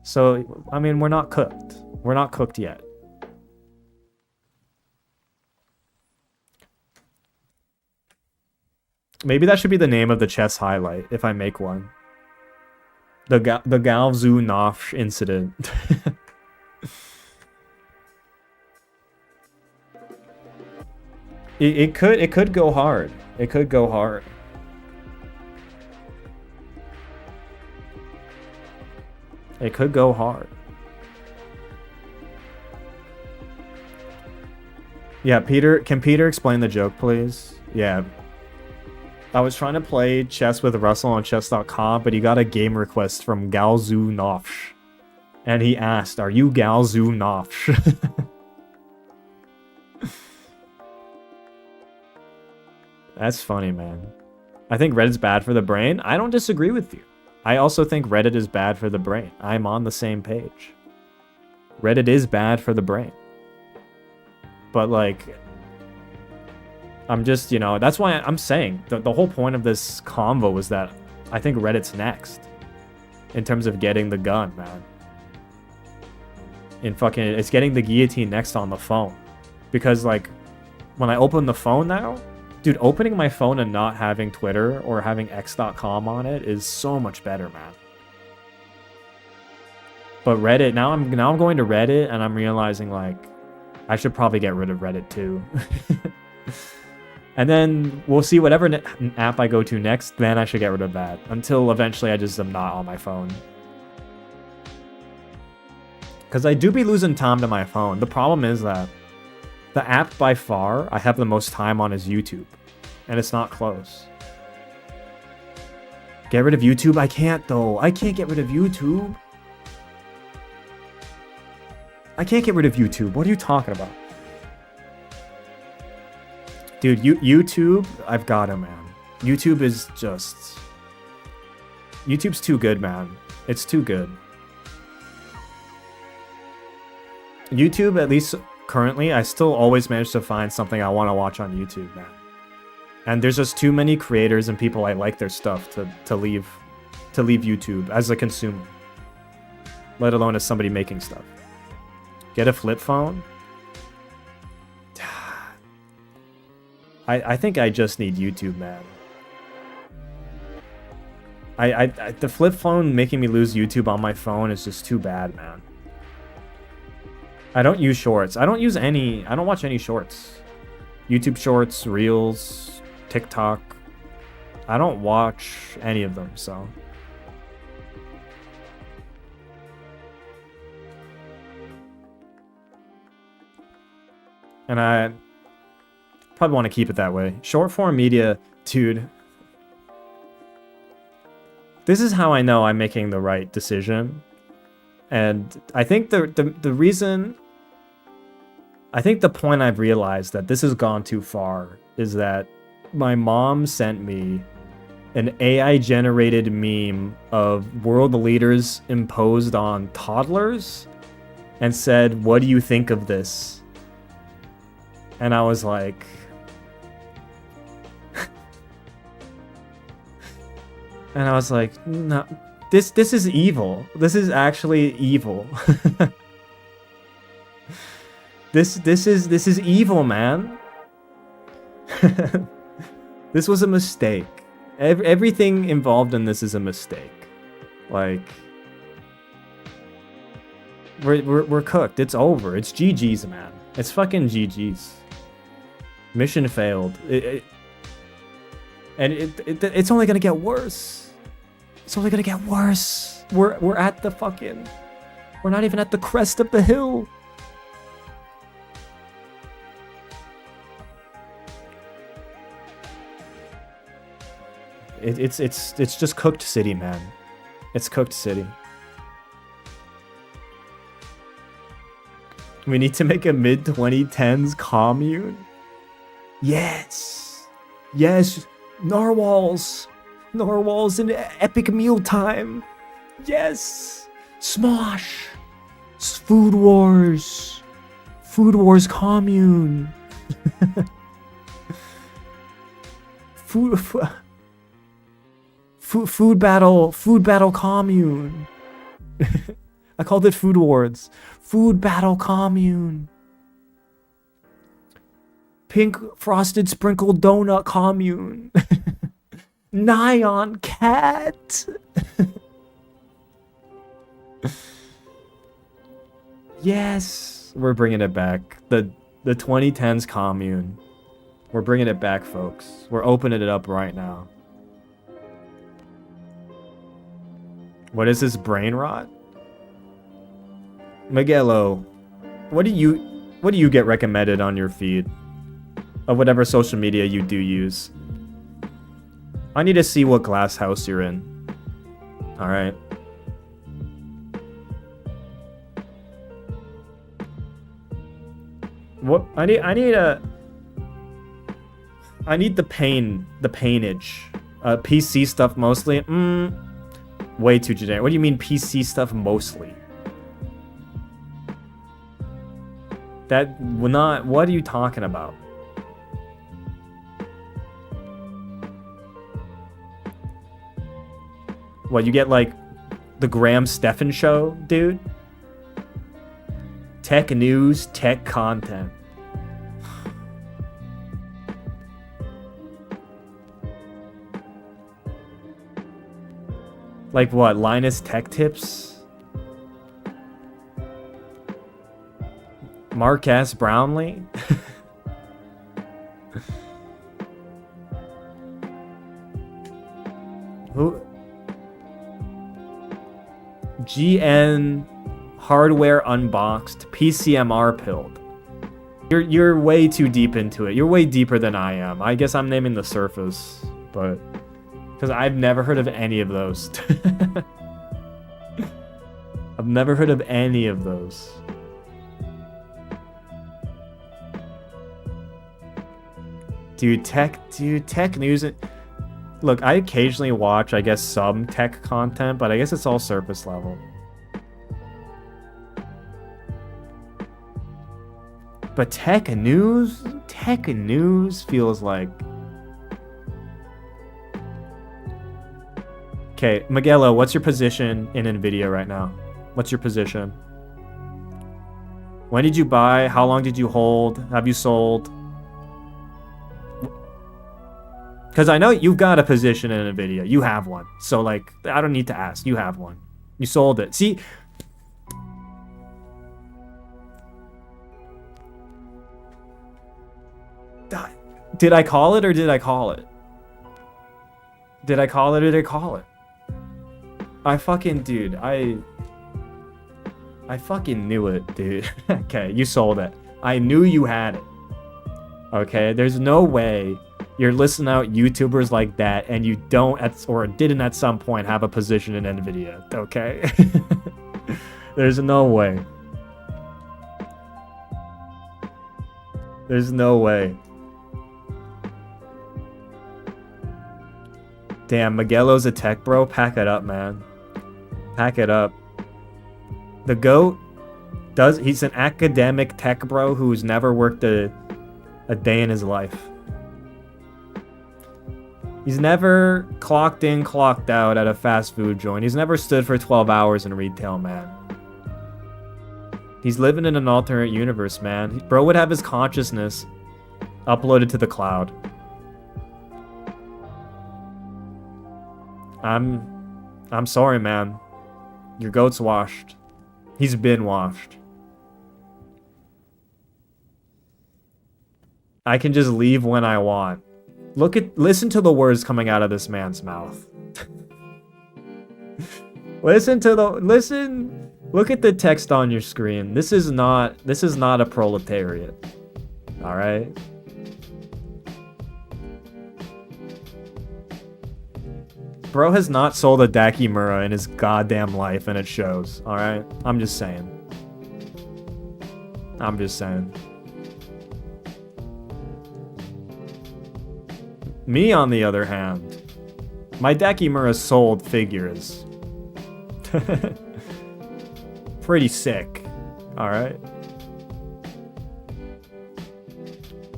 [SPEAKER 1] So, I mean, we're not cooked. We're not cooked yet. Maybe that should be the name of the chess highlight, if I make one. The Galzu Nofsh incident. It could go hard. It could go hard. It could go hard. Yeah, Peter, can Peter explain the joke, please? Yeah. I was trying to play chess with Russell on chess.com, but he got a game request from Galzu Nofsh. And he asked, "Are you Galzu Nofsh?" That's funny, man. I think Reddit's bad for the brain. I don't disagree with you. I also think Reddit is bad for the brain. I'm on the same page. Reddit is bad for the brain. But, like, I'm just, you know, that's why I'm saying the whole point of this convo was that I think Reddit's next in terms of getting the gun, man. It's getting the guillotine next on the phone. Because, like, when I open the phone now, Dude, opening my phone and not having Twitter or having x.com on it is so much better, man. But Reddit, now I'm going to Reddit and I'm realizing like I should probably get rid of Reddit too. And then we'll see whatever app I go to next, then I should get rid of that. Until eventually I just am not on my phone. Because I do be losing time to my phone. The problem is that the app by far I have the most time on is YouTube. And it's not close. Get rid of YouTube? I can't though. I can't get rid of YouTube. I can't get rid of YouTube. What are you talking about? Dude, YouTube, I've got it, man. YouTube is just... YouTube's too good, man. It's too good. YouTube, at least currently, I still always manage to find something I want to watch on YouTube, man. And there's just too many creators and people I like their stuff to leave YouTube as a consumer. Let alone as somebody making stuff. Get a flip phone? I think I just need YouTube, man. The flip phone making me lose YouTube on my phone is just too bad, man. I don't use shorts. I don't watch any shorts. YouTube shorts, Reels, TikTok. I don't watch any of them, so. And I probably want to keep it that way. Short form media, dude. This is how I know I'm making the right decision. And I think the reason... I think the point I've realized that this has gone too far is that my mom sent me an AI-generated meme of world leaders imposed on toddlers and said, "What do you think of this?" And I was like... And I was like, no, this is evil. This is actually evil. This is evil, man. This was a mistake. Everything involved in this is a mistake. Like, we're cooked. It's over. It's GG's, man. It's fucking GG's. Mission failed. And it's only gonna get worse. It's only gonna get worse. We're at the fucking... We're not even at the crest of the hill. It's just cooked city, man. It's cooked city. We need to make a mid-2010s commune. Yes. Yes. Narwhals. Narwhals in epic mealtime. Yes. Smosh. Food Wars. Food Wars commune. Food battle commune. I called it Food Wars. Food battle commune. Pink frosted sprinkled donut commune. Nyan cat. Yes, we're bringing it back. The 2010s commune. We're bringing it back, folks. We're opening it up right now. What is this, brain rot? Miguelo, what do you get recommended on your feed of whatever social media you do use? I need to see what glass house you're in. All right. What I need the painage. PC stuff mostly. Way too generic. What do you mean PC stuff mostly? That will not... What are you talking about? What, you get like the Graham Stephan show, dude? Tech news, tech content. Like what? Linus Tech Tips? Mark S. Brownlee? Who? GN Hardware Unboxed, PCMR Pilled. You're way too deep into it. You're way deeper than I am. I guess I'm naming the surface, but because I've never heard of any of those. I've never heard of any of those. Dude, tech news. Look, I occasionally watch, I guess, some tech content, but I guess it's all surface level. But tech news feels like... Okay, Miguelo, what's your position in NVIDIA right now? What's your position? When did you buy? How long did you hold? Have you sold? Because I know you've got a position in NVIDIA. You have one. So, like, I don't need to ask. You have one. You sold it. See... Did I call it or did I call it? Did I call it or did I call it? I fucking, dude, I fucking knew it, dude. Okay, you sold it. I knew you had it. Okay, there's no way you're listing out YouTubers like that and you don't or didn't at some point have a position in NVIDIA, okay? There's no way. There's no way. Damn, Miguelo's a tech bro. Pack it up, man. Pack it up. The GOAT he's an academic tech bro who's never worked a day in his life. He's never clocked in, clocked out at a fast food joint. He's never stood for 12 hours in retail, man. He's living in an alternate universe, man. Bro would have his consciousness uploaded to the cloud. I'm sorry, man. Your goat's washed. He's been washed. I can just leave when I want. Listen to the words coming out of this man's mouth. Look at the text on your screen. This is not a proletariat. All right? Bro has not sold a Dakimura in his goddamn life, and it shows, alright? I'm just saying. Me, on the other hand, my Dakimura sold figures. Pretty sick, alright?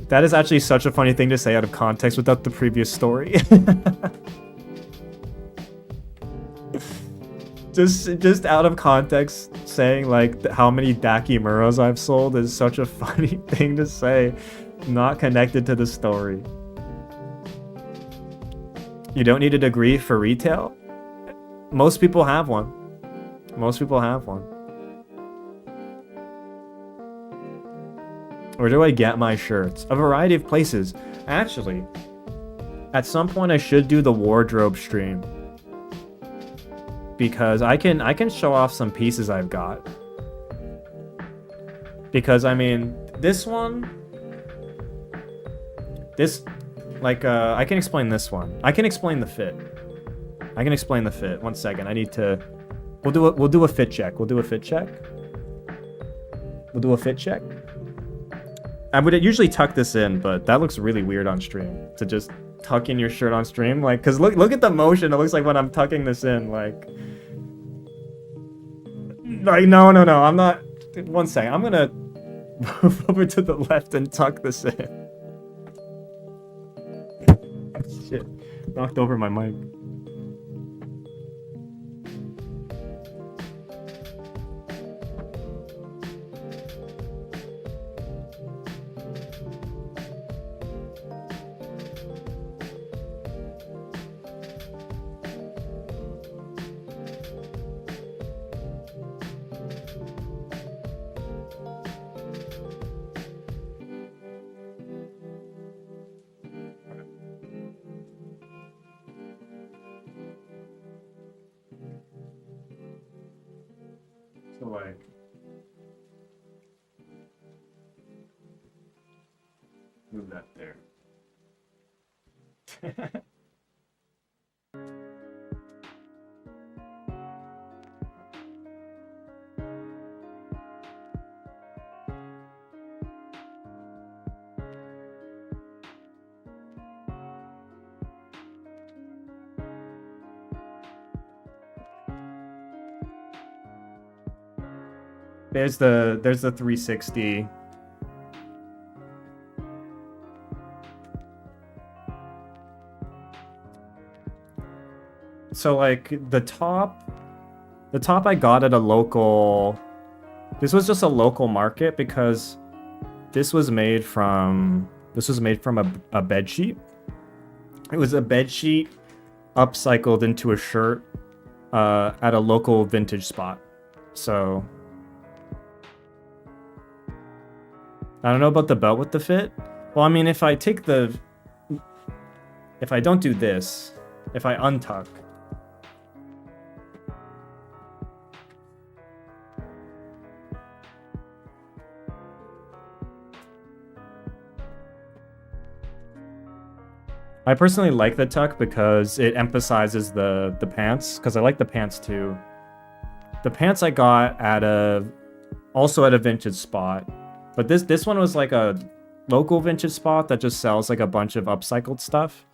[SPEAKER 1] That is actually such a funny thing to say out of context without the previous story. Just out of context, saying like how many Dakimuras I've sold is such a funny thing to say, not connected to the story. You don't need a degree for retail? Most people have one. Most people have one. Where do I get my shirts? A variety of places. Actually, at some point I should do the wardrobe stream. Because I can show off some pieces I've got. Because I mean, this one, I can explain this one. I can explain the fit. One second. I need to. We'll do a fit check. I would usually tuck this in, but that looks really weird on stream to just tuck in your shirt on stream, like, cause look at the motion. It looks like when I'm tucking this in, like no, I'm not. One second, I'm gonna move over to the left and tuck this in. Shit, knocked over my mic. to like... move that there. There's the 360. So like the top I got at a local, this was just a local market because this was made from a bed sheet. It was a bed sheet upcycled into a shirt at a local vintage spot. So I don't know about the belt with the fit. Well, I mean, if I don't do this, if I untuck, I personally like the tuck because it emphasizes the pants, because I like the pants too. The pants I got also at a vintage spot, but this one was like a local vintage spot that just sells like a bunch of upcycled stuff.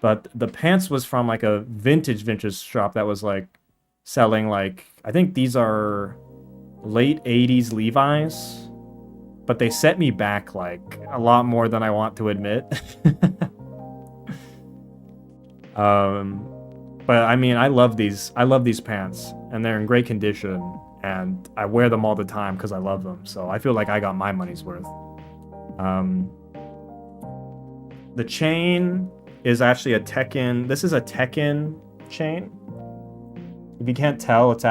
[SPEAKER 1] But the pants was from like a vintage shop that was like selling like, I think these are late 80s Levi's, but they set me back like a lot more than I want to admit. But I mean, I love these pants, and they're in great condition, and I wear them all the time because I love them. So I feel like I got my money's worth. The chain is actually a Tekken. This is a Tekken chain. If you can't tell, it's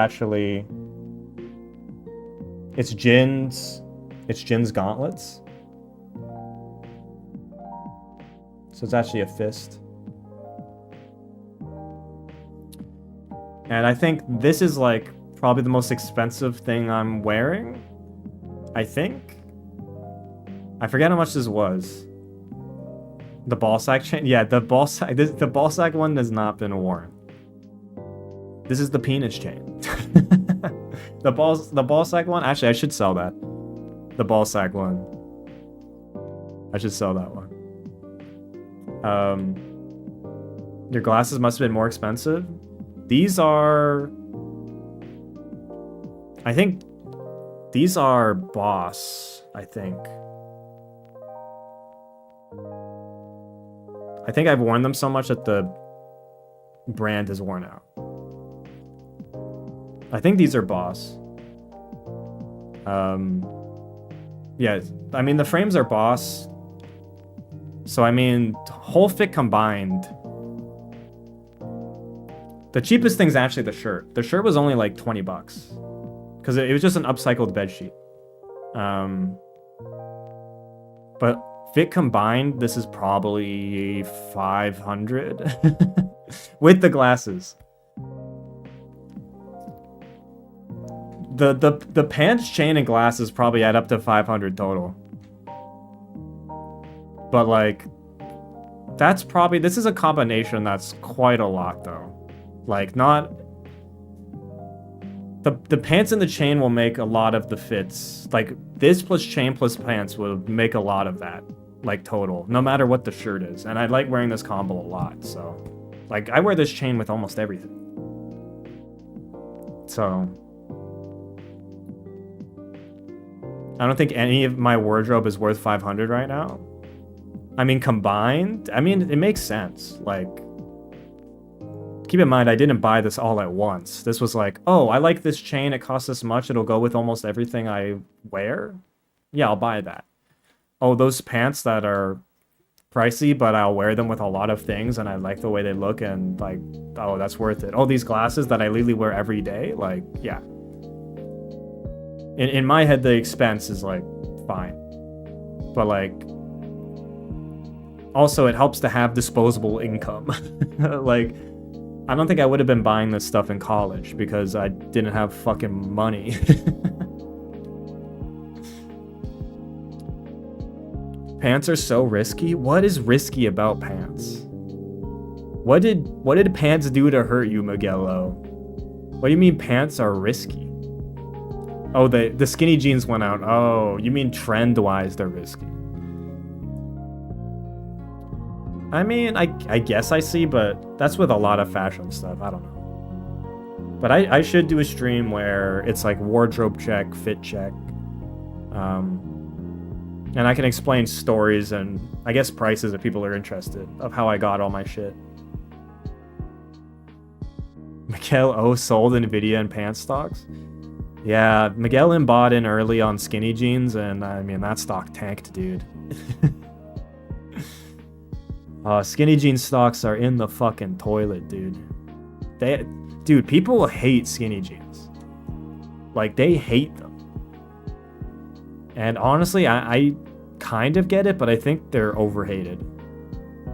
[SPEAKER 1] Jin's gauntlets. So it's actually a fist. And I think this is like probably the most expensive thing I'm wearing. I think. I forget how much this was. The ball sack chain? Yeah, the ball sack one has not been worn. This is the penis chain. The ball sack one? Actually, I should sell that. The ball sack one. I should sell that one. Your glasses must have been more expensive. These are... I think these are Boss, I think. I think I've worn them so much that the brand is worn out. I think these are Boss. Yeah, I mean, the frames are Boss. So, I mean, whole fit combined... The cheapest thing's actually the shirt. The shirt was only like 20 bucks. Because it was just an upcycled bedsheet. But fit combined, this is probably 500 with the glasses. The pants, chain, and glasses probably add up to 500 total. But like, this is a combination that's quite a lot though. Like, not... The pants and the chain will make a lot of the fits. Like, this plus chain plus pants will make a lot of that. Like, total. No matter what the shirt is. And I like wearing this combo a lot, so... Like, I wear this chain with almost everything. So... I don't think any of my wardrobe is worth 500 right now. I mean, combined... I mean, it makes sense. Like... Keep in mind, I didn't buy this all at once. This was like, oh, I like this chain. It costs this much. It'll go with almost everything I wear. Yeah, I'll buy that. Oh, those pants that are pricey, but I'll wear them with a lot of things, and I like the way they look, and like, oh, that's worth it. Oh, these glasses that I literally wear every day, like, yeah. In my head, the expense is like, fine. But like, also it helps to have disposable income. Like, I don't think I would have been buying this stuff in college because I didn't have fucking money. Pants are so risky? What is risky about pants? What did pants do to hurt you, Miguel? What do you mean pants are risky? Oh, the skinny jeans went out. Oh, you mean trend-wise they're risky. I mean, I guess I see, but that's with a lot of fashion stuff. I don't know. But I should do a stream where it's like wardrobe check, fit check. And I can explain stories and I guess prices if people are interested of how I got all my shit. Miguel O sold Nvidia and pants stocks. Yeah, Miguel M bought in early on skinny jeans, and I mean that stock tanked, dude. Skinny jean stocks are in the fucking toilet, dude. Dude, people hate skinny jeans. Like, they hate them. And honestly, I kind of get it, but I think they're overhated.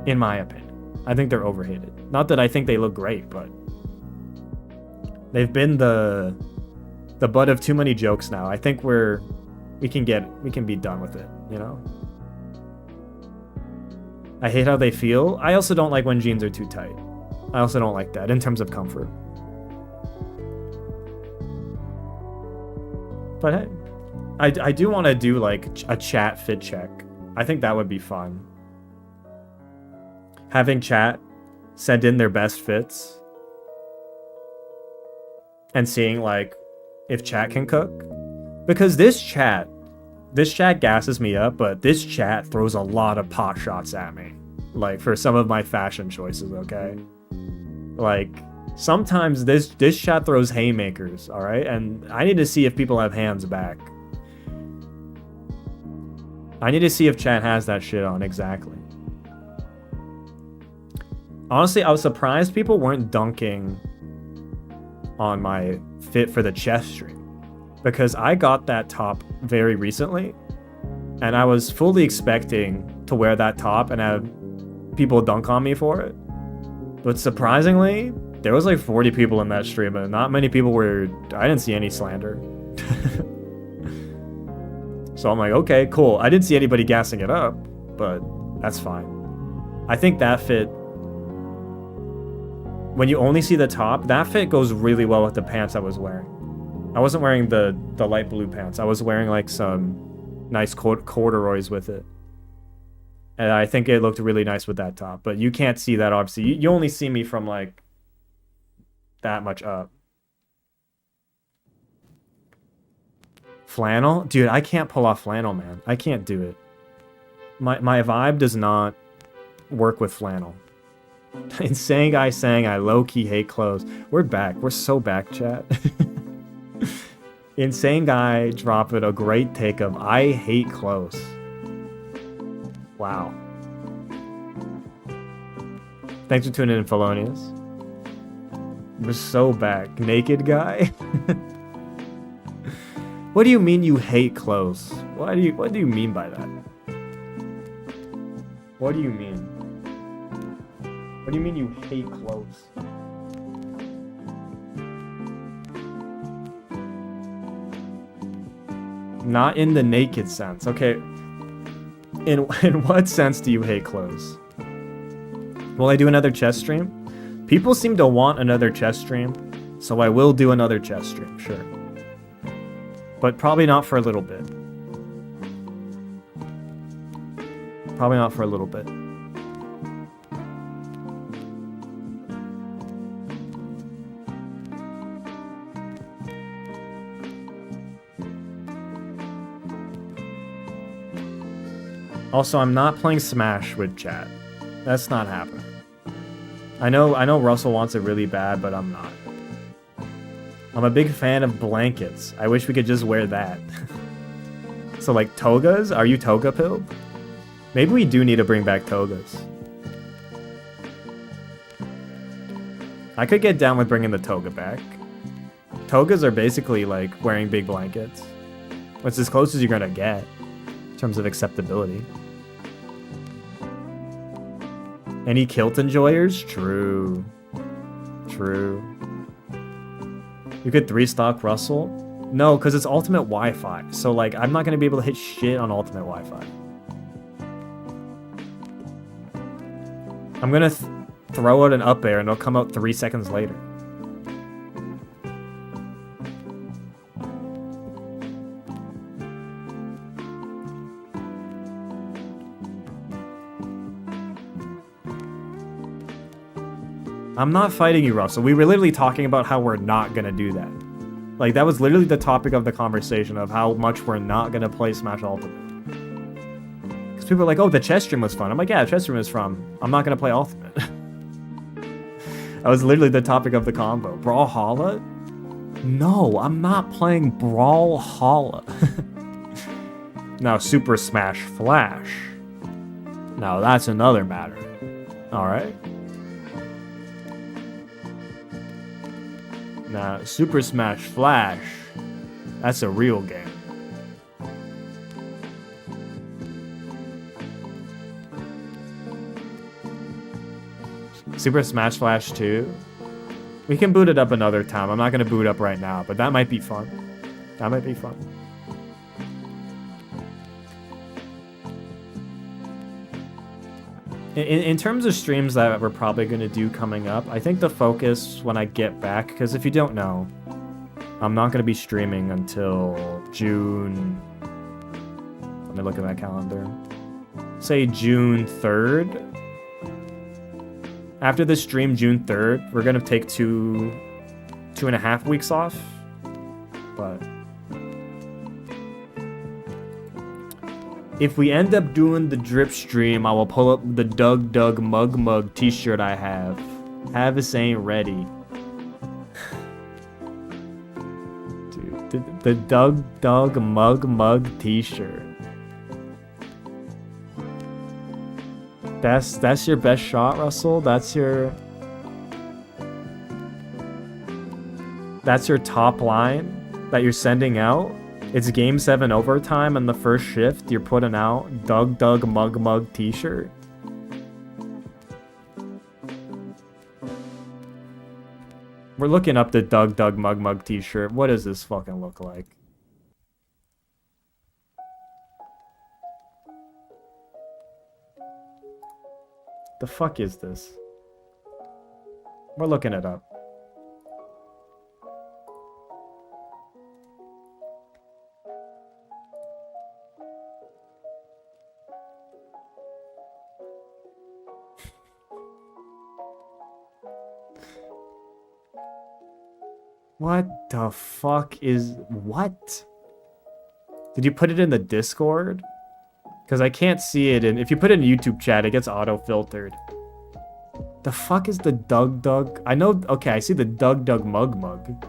[SPEAKER 1] In my opinion. I think they're overhated. Not that I think they look great, but they've been the butt of too many jokes now. I think we can be done with it, you know? I hate how they feel. I also don't like when jeans are too tight. I also don't like that in terms of comfort. But hey, I do want to do like a chat fit check. I think that would be fun. Having chat send in their best fits and seeing like if chat can cook. Because this chat gasses me up, but this chat throws a lot of pot shots at me. Like, for some of my fashion choices, okay? Like, sometimes this chat throws haymakers, alright? And I need to see if people have hands back. I need to see if chat has that shit on, exactly. Honestly, I was surprised people weren't dunking on my fit for the chest stream. Because I got that top very recently, and I was fully expecting to wear that top and have people dunk on me for it. But surprisingly, there was like 40 people in that stream, and not many people were... I didn't see any slander. So I'm like, okay, cool. I didn't see anybody gassing it up, but that's fine. I think that fit... When you only see the top, that fit goes really well with the pants I was wearing. I wasn't wearing the light blue pants. I was wearing like some nice corduroys with it. And I think it looked really nice with that top. But you can't see that, obviously. You only see me from like that much up. Flannel? Dude, I can't pull off flannel, man. I can't do it. My vibe does not work with flannel. Insane guy saying I low-key hate clothes. We're back. We're so back, chat. Insane guy dropping a great take of I hate clothes. Wow. Thanks for tuning in, Felonious. We're so back. Naked guy? What do you mean you hate clothes? What do you mean by that? What do you mean? What do you mean you hate clothes? Not in the naked sense. Okay. In what sense do you hate clothes? Will I do another chess stream? People seem to want another chess stream, so I will do another chess stream, sure. But probably not for a little bit. Probably not for a little bit. Also, I'm not playing Smash with chat. That's not happening. I know Russell wants it really bad, but I'm not. I'm a big fan of blankets. I wish we could just wear that. So like togas? Are you toga pilled? Maybe we do need to bring back togas. I could get down with bringing the toga back. Togas are basically like wearing big blankets. It's as close as you're gonna get in terms of acceptability. Any kilt enjoyers? True. true. You could 3-stock Russell? No, because it's ultimate Wi-Fi. So, like, I'm not going to be able to hit shit on ultimate Wi-Fi. I'm going to throw out an up air and it'll come out 3 seconds later. I'm not fighting you, Russell. We were literally talking about how we're not gonna do that. Like, that was literally the topic of the conversation of how much we're not gonna play Smash Ultimate. Because people are like, oh, the chess stream was fun. I'm like, yeah, the chess stream was fun. I'm not gonna play Ultimate. That was literally the topic of the combo. Brawlhalla? No, I'm not playing Brawlhalla. Now, Super Smash Flash. Now, that's another matter. Alright? Now, Super Smash Flash, that's a real game. Super Smash Flash 2? We can boot it up another time. I'm not going to boot up right now, but that might be fun. That might be fun. In terms of streams that we're probably going to do coming up, I think the focus when I get back, because if you don't know, I'm not going to be streaming until June... Let me look at my calendar. Say June 3rd. After this stream, June 3rd, we're going to take 2.5 weeks off. But... if we end up doing the drip stream, I will pull up the Doug Mug t-shirt I have. Pavise ain't ready. Dude, the Doug Mug t-shirt. That's your best shot, Russell? That's your top line that you're sending out? It's Game 7 overtime and the first shift you're putting out Doug Mug t-shirt. We're looking up the Doug Mug t-shirt. What does this fucking look like? The fuck is this? We're looking it up. What the fuck is... what? Did you put it in the Discord? Because I can't see it in... if you put it in YouTube chat, it gets auto-filtered. The fuck is the Doug? I know... okay, I see the Doug Mug.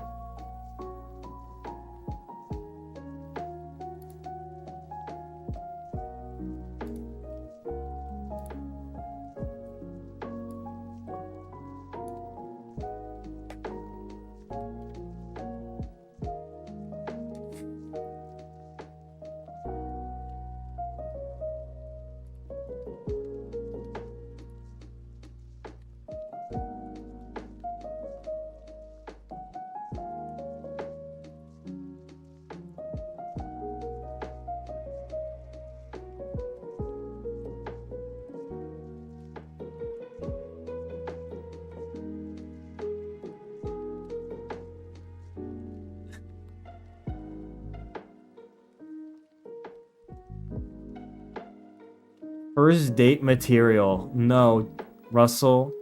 [SPEAKER 1] First date material. No, Russell,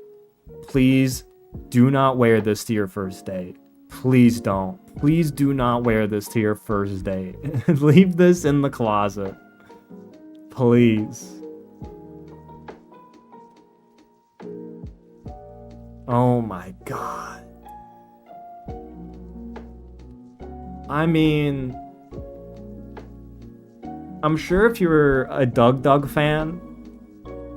[SPEAKER 1] please do not wear this to your first date. Please don't. Please do not wear this to your first date. Leave this in the closet. Please. Oh my god. I mean... I'm sure if you're a Doug fan,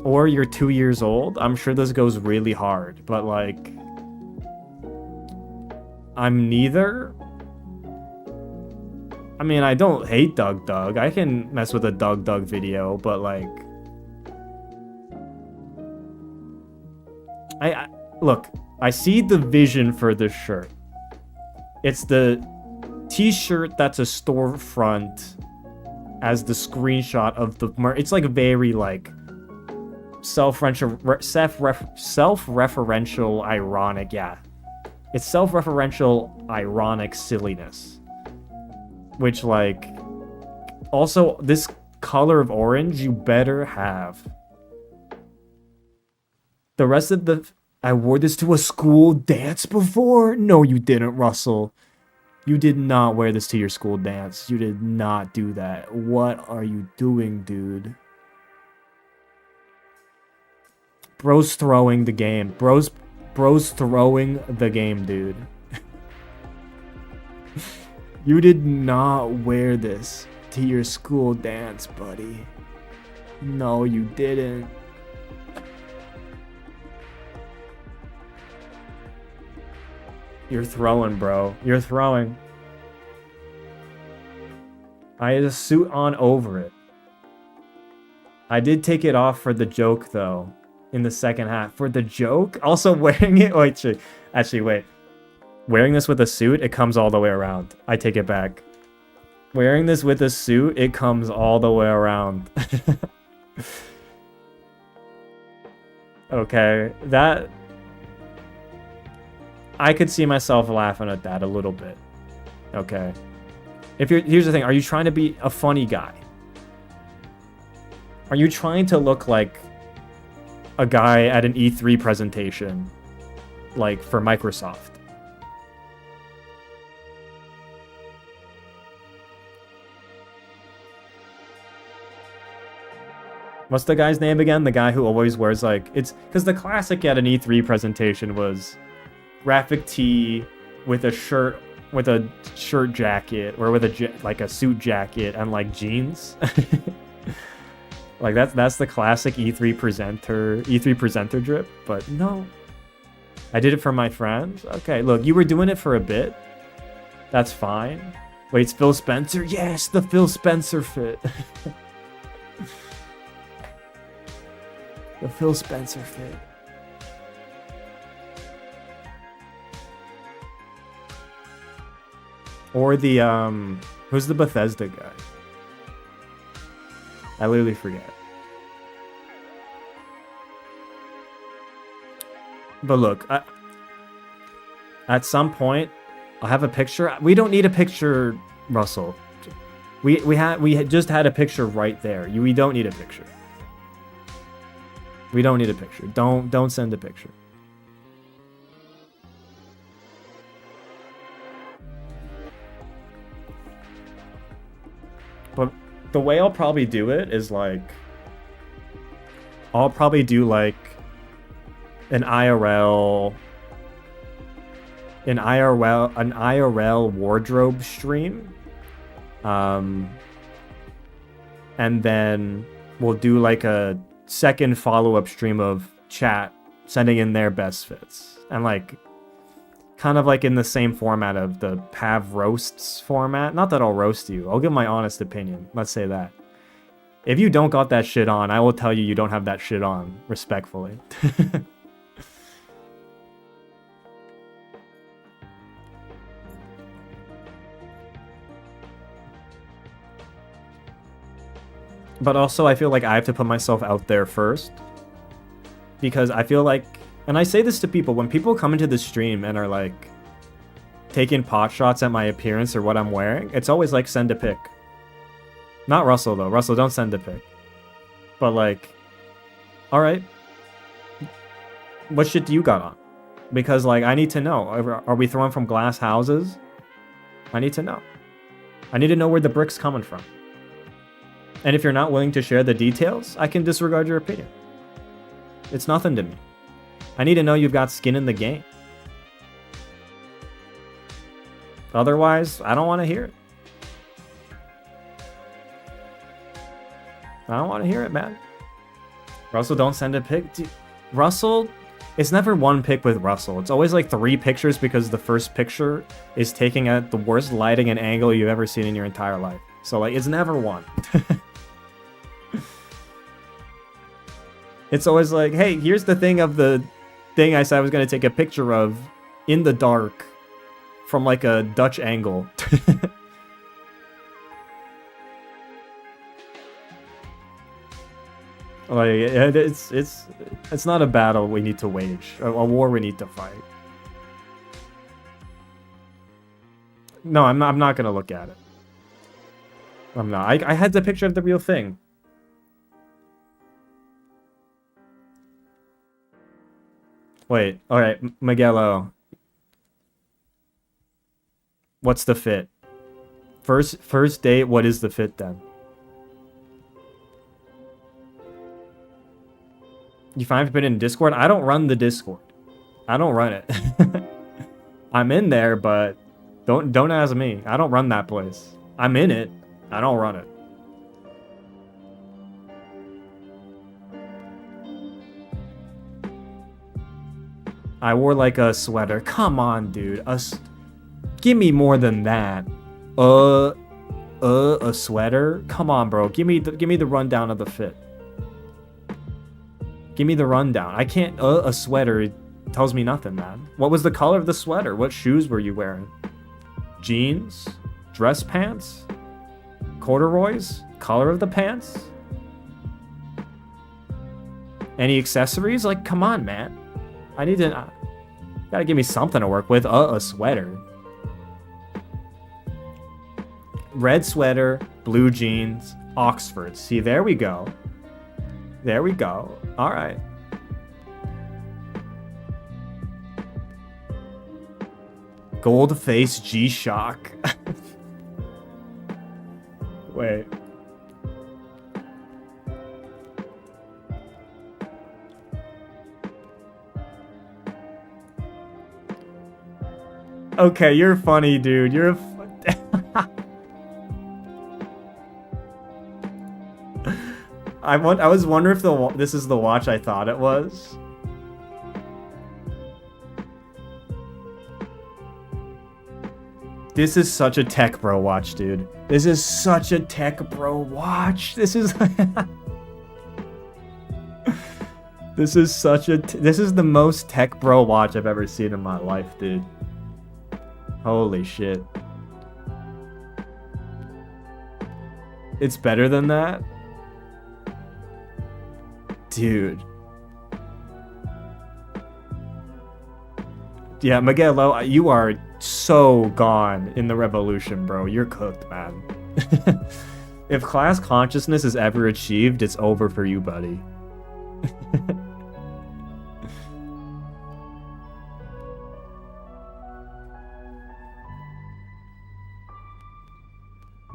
[SPEAKER 1] or you're 2 years old, I'm sure this goes really hard, but like... I'm neither. I mean, I don't hate Doug. I can mess with a Doug video, but like... I look, I see the vision for this shirt. It's the t-shirt that's a storefront as the screenshot of the it's like very like self-referential ironic, yeah. It's self-referential ironic silliness. Which like also this color of orange you better have. The rest of the I wore this to a school dance before? No, you didn't, Russell. You did not wear this to your school dance. You did not do that. What are you doing, dude? Bro's throwing the game. Bro's throwing the game, dude. You did not wear this to your school dance, buddy. No, you didn't. You're throwing, bro. You're throwing. I had a suit on over it. I did take it off for the joke, though, in the second half. For the joke? Also wearing it... Wait, actually, wait. Wearing this with a suit, it comes all the way around. I take it back. Wearing this with a suit, it comes all the way around. Okay, that... I could see myself laughing at that a little bit. Okay. Here's the thing, are you trying to be a funny guy? Are you trying to look like a guy at an E3 presentation, like for Microsoft? What's the guy's name again? The guy who always wears like, it's because the classic at an E3 presentation was graphic tee with a shirt jacket, or with a suit jacket and like jeans. Like that's the classic E3 presenter drip. But no, I did it for my friends. Okay, look, you were doing it for a bit. That's fine. Wait, it's Phil Spencer? Yes, the Phil Spencer fit. The Phil Spencer fit. Or the, who's the Bethesda guy? I literally forget. But look, at some point, I'll have a picture. We don't need a picture, Russell. We just had a picture right there. We don't need a picture. We don't need a picture. Don't send a picture. But the way I'll probably do it is like, I'll probably do like an IRL wardrobe stream. And then we'll do like a second follow-up stream of chat sending in their best fits. And like, kind of like in the same format of the Pav roasts format. Not that I'll roast you. I'll give my honest opinion. Let's say that. If you don't got that shit on, I will tell you don't have that shit on, respectfully. But also, I feel like I have to put myself out there first. Because I feel like, and I say this to people, when people come into the stream and are like taking pot shots at my appearance or what I'm wearing, it's always like, send a pic. Not Russell though. Russell, don't send a pic. But like, alright. What shit do you got on? Because like, I need to know. Are we throwing from glass houses? I need to know. I need to know where the brick's coming from. And if you're not willing to share the details, I can disregard your opinion. It's nothing to me. I need to know you've got skin in the game. Otherwise, I don't want to hear it. I don't want to hear it, man. Russell, don't send a pic. Russell, it's never one pic with Russell. It's always like 3 pictures because the first picture is taken at the worst lighting and angle you've ever seen in your entire life. So like, it's never one. It's always like, hey, here's the thing of the thing I said I was gonna take a picture of in the dark from like a Dutch angle. Like it's not a battle we need to wage, a war we need to fight. No, I'm not gonna look at it. I'm not. I had the picture of the real thing. Wait, alright, Miguelo. What's the fit? First date, what is the fit then? You finally been in Discord? I don't run the Discord. I don't run it. I'm in there, but don't ask me. I don't run that place. I'm in it. I don't run it. I wore like a sweater. Come on, dude. Give me more than that. A sweater? Come on, bro. Give me the rundown of the fit. Give me the rundown. I can't. A sweater tells me nothing, man. What was the color of the sweater? What shoes were you wearing? Jeans? Dress pants? Corduroys? Color of the pants? Any accessories? Like, come on, man. I need to. Gotta give me something to work with. A sweater. Red sweater, blue jeans, Oxford. See, there we go. There we go. All right. Gold face G-Shock. Wait. Okay, you're funny, dude. You're I was wondering if this is the watch I thought it was. This is such a tech bro watch, dude. This is such a tech bro watch. This is This is this is the most tech bro watch I've ever seen in my life, dude. Holy shit. It's better than that? Dude. Yeah, Miguel, you are so gone in the revolution, bro. You're cooked, man. If class consciousness is ever achieved, it's over for you, buddy.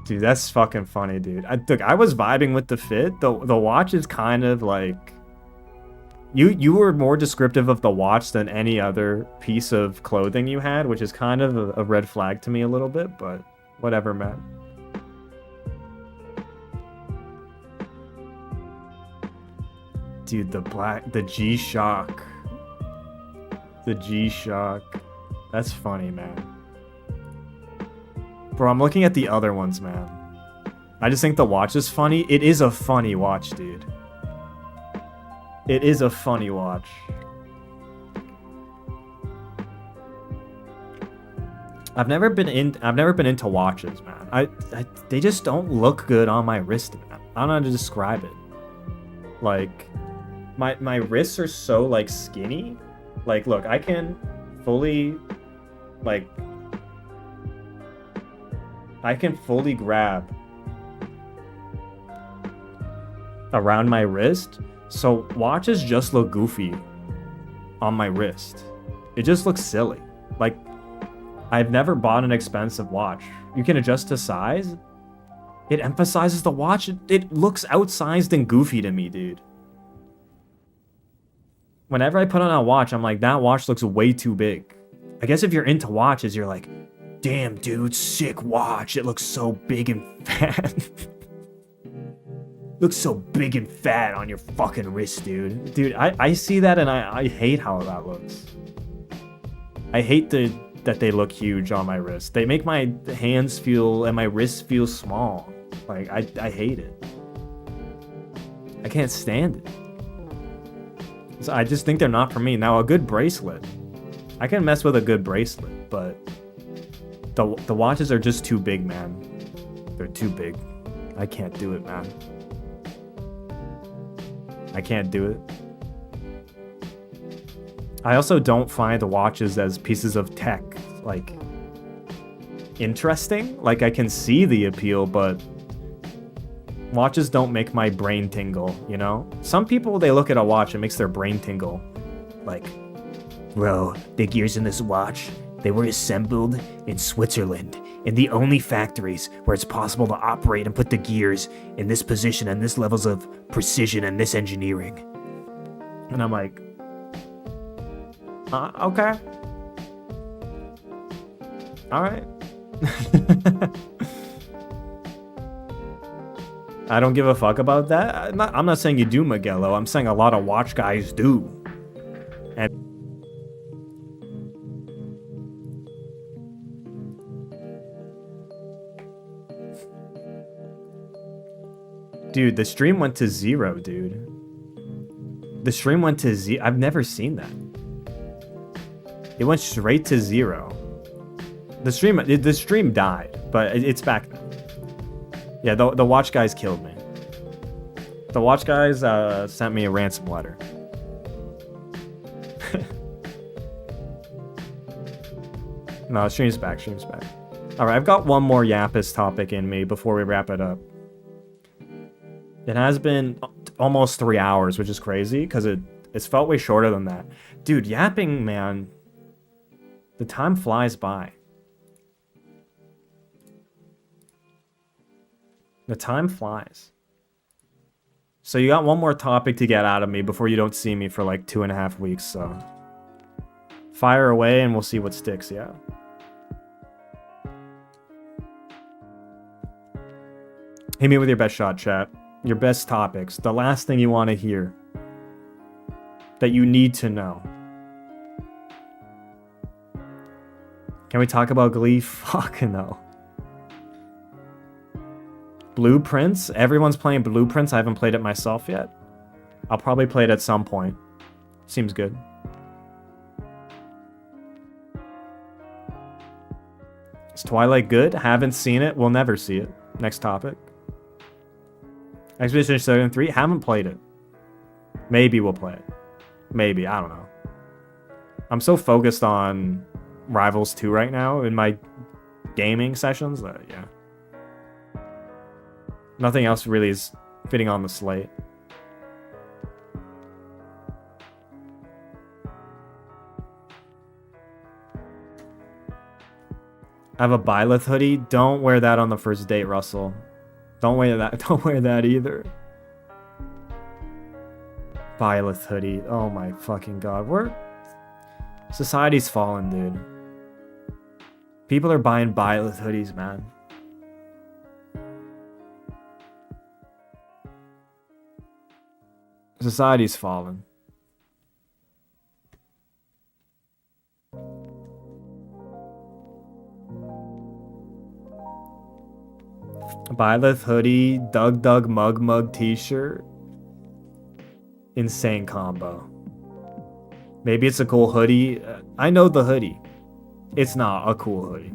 [SPEAKER 1] Dude, that's fucking funny, dude. Look, I was vibing with the fit. The watch is kind of like... You were more descriptive of the watch than any other piece of clothing you had, which is kind of a red flag to me a little bit, but whatever, man. Dude, the G-Shock. The G-Shock. That's funny, man. Bro, I'm looking at the other ones, man. I just think the watch is funny. It is a funny watch, dude. It is a funny watch. I've never been into watches, man. They just don't look good on my wrist, man. I don't know how to describe it. Like, my wrists are so like skinny. Like, look, I can fully grab around my wrist, so watches just look goofy on my wrist. It just looks silly. Like, I've never bought an expensive watch. You can adjust to size. It emphasizes the watch. It looks outsized and goofy to me, dude. Whenever I put on a watch, I'm like, that watch looks way too big. I guess if you're into watches, you're like, damn, dude, sick watch. It looks so big and fat. Looks so big and fat on your fucking wrist, dude. Dude, I see that and I hate how that looks. I hate that they look huge on my wrist. They make my hands feel and my wrists feel small. Like, I hate it. I can't stand it. So I just think they're not for me. Now, a good bracelet. I can mess with a good bracelet, but the watches are just too big, man. They're too big. I can't do it, man. I can't do it. I also don't find the watches as pieces of tech, like, interesting. Like, I can see the appeal, but watches don't make my brain tingle, you know? Some people, they look at a watch, it makes their brain tingle. Like, bro, the gears in this watch, they were assembled in Switzerland, in the only factories where it's possible to operate and put the gears in this position and this levels of precision and this engineering. And I'm like, okay. All right. I don't give a fuck about that. I'm not saying you do, Miguelo. I'm saying a lot of watch guys do. And dude, the stream went to 0, dude. The stream went to 0. I've never seen that. It went straight to 0. The stream died, but it's back now. Yeah, the watch guys killed me. The watch guys sent me a ransom letter. No, stream's back. All right, I've got one more Yappist topic in me before we wrap it up. It has been almost 3 hours, which is crazy because it's felt way shorter than that. Dude, yapping, man, the time flies by. The time flies. So you got one more topic to get out of me before you don't see me for like 2.5 weeks, so fire away and we'll see what sticks, yeah. Hit me with your best shot, chat. Your best topics. The last thing you want to hear. That you need to know. Can we talk about Glee? Fuck no. Blueprints? Everyone's playing Blueprints. I haven't played it myself yet. I'll probably play it at some point. Seems good. Is Twilight good? Haven't seen it. We'll never see it. Next topic. Expedition 73. Haven't played it. Maybe we'll play it. Maybe. I don't know. I'm so focused on Rivals 2 right now in my gaming sessions that, yeah. Nothing else really is fitting on the slate. I have a Byleth hoodie. Don't wear that on the first date, Russell. Don't wear that. Don't wear that either. Byleth hoodie. Oh my fucking god. Society's fallen, dude. People are buying Byleth hoodies, man. Society's fallen. Byleth hoodie, Doug mug t-shirt. Insane combo. Maybe it's a cool hoodie. I know the hoodie. It's not a cool hoodie.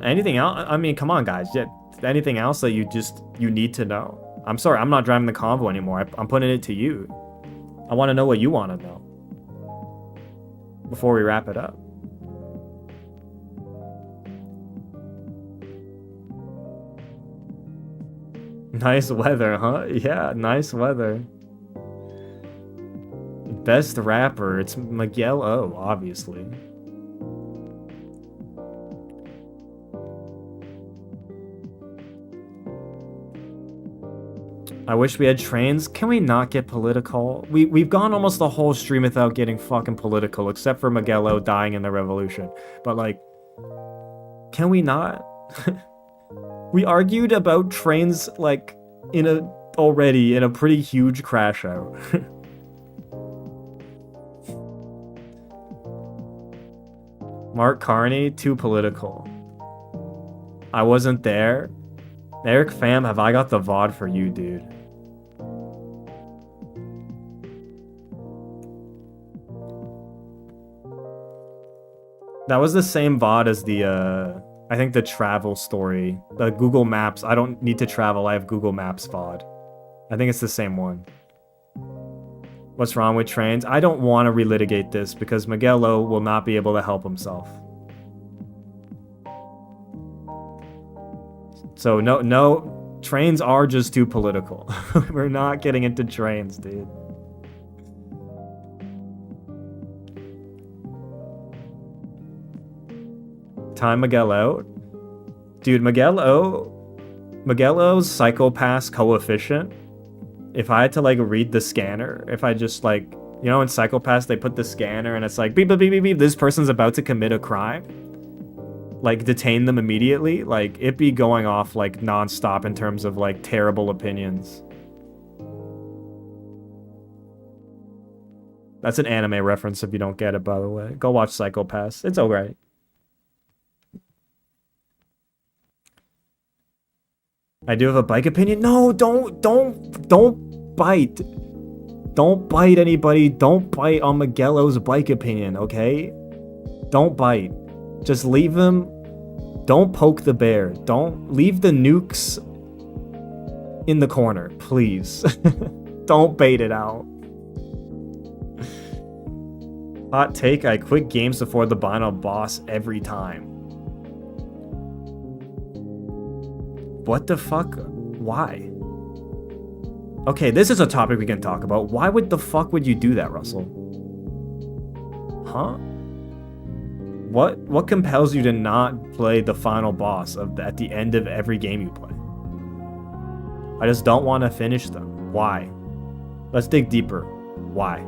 [SPEAKER 1] Anything else? I mean, come on, guys. Yeah, anything else that you need to know? I'm sorry, I'm not driving the convo anymore. I'm putting it to you. I want to know what you want to know before we wrap it up. Nice weather, huh? Yeah, nice weather. Best rapper, it's Miguel O, obviously. I wish we had trains. Can we not get political? We've gone almost the whole stream without getting fucking political, except for Miguelo dying in the revolution. But like, can we not? We argued about trains like in a already in a pretty huge crash out. Mark Carney, too political. I wasn't there. Eric Fam, have I got the VOD for you, dude? That was the same VOD as the, I think the travel story. The Google Maps, I don't need to travel, I have Google Maps VOD. I think it's the same one. What's wrong with trains? I don't want to relitigate this because Miguel will not be able to help himself. So no, trains are just too political. We're not getting into trains, dude. Time Miguel out? Dude, Miguel-O's Psychopass coefficient, if I had to like read the scanner, if I just like, you know, in Psychopass they put the scanner and it's like beep beep beep beep beep, this person's about to commit a crime, like detain them immediately, like it be going off like non-stop in terms of like terrible opinions. That's an anime reference if you don't get it, by the way. Go watch Psychopass. It's alright. I do have a bike opinion. No, don't bite. Don't bite anybody. Don't bite on Miguel-O's bike opinion, okay? Don't bite. Just leave him. Don't poke the bear. Don't leave the nukes in the corner, please. Don't bait it out. Hot take, I quit games before the final boss every time. What the fuck? Why? Okay, this is a topic we can talk about. Why would the fuck would you do that, Russell? Huh? What compels you to not play the final boss at the end of every game you play? I just don't want to finish them. Why? Let's dig deeper. Why?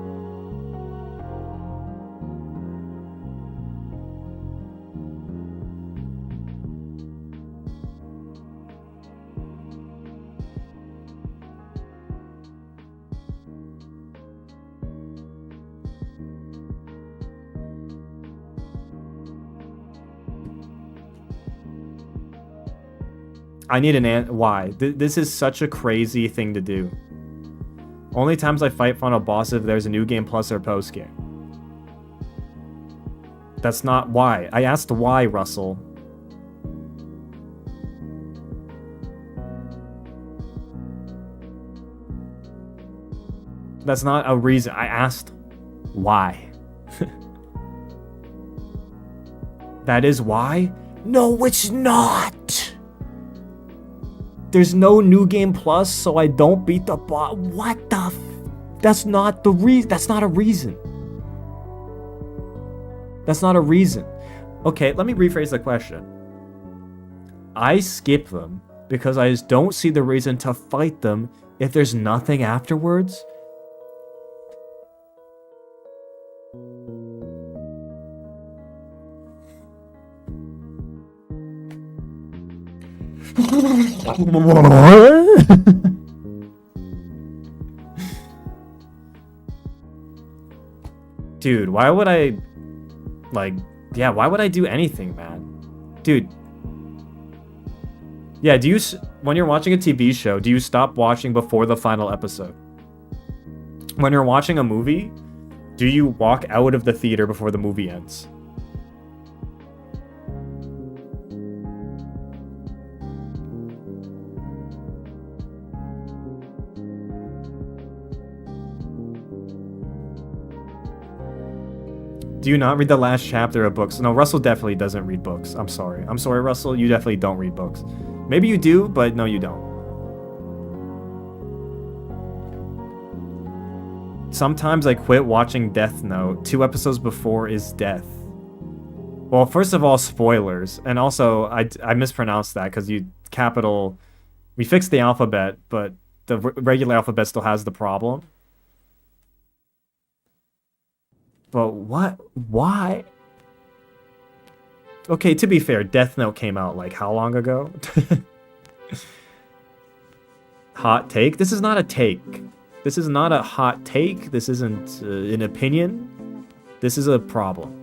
[SPEAKER 1] I need an answer. Why? This is such a crazy thing to do. Only times I fight final boss if there's a new game plus or post game. That's not why. I asked why, Russell. That's not a reason. I asked why. That is why? No, it's not! There's no new game plus, so I don't beat the boss. What the f? That's not the reason. That's not a reason. That's not a reason. Okay, let me rephrase the question. I skip them because I just don't see the reason to fight them if there's nothing afterwards. Dude, why would I, like, yeah, why would I do anything, man? Dude. Yeah, when you're watching a TV show, do you stop watching before the final episode? When you're watching a movie, do you walk out of the theater before the movie ends? Do you not read the last chapter of books? No, Russell definitely doesn't read books. I'm sorry. I'm sorry, Russell. You definitely don't read books. Maybe you do, but no, you don't. Sometimes I quit watching Death Note 2 episodes before is death. Well, first of all, spoilers. And also, I mispronounced that because we fixed the alphabet, but the regular alphabet still has the problem. But what? Why? Okay, to be fair, Death Note came out like how long ago? Hot take? This is not a take. This is not a hot take. This isn't an opinion. This is a problem.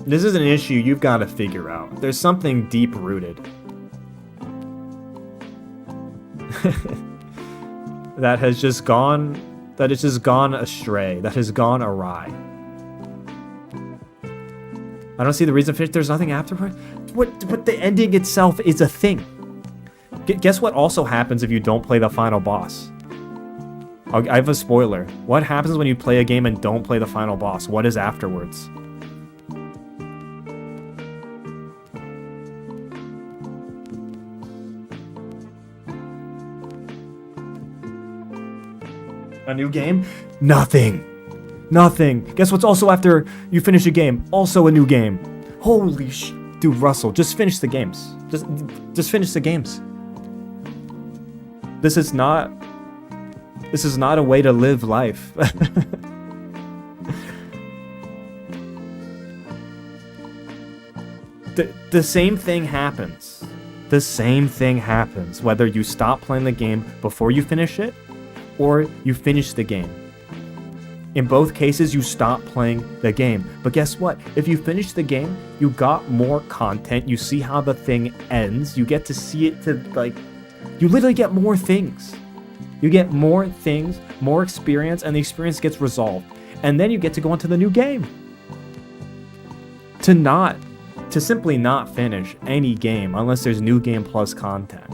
[SPEAKER 1] This is an issue you've got to figure out. There's something deep rooted that has just gone astray, that has gone awry. I don't see the reason for it. There's nothing afterward. But the ending itself is a thing. Guess what also happens if you don't play the final boss? I have a spoiler. What happens when you play a game and don't play the final boss? What is afterwards? A new game? Nothing. Nothing. Guess what's also after you finish a game? Also a new game. Holy sh... Dude, Russell, just finish the games. Just finish the games. This is not a way to live life. The same thing happens. The same thing happens whether you stop playing the game before you finish it or you finish the game. In both cases, you stop playing the game. But guess what? If you finish the game, you got more content. You see how the thing ends. You get to see it to, like... You literally get more things. You get more things, more experience, and the experience gets resolved. And then you get to go into the new game. To simply not finish any game unless there's new game plus content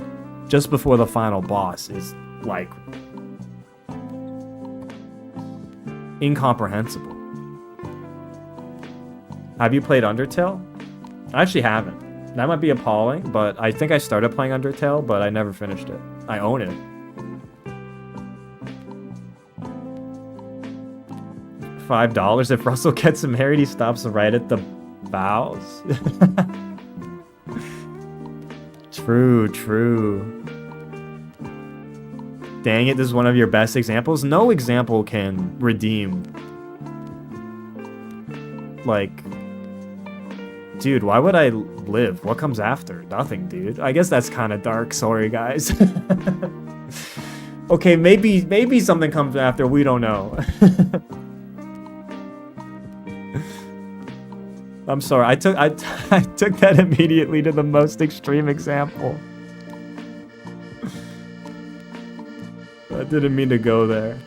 [SPEAKER 1] just before the final boss is, like... incomprehensible. Have you played Undertale? I actually haven't. That might be appalling, but I think I started playing Undertale, but I never finished it. I own it. $5 if Russell gets married, he stops right at the vows. True. Dang it, this is one of your best examples. No example can redeem. Like, dude, why would I live? What comes after? Nothing, dude. I guess that's kind of dark. Sorry, guys. Okay, maybe something comes after. We don't know. I'm sorry. I took that immediately to the most extreme example. I didn't mean to go there.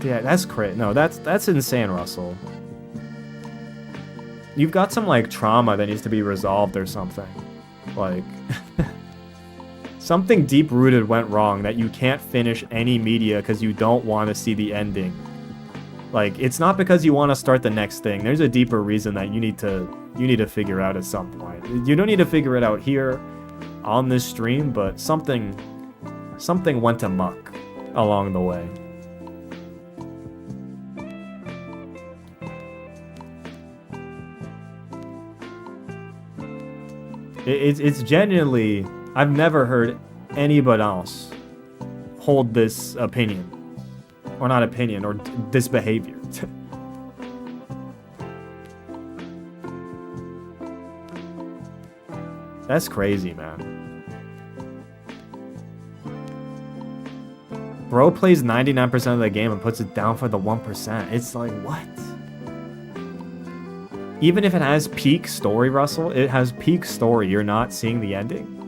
[SPEAKER 1] Yeah, that's crazy. No, that's insane, Russell. You've got some, like, trauma that needs to be resolved or something. Like... something deep-rooted went wrong that you can't finish any media because you don't want to see the ending. Like, it's not because you want to start the next thing. There's a deeper reason that you need to figure out at some point. You don't need to figure it out here on this stream, but something went amok along the way. It's genuinely... I've never heard anybody else hold this opinion. Or not opinion, or this behavior. That's crazy, man. Bro plays 99% of the game and puts it down for the 1%. It's like, what? Even if it has peak story, Russell, it has peak story. You're not seeing the ending?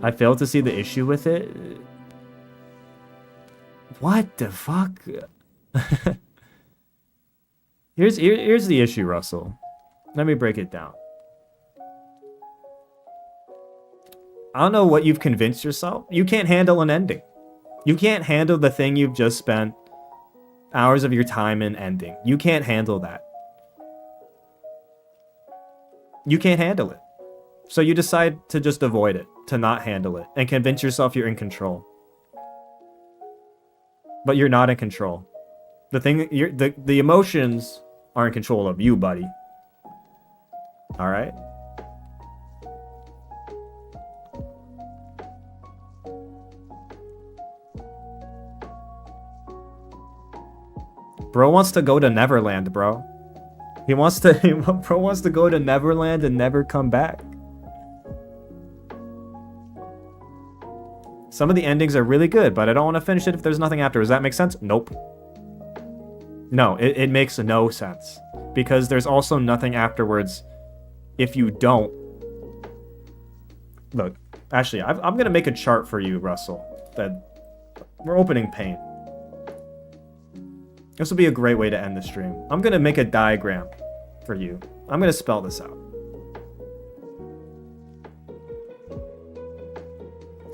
[SPEAKER 1] I failed to see the issue with it. What the fuck? Here's the issue, Russell. Let me break it down. I don't know what you've convinced yourself. You can't handle an ending. You can't handle the thing you've just spent hours of your time in ending. You can't handle that. You can't handle it. So you decide to just avoid it, to not handle it, and convince yourself you're in control. But you're not in control. The emotions are in control of you, buddy. All right? Bro wants to go to Neverland, bro. Bro wants to go to Neverland and never come back. Some of the endings are really good, but I don't want to finish it if there's nothing after. Does that make sense? Nope. No, it makes no sense. Because there's also nothing afterwards if you don't. Look, actually, I'm going to make a chart for you, Russell. That we're opening paint. This will be a great way to end the stream. I'm going to make a diagram for you. I'm going to spell this out.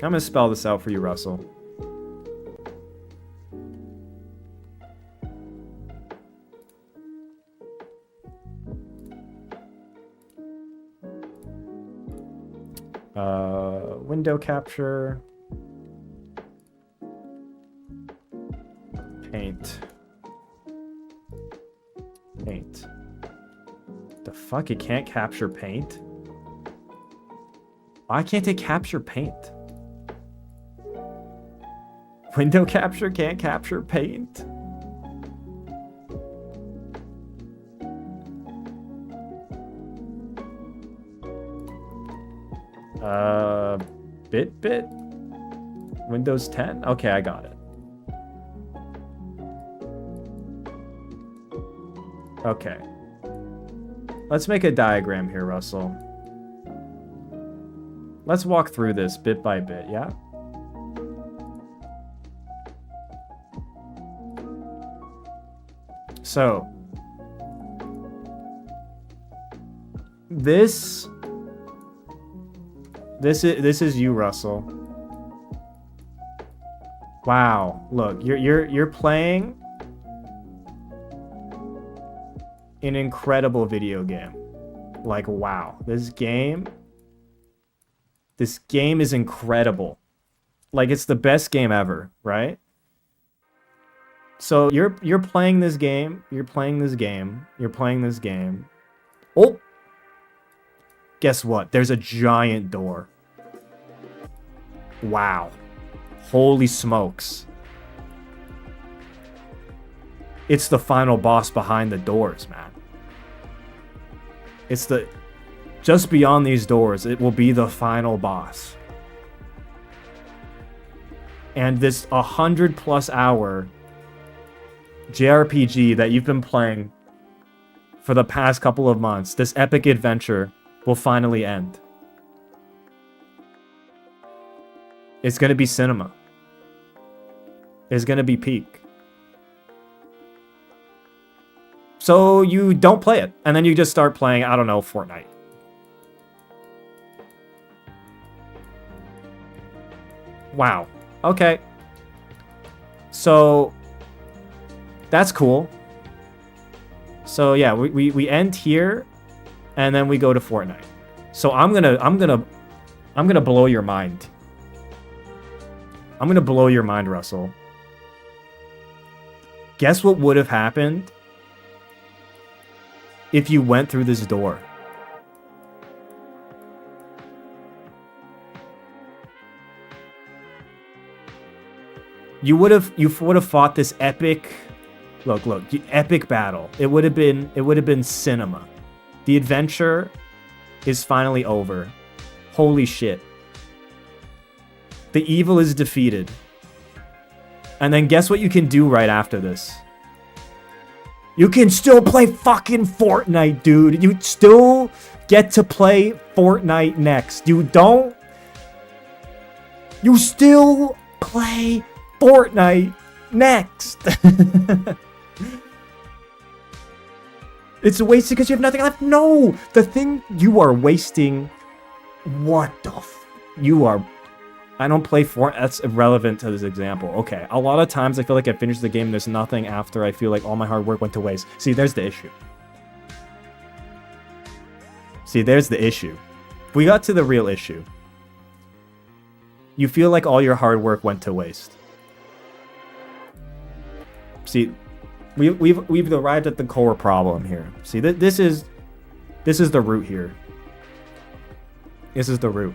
[SPEAKER 1] I'm going to spell this out for you, Russell. Window capture. Paint. Paint. The fuck? It can't capture paint? Why can't it capture paint? Window capture can't capture paint? Bit? Windows 10? Okay, I got it. Okay. Let's make a diagram here, Russell. Let's walk through this bit by bit, yeah? So, this is you, Russell. Wow, look, you're playing an incredible video game. Like, wow, this game is incredible. Like, it's the best game ever, right? So you're playing this game, you're playing this game. Oh! Guess what? There's a giant door. Wow. Holy smokes. It's the final boss behind the doors, man. It's the... Just beyond these doors, it will be the final boss. And this 100+ hour JRPG that you've been playing for the past couple of months, this epic adventure will finally end. It's gonna be cinema. It's gonna be peak. So you don't play it, and then you just start playing, I don't know, Fortnite. Wow. Okay. So that's cool. So yeah, we end here, and then we go to Fortnite. So I'm gonna blow your mind. I'm gonna blow your mind, Russell. Guess what would have happened if you went through this door? You would have fought this epic, look, epic battle. It would have been cinema. The adventure is finally over. Holy shit. The evil is defeated. And then guess what you can do right after this? You can still play fucking Fortnite, dude. You still get to play Fortnite next. You still play Fortnite next. It's wasted because you have nothing left. No, the thing you are wasting. What the you are. I don't play Fortnite. That's irrelevant to this example. Okay, a lot of times I feel like I finished the game. There's nothing after. I feel like all my hard work went to waste. See, there's the issue. We got to the real issue. You feel like all your hard work went to waste. See, we've arrived at the core problem here. See, this is the root here. This is the root.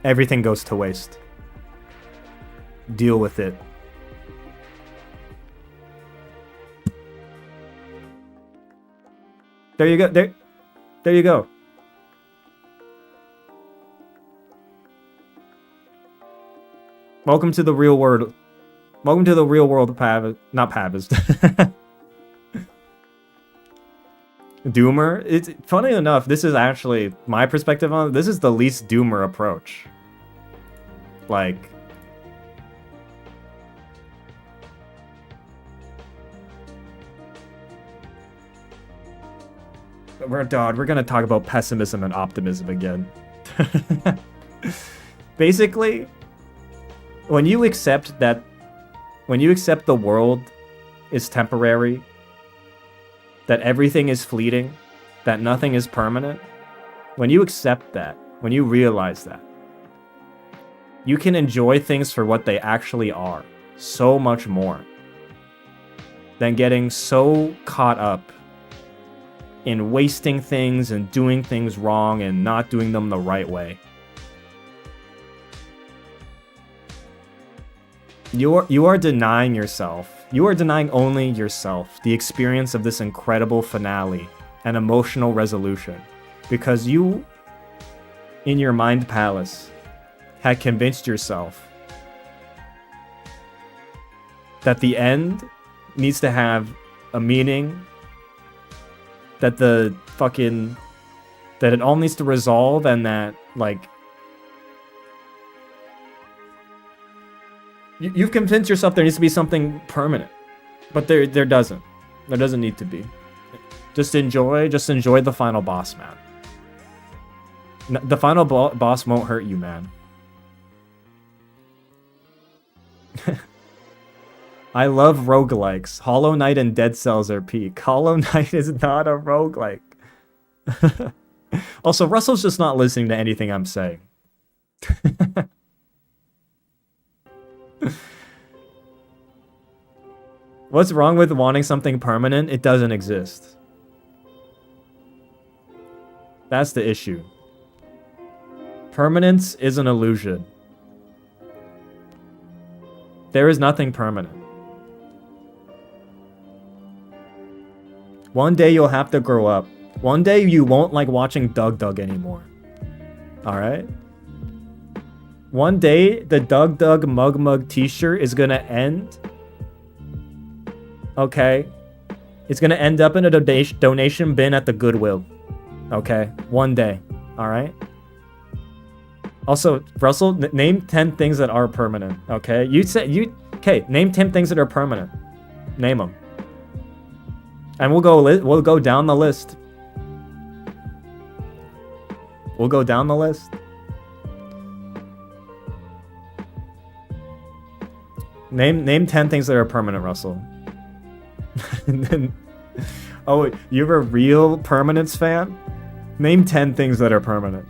[SPEAKER 1] Everything goes to waste. deal with it. There you go. There you go. Welcome to the real world. Welcome to the real world of Pavise. Not Pavise. Doomer. It's funny enough, this is actually my perspective on it. This is the least doomer approach. Like, we're gonna talk about pessimism and optimism again. Basically, when you accept the world is temporary, that everything is fleeting, that nothing is permanent, when you accept that, when you realize that, you can enjoy things for what they actually are so much more than getting so caught up in wasting things and doing things wrong and not doing them the right way. You are denying yourself. You are denying only yourself the experience of this incredible finale and emotional resolution, because you, in your mind palace, had convinced yourself that the end needs to have a meaning, that that it all needs to resolve, and that, like, you've convinced yourself there needs to be something permanent, but there doesn't. There doesn't need to be. Just enjoy the final boss, man. The final boss won't hurt you, man. I love roguelikes. Hollow Knight and Dead Cells are peak. Hollow Knight is not a roguelike. Also, Russell's just not listening to anything I'm saying. What's wrong with wanting something permanent? It doesn't exist. That's the issue. Permanence is an illusion. There is nothing permanent. One day you'll have to grow up. One day you won't like watching Doug anymore. Alright? One day the Doug Mug t-shirt is gonna end. Okay? It's gonna end up in a donation bin at the Goodwill. Okay? One day. Alright? Also, Russell, name 10 things that are permanent. Okay? Okay, name 10 things that are permanent. Name them. And we'll go down the list. We'll go down the list. Name 10 things that are permanent, Russell. Oh, you're a real permanence fan? Name 10 things that are permanent.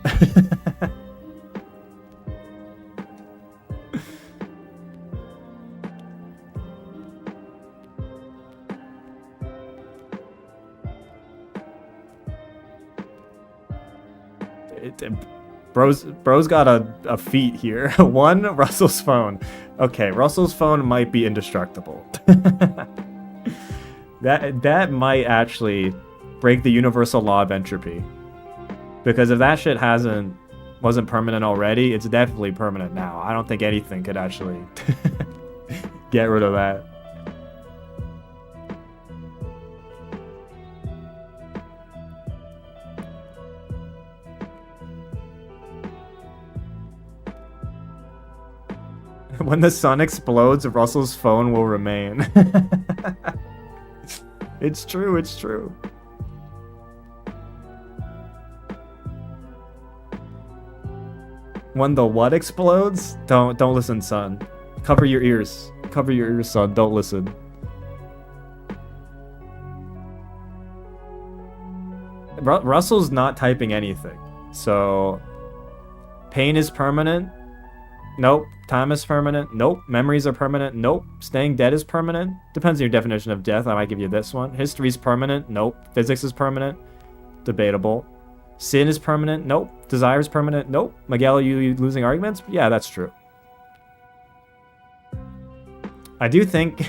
[SPEAKER 1] Bro's got a feat here. One, Russell's phone. Okay, Russell's phone might be indestructible. That might actually break the universal law of entropy. Because if that shit wasn't permanent already, it's definitely permanent now. I don't think anything could actually get rid of that. When the sun explodes, Russell's phone will remain. It's true, it's true. When the what explodes? Don't listen, son. Cover your ears. Cover your ears, son. Don't listen. Russell's not typing anything. So, pain is permanent. Nope. Time is permanent. Nope. Memories are permanent. Nope. Staying dead is permanent. Depends on your definition of death. I might give you this one. History is permanent. Nope. Physics is permanent. Debatable. Sin is permanent. Nope. Desire is permanent. Nope. Miguel, are you losing arguments? Yeah, that's true. I do think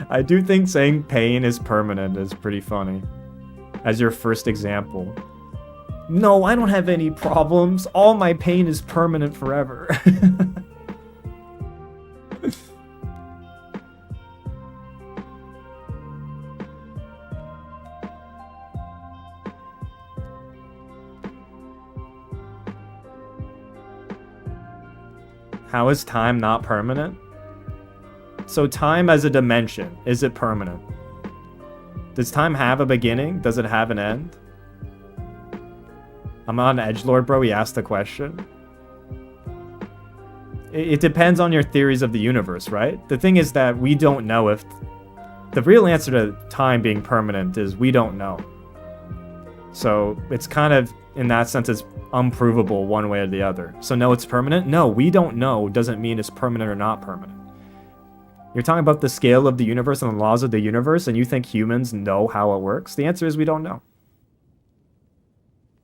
[SPEAKER 1] I do think saying pain is permanent is pretty funny. As your first example. No, I don't have any problems. All my pain is permanent forever. How is time not permanent? So time as a dimension, is it permanent? Does time have a beginning? Does it have an end? I'm on edgelord, bro. He asked the question. It depends on your theories of the universe, right? The thing is that we don't know if... The real answer to time being permanent is we don't know. So it's kind of, in that sense, it's unprovable one way or the other. So no, it's permanent? No, we don't know doesn't mean it's permanent or not permanent. You're talking about the scale of the universe and the laws of the universe, and you think humans know how it works? The answer is we don't know.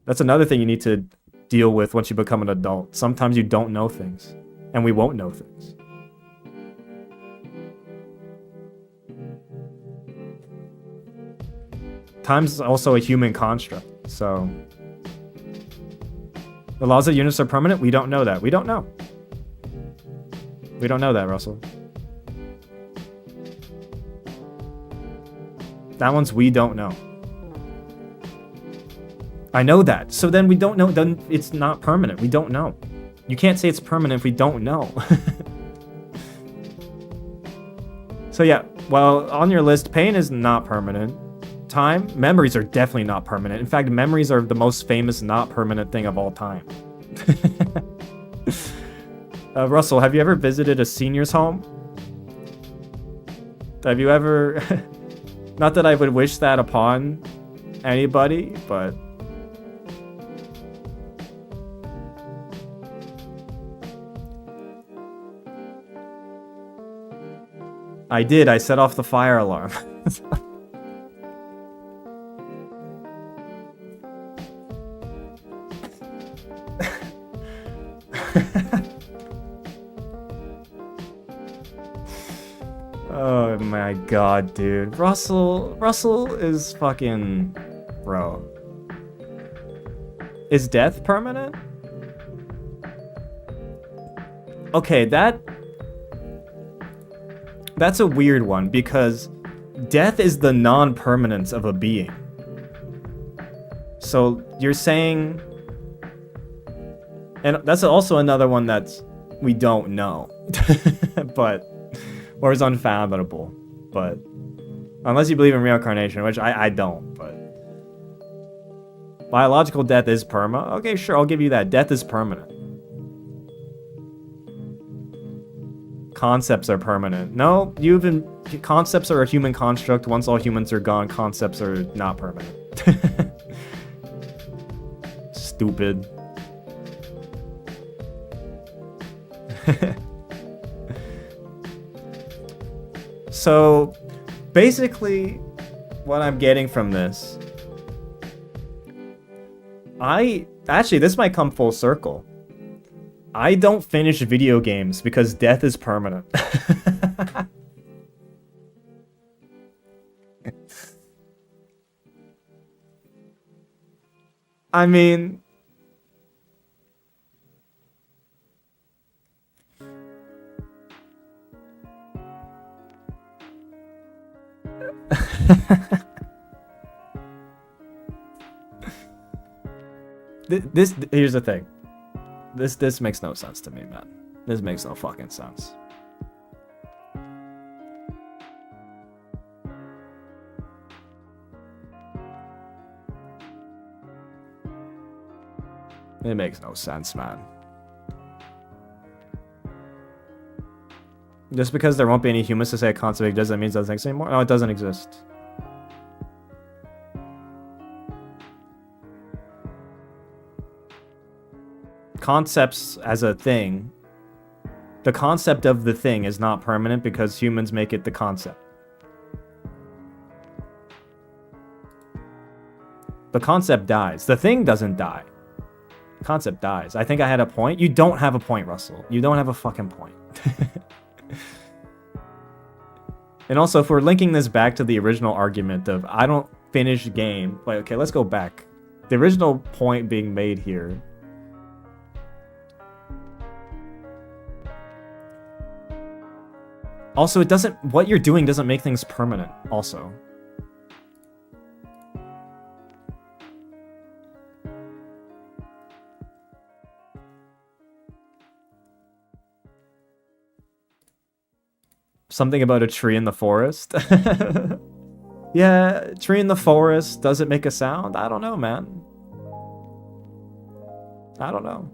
[SPEAKER 1] That's another thing you need to deal with once you become an adult. Sometimes you don't know things, and we won't know things. Time's also a human construct, so... The laws of the universe are permanent? We don't know that. We don't know. We don't know that, Russell. That one's we don't know. I know that. So then we don't know. Then it's not permanent. We don't know. You can't say it's permanent if we don't know. So yeah, well, on your list, pain is not permanent. Time, memories are definitely not permanent. In fact, memories are the most famous not permanent thing of all time. Russell, have you ever visited a senior's home? Have you ever... Not that I would wish that upon anybody, but... I did. I set off the fire alarm. Oh my god, dude. Russell is fucking... Bro. Is death permanent? Okay, that's a weird one, because death is the non-permanence of a being. So you're saying... And that's also another one that's we don't know. But... Or is unfathomable. But... Unless you believe in reincarnation, which I don't, but... Biological death is perma? Okay, sure, I'll give you that. Death is permanent. Concepts are permanent. No, concepts are a human construct. Once all humans are gone, concepts are not permanent. Stupid. So, basically, what I'm getting from this... Actually, this might come full circle. I don't finish video games because death is permanent. I mean... Here's the thing. This makes no sense to me, man. This makes no fucking sense. It makes no sense, man. Just because there won't be any humans to say a concept doesn't mean it doesn't exist anymore? No, it doesn't exist. Concepts as a thing, the concept of the thing is not permanent because humans make it the concept. The concept dies. The thing doesn't die. The concept dies. I think I had a point. You don't have a point, Russell. You don't have a fucking point. And also, if we're linking this back to the original argument of I don't finish game, like, okay, let's go back. The original point being made here. Also, it doesn't, what you're doing doesn't make things permanent, also. Something about a tree in the forest. Yeah, tree in the forest, does it make a sound? I don't know, man. I don't know.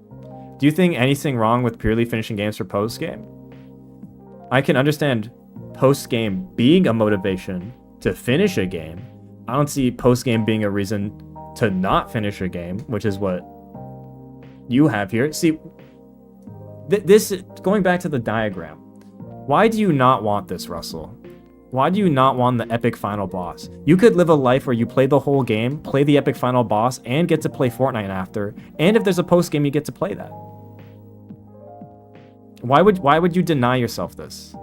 [SPEAKER 1] Do you think anything wrong with purely finishing games for post-game? I can understand post-game being a motivation to finish a game. I don't see post-game being a reason to not finish a game, which is what you have here. See, this, going back to the diagram, why do you not want this, Russell? Why do you not want the epic final boss? You could live a life where you play the whole game, play the epic final boss, and get to play Fortnite after, and if there's a post-game, you get to play that. Why would you deny yourself this?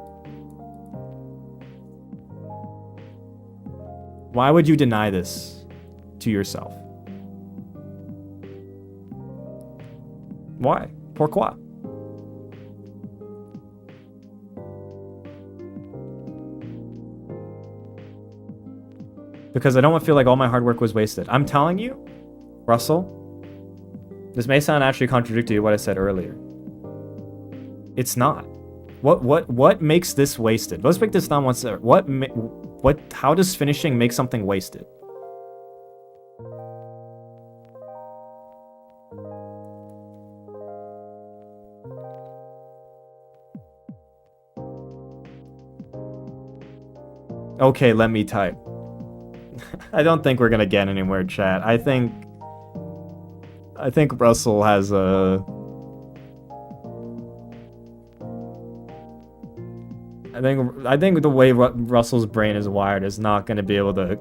[SPEAKER 1] Why would you deny this to yourself? Why? Pourquoi? Because I don't feel like all my hard work was wasted. I'm telling you, Russell, this may sound actually contradictory to what I said earlier. It's not. What makes this wasted? Let's break this down once. How does finishing make something wasted? Okay, let me type. I don't think we're gonna get anywhere, chat. I think Russell has a... I think the way Russell's brain is wired is not gonna be able to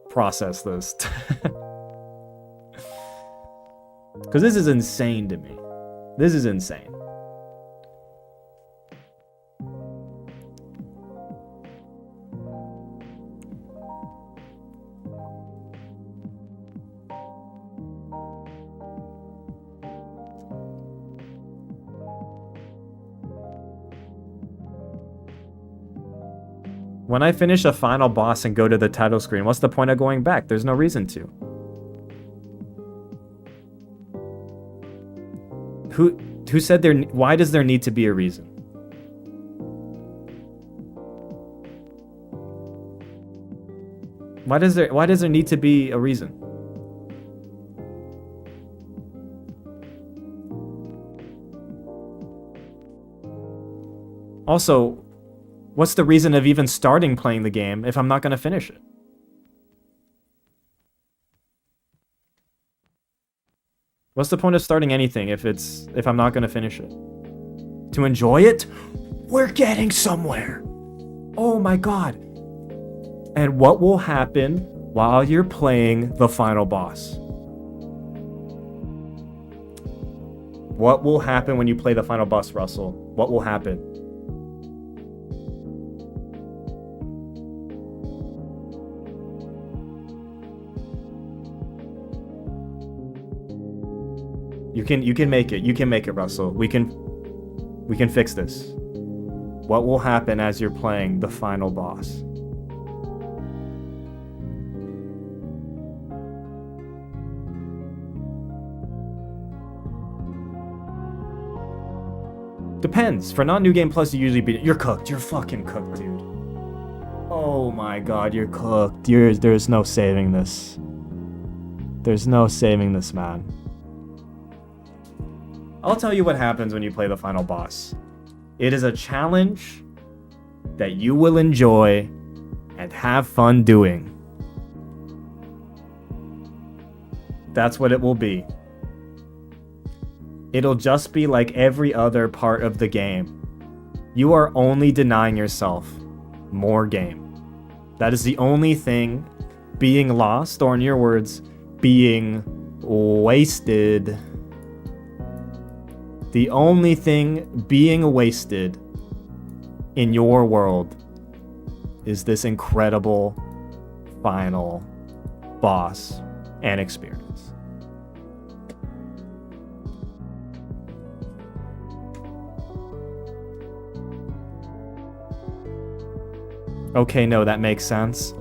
[SPEAKER 1] process this. Because this is insane to me. This is insane. When I finish a final boss and go to the title screen, what's the point of going back? There's no reason to. Who said there? Why does there need to be a reason? Why does there need to be a reason? Also, what's the reason of even starting playing the game if I'm not going to finish it? What's the point of starting anything if I'm not going to finish it? To enjoy it? We're getting somewhere. Oh my god. And what will happen while you're playing the final boss? What will happen when you play the final boss, Russell? What will happen? You can make it. You can make it, Russell. We can fix this. What will happen as you're playing the final boss? Depends. For non-new game plus, you usually beat it. You're cooked. You're fucking cooked, dude. Oh my god, you're cooked. There's no saving this. There's no saving this, man. I'll tell you what happens when you play the final boss. It is a challenge that you will enjoy and have fun doing. That's what it will be. It'll just be like every other part of the game. You are only denying yourself more game. That is the only thing being lost, or in your words, being wasted. The only thing being wasted in your world is this incredible final boss and experience. Okay, no, that makes sense.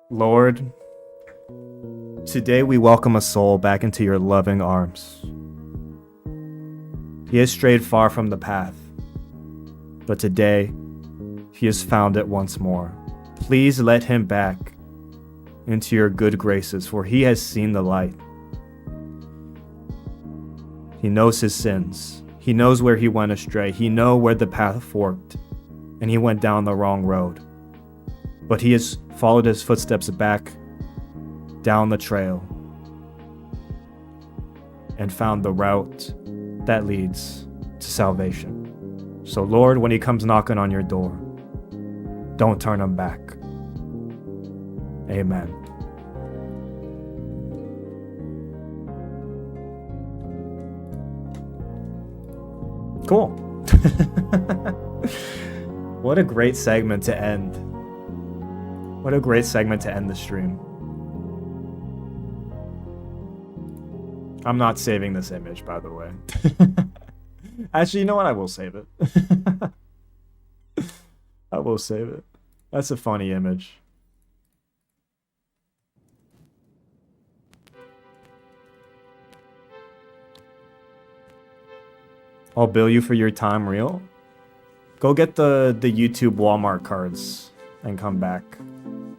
[SPEAKER 1] Lord, today we welcome a soul back into your loving arms. He has strayed far from the path, but today he has found it once more. Please let him back into your good graces, for he has seen the light. He knows his sins. He knows where he went astray. He knows where the path forked, and he went down the wrong road. But he has followed his footsteps back down the trail and found the route that leads to salvation. So Lord, when he comes knocking on your door, don't turn him back. Amen. Cool. What a great segment to end. What a great segment to end the stream. I'm not saving this image, by the way. Actually, you know what? I will save it. I will save it. That's a funny image. I'll bill you for your time, real. Go get the YouTube Walmart cards and come back.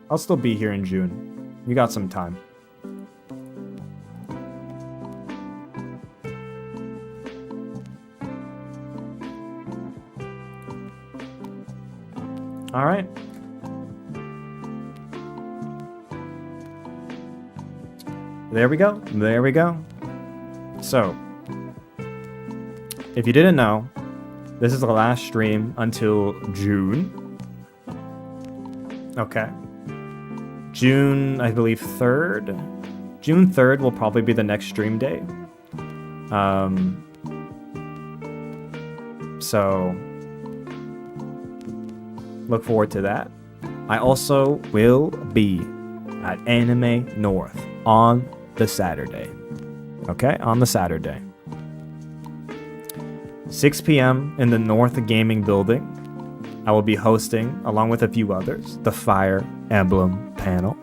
[SPEAKER 1] I'll still be here in June. You got some time. All right. There we go. There we go. So, if you didn't know, this is the last stream until June. Okay. June, I believe, 3rd. June 3rd will probably be the next stream day. So, look forward to that. I also will be at Anime North on the Saturday. Okay, on the Saturday. 6 p.m. in the North Gaming Building. I will be hosting, along with a few others, the Fire Emblem panel.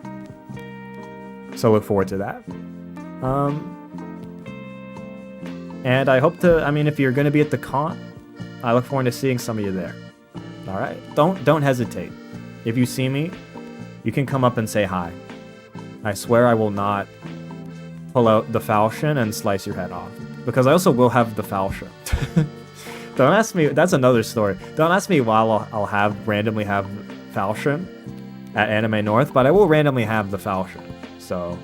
[SPEAKER 1] So look forward to that. And I hope to, if you're going to be at the con, I look forward to seeing some of you there. All right? Don't hesitate. If you see me, you can come up and say hi. I swear I will not pull out the falchion and slice your head off. Because I also will have the falchion. Don't ask me, that's another story. Don't ask me why I'll randomly have falchion at Anime North, but I will randomly have the falchion. So,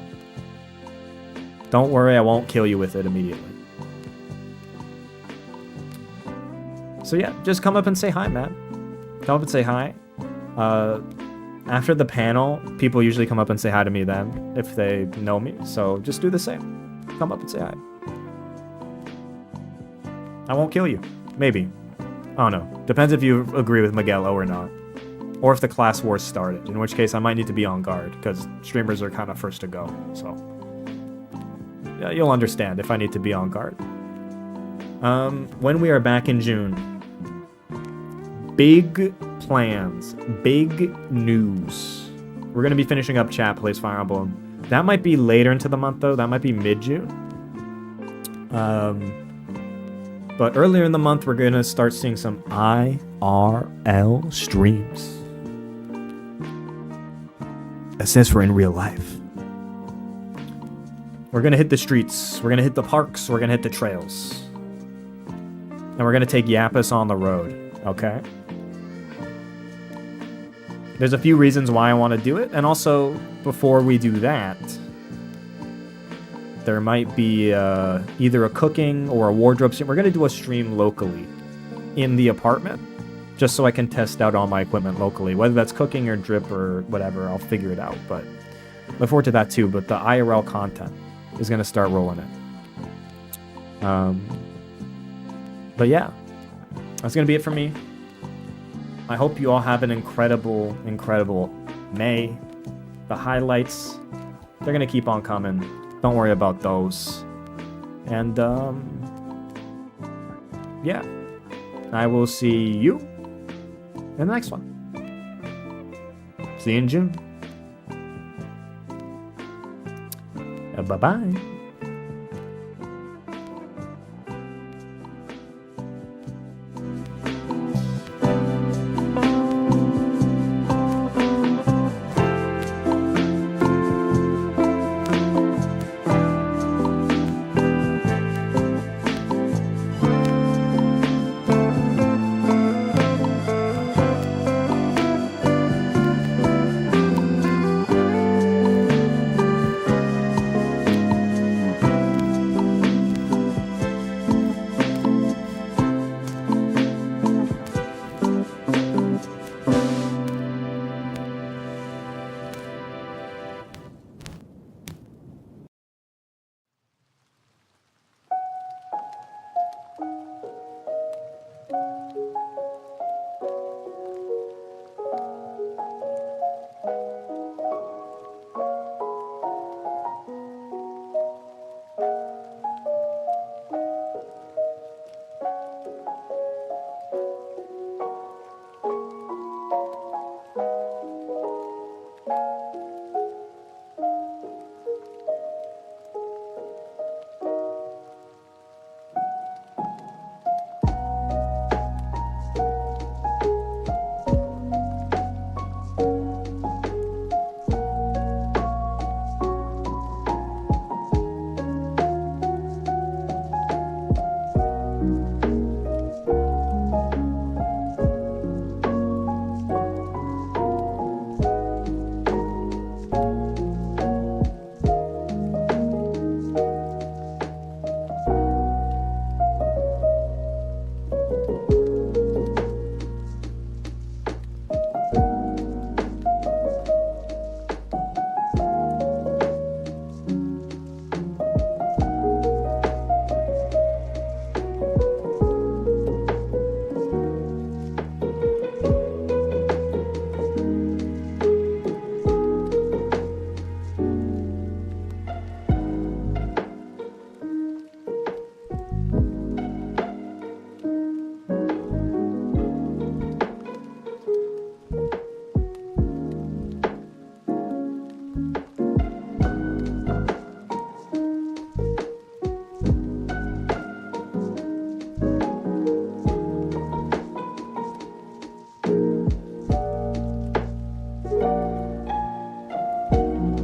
[SPEAKER 1] don't worry, I won't kill you with it immediately. So yeah, just come up and say hi, man. Come up and say hi. After the panel, people usually come up and say hi to me then, if they know me. So just do the same. Come up and say hi. I won't kill you. Maybe. I don't know. Depends if you agree with Miguel or not. Or if the class wars started, in which case I might need to be on guard, because streamers are kind of first to go. So, yeah, you'll understand if I need to be on guard. When we are back in June, big plans, big news. We're going to be finishing up Chat Plays Fire Emblem. That might be later into the month, though. That might be mid-June. But earlier in the month, we're going to start seeing some IRL streams. As if we're in real life. We're going to hit the streets. We're going to hit the parks. We're going to hit the trails. And we're going to take Yappus on the road. Okay? There's a few reasons why I want to do it. And also, before we do that, there might be either a cooking or a wardrobe stream. We're going to do a stream locally in the apartment, just so I can test out all my equipment locally. Whether that's cooking or drip or whatever, I'll figure it out. But look forward to that too. But the IRL content is gonna start rolling in. But yeah, that's gonna be it for me. I hope you all have an incredible, incredible May. The highlights, they're gonna keep on coming. Don't worry about those. And yeah, I will see you in the next one. See you in June. Bye-bye.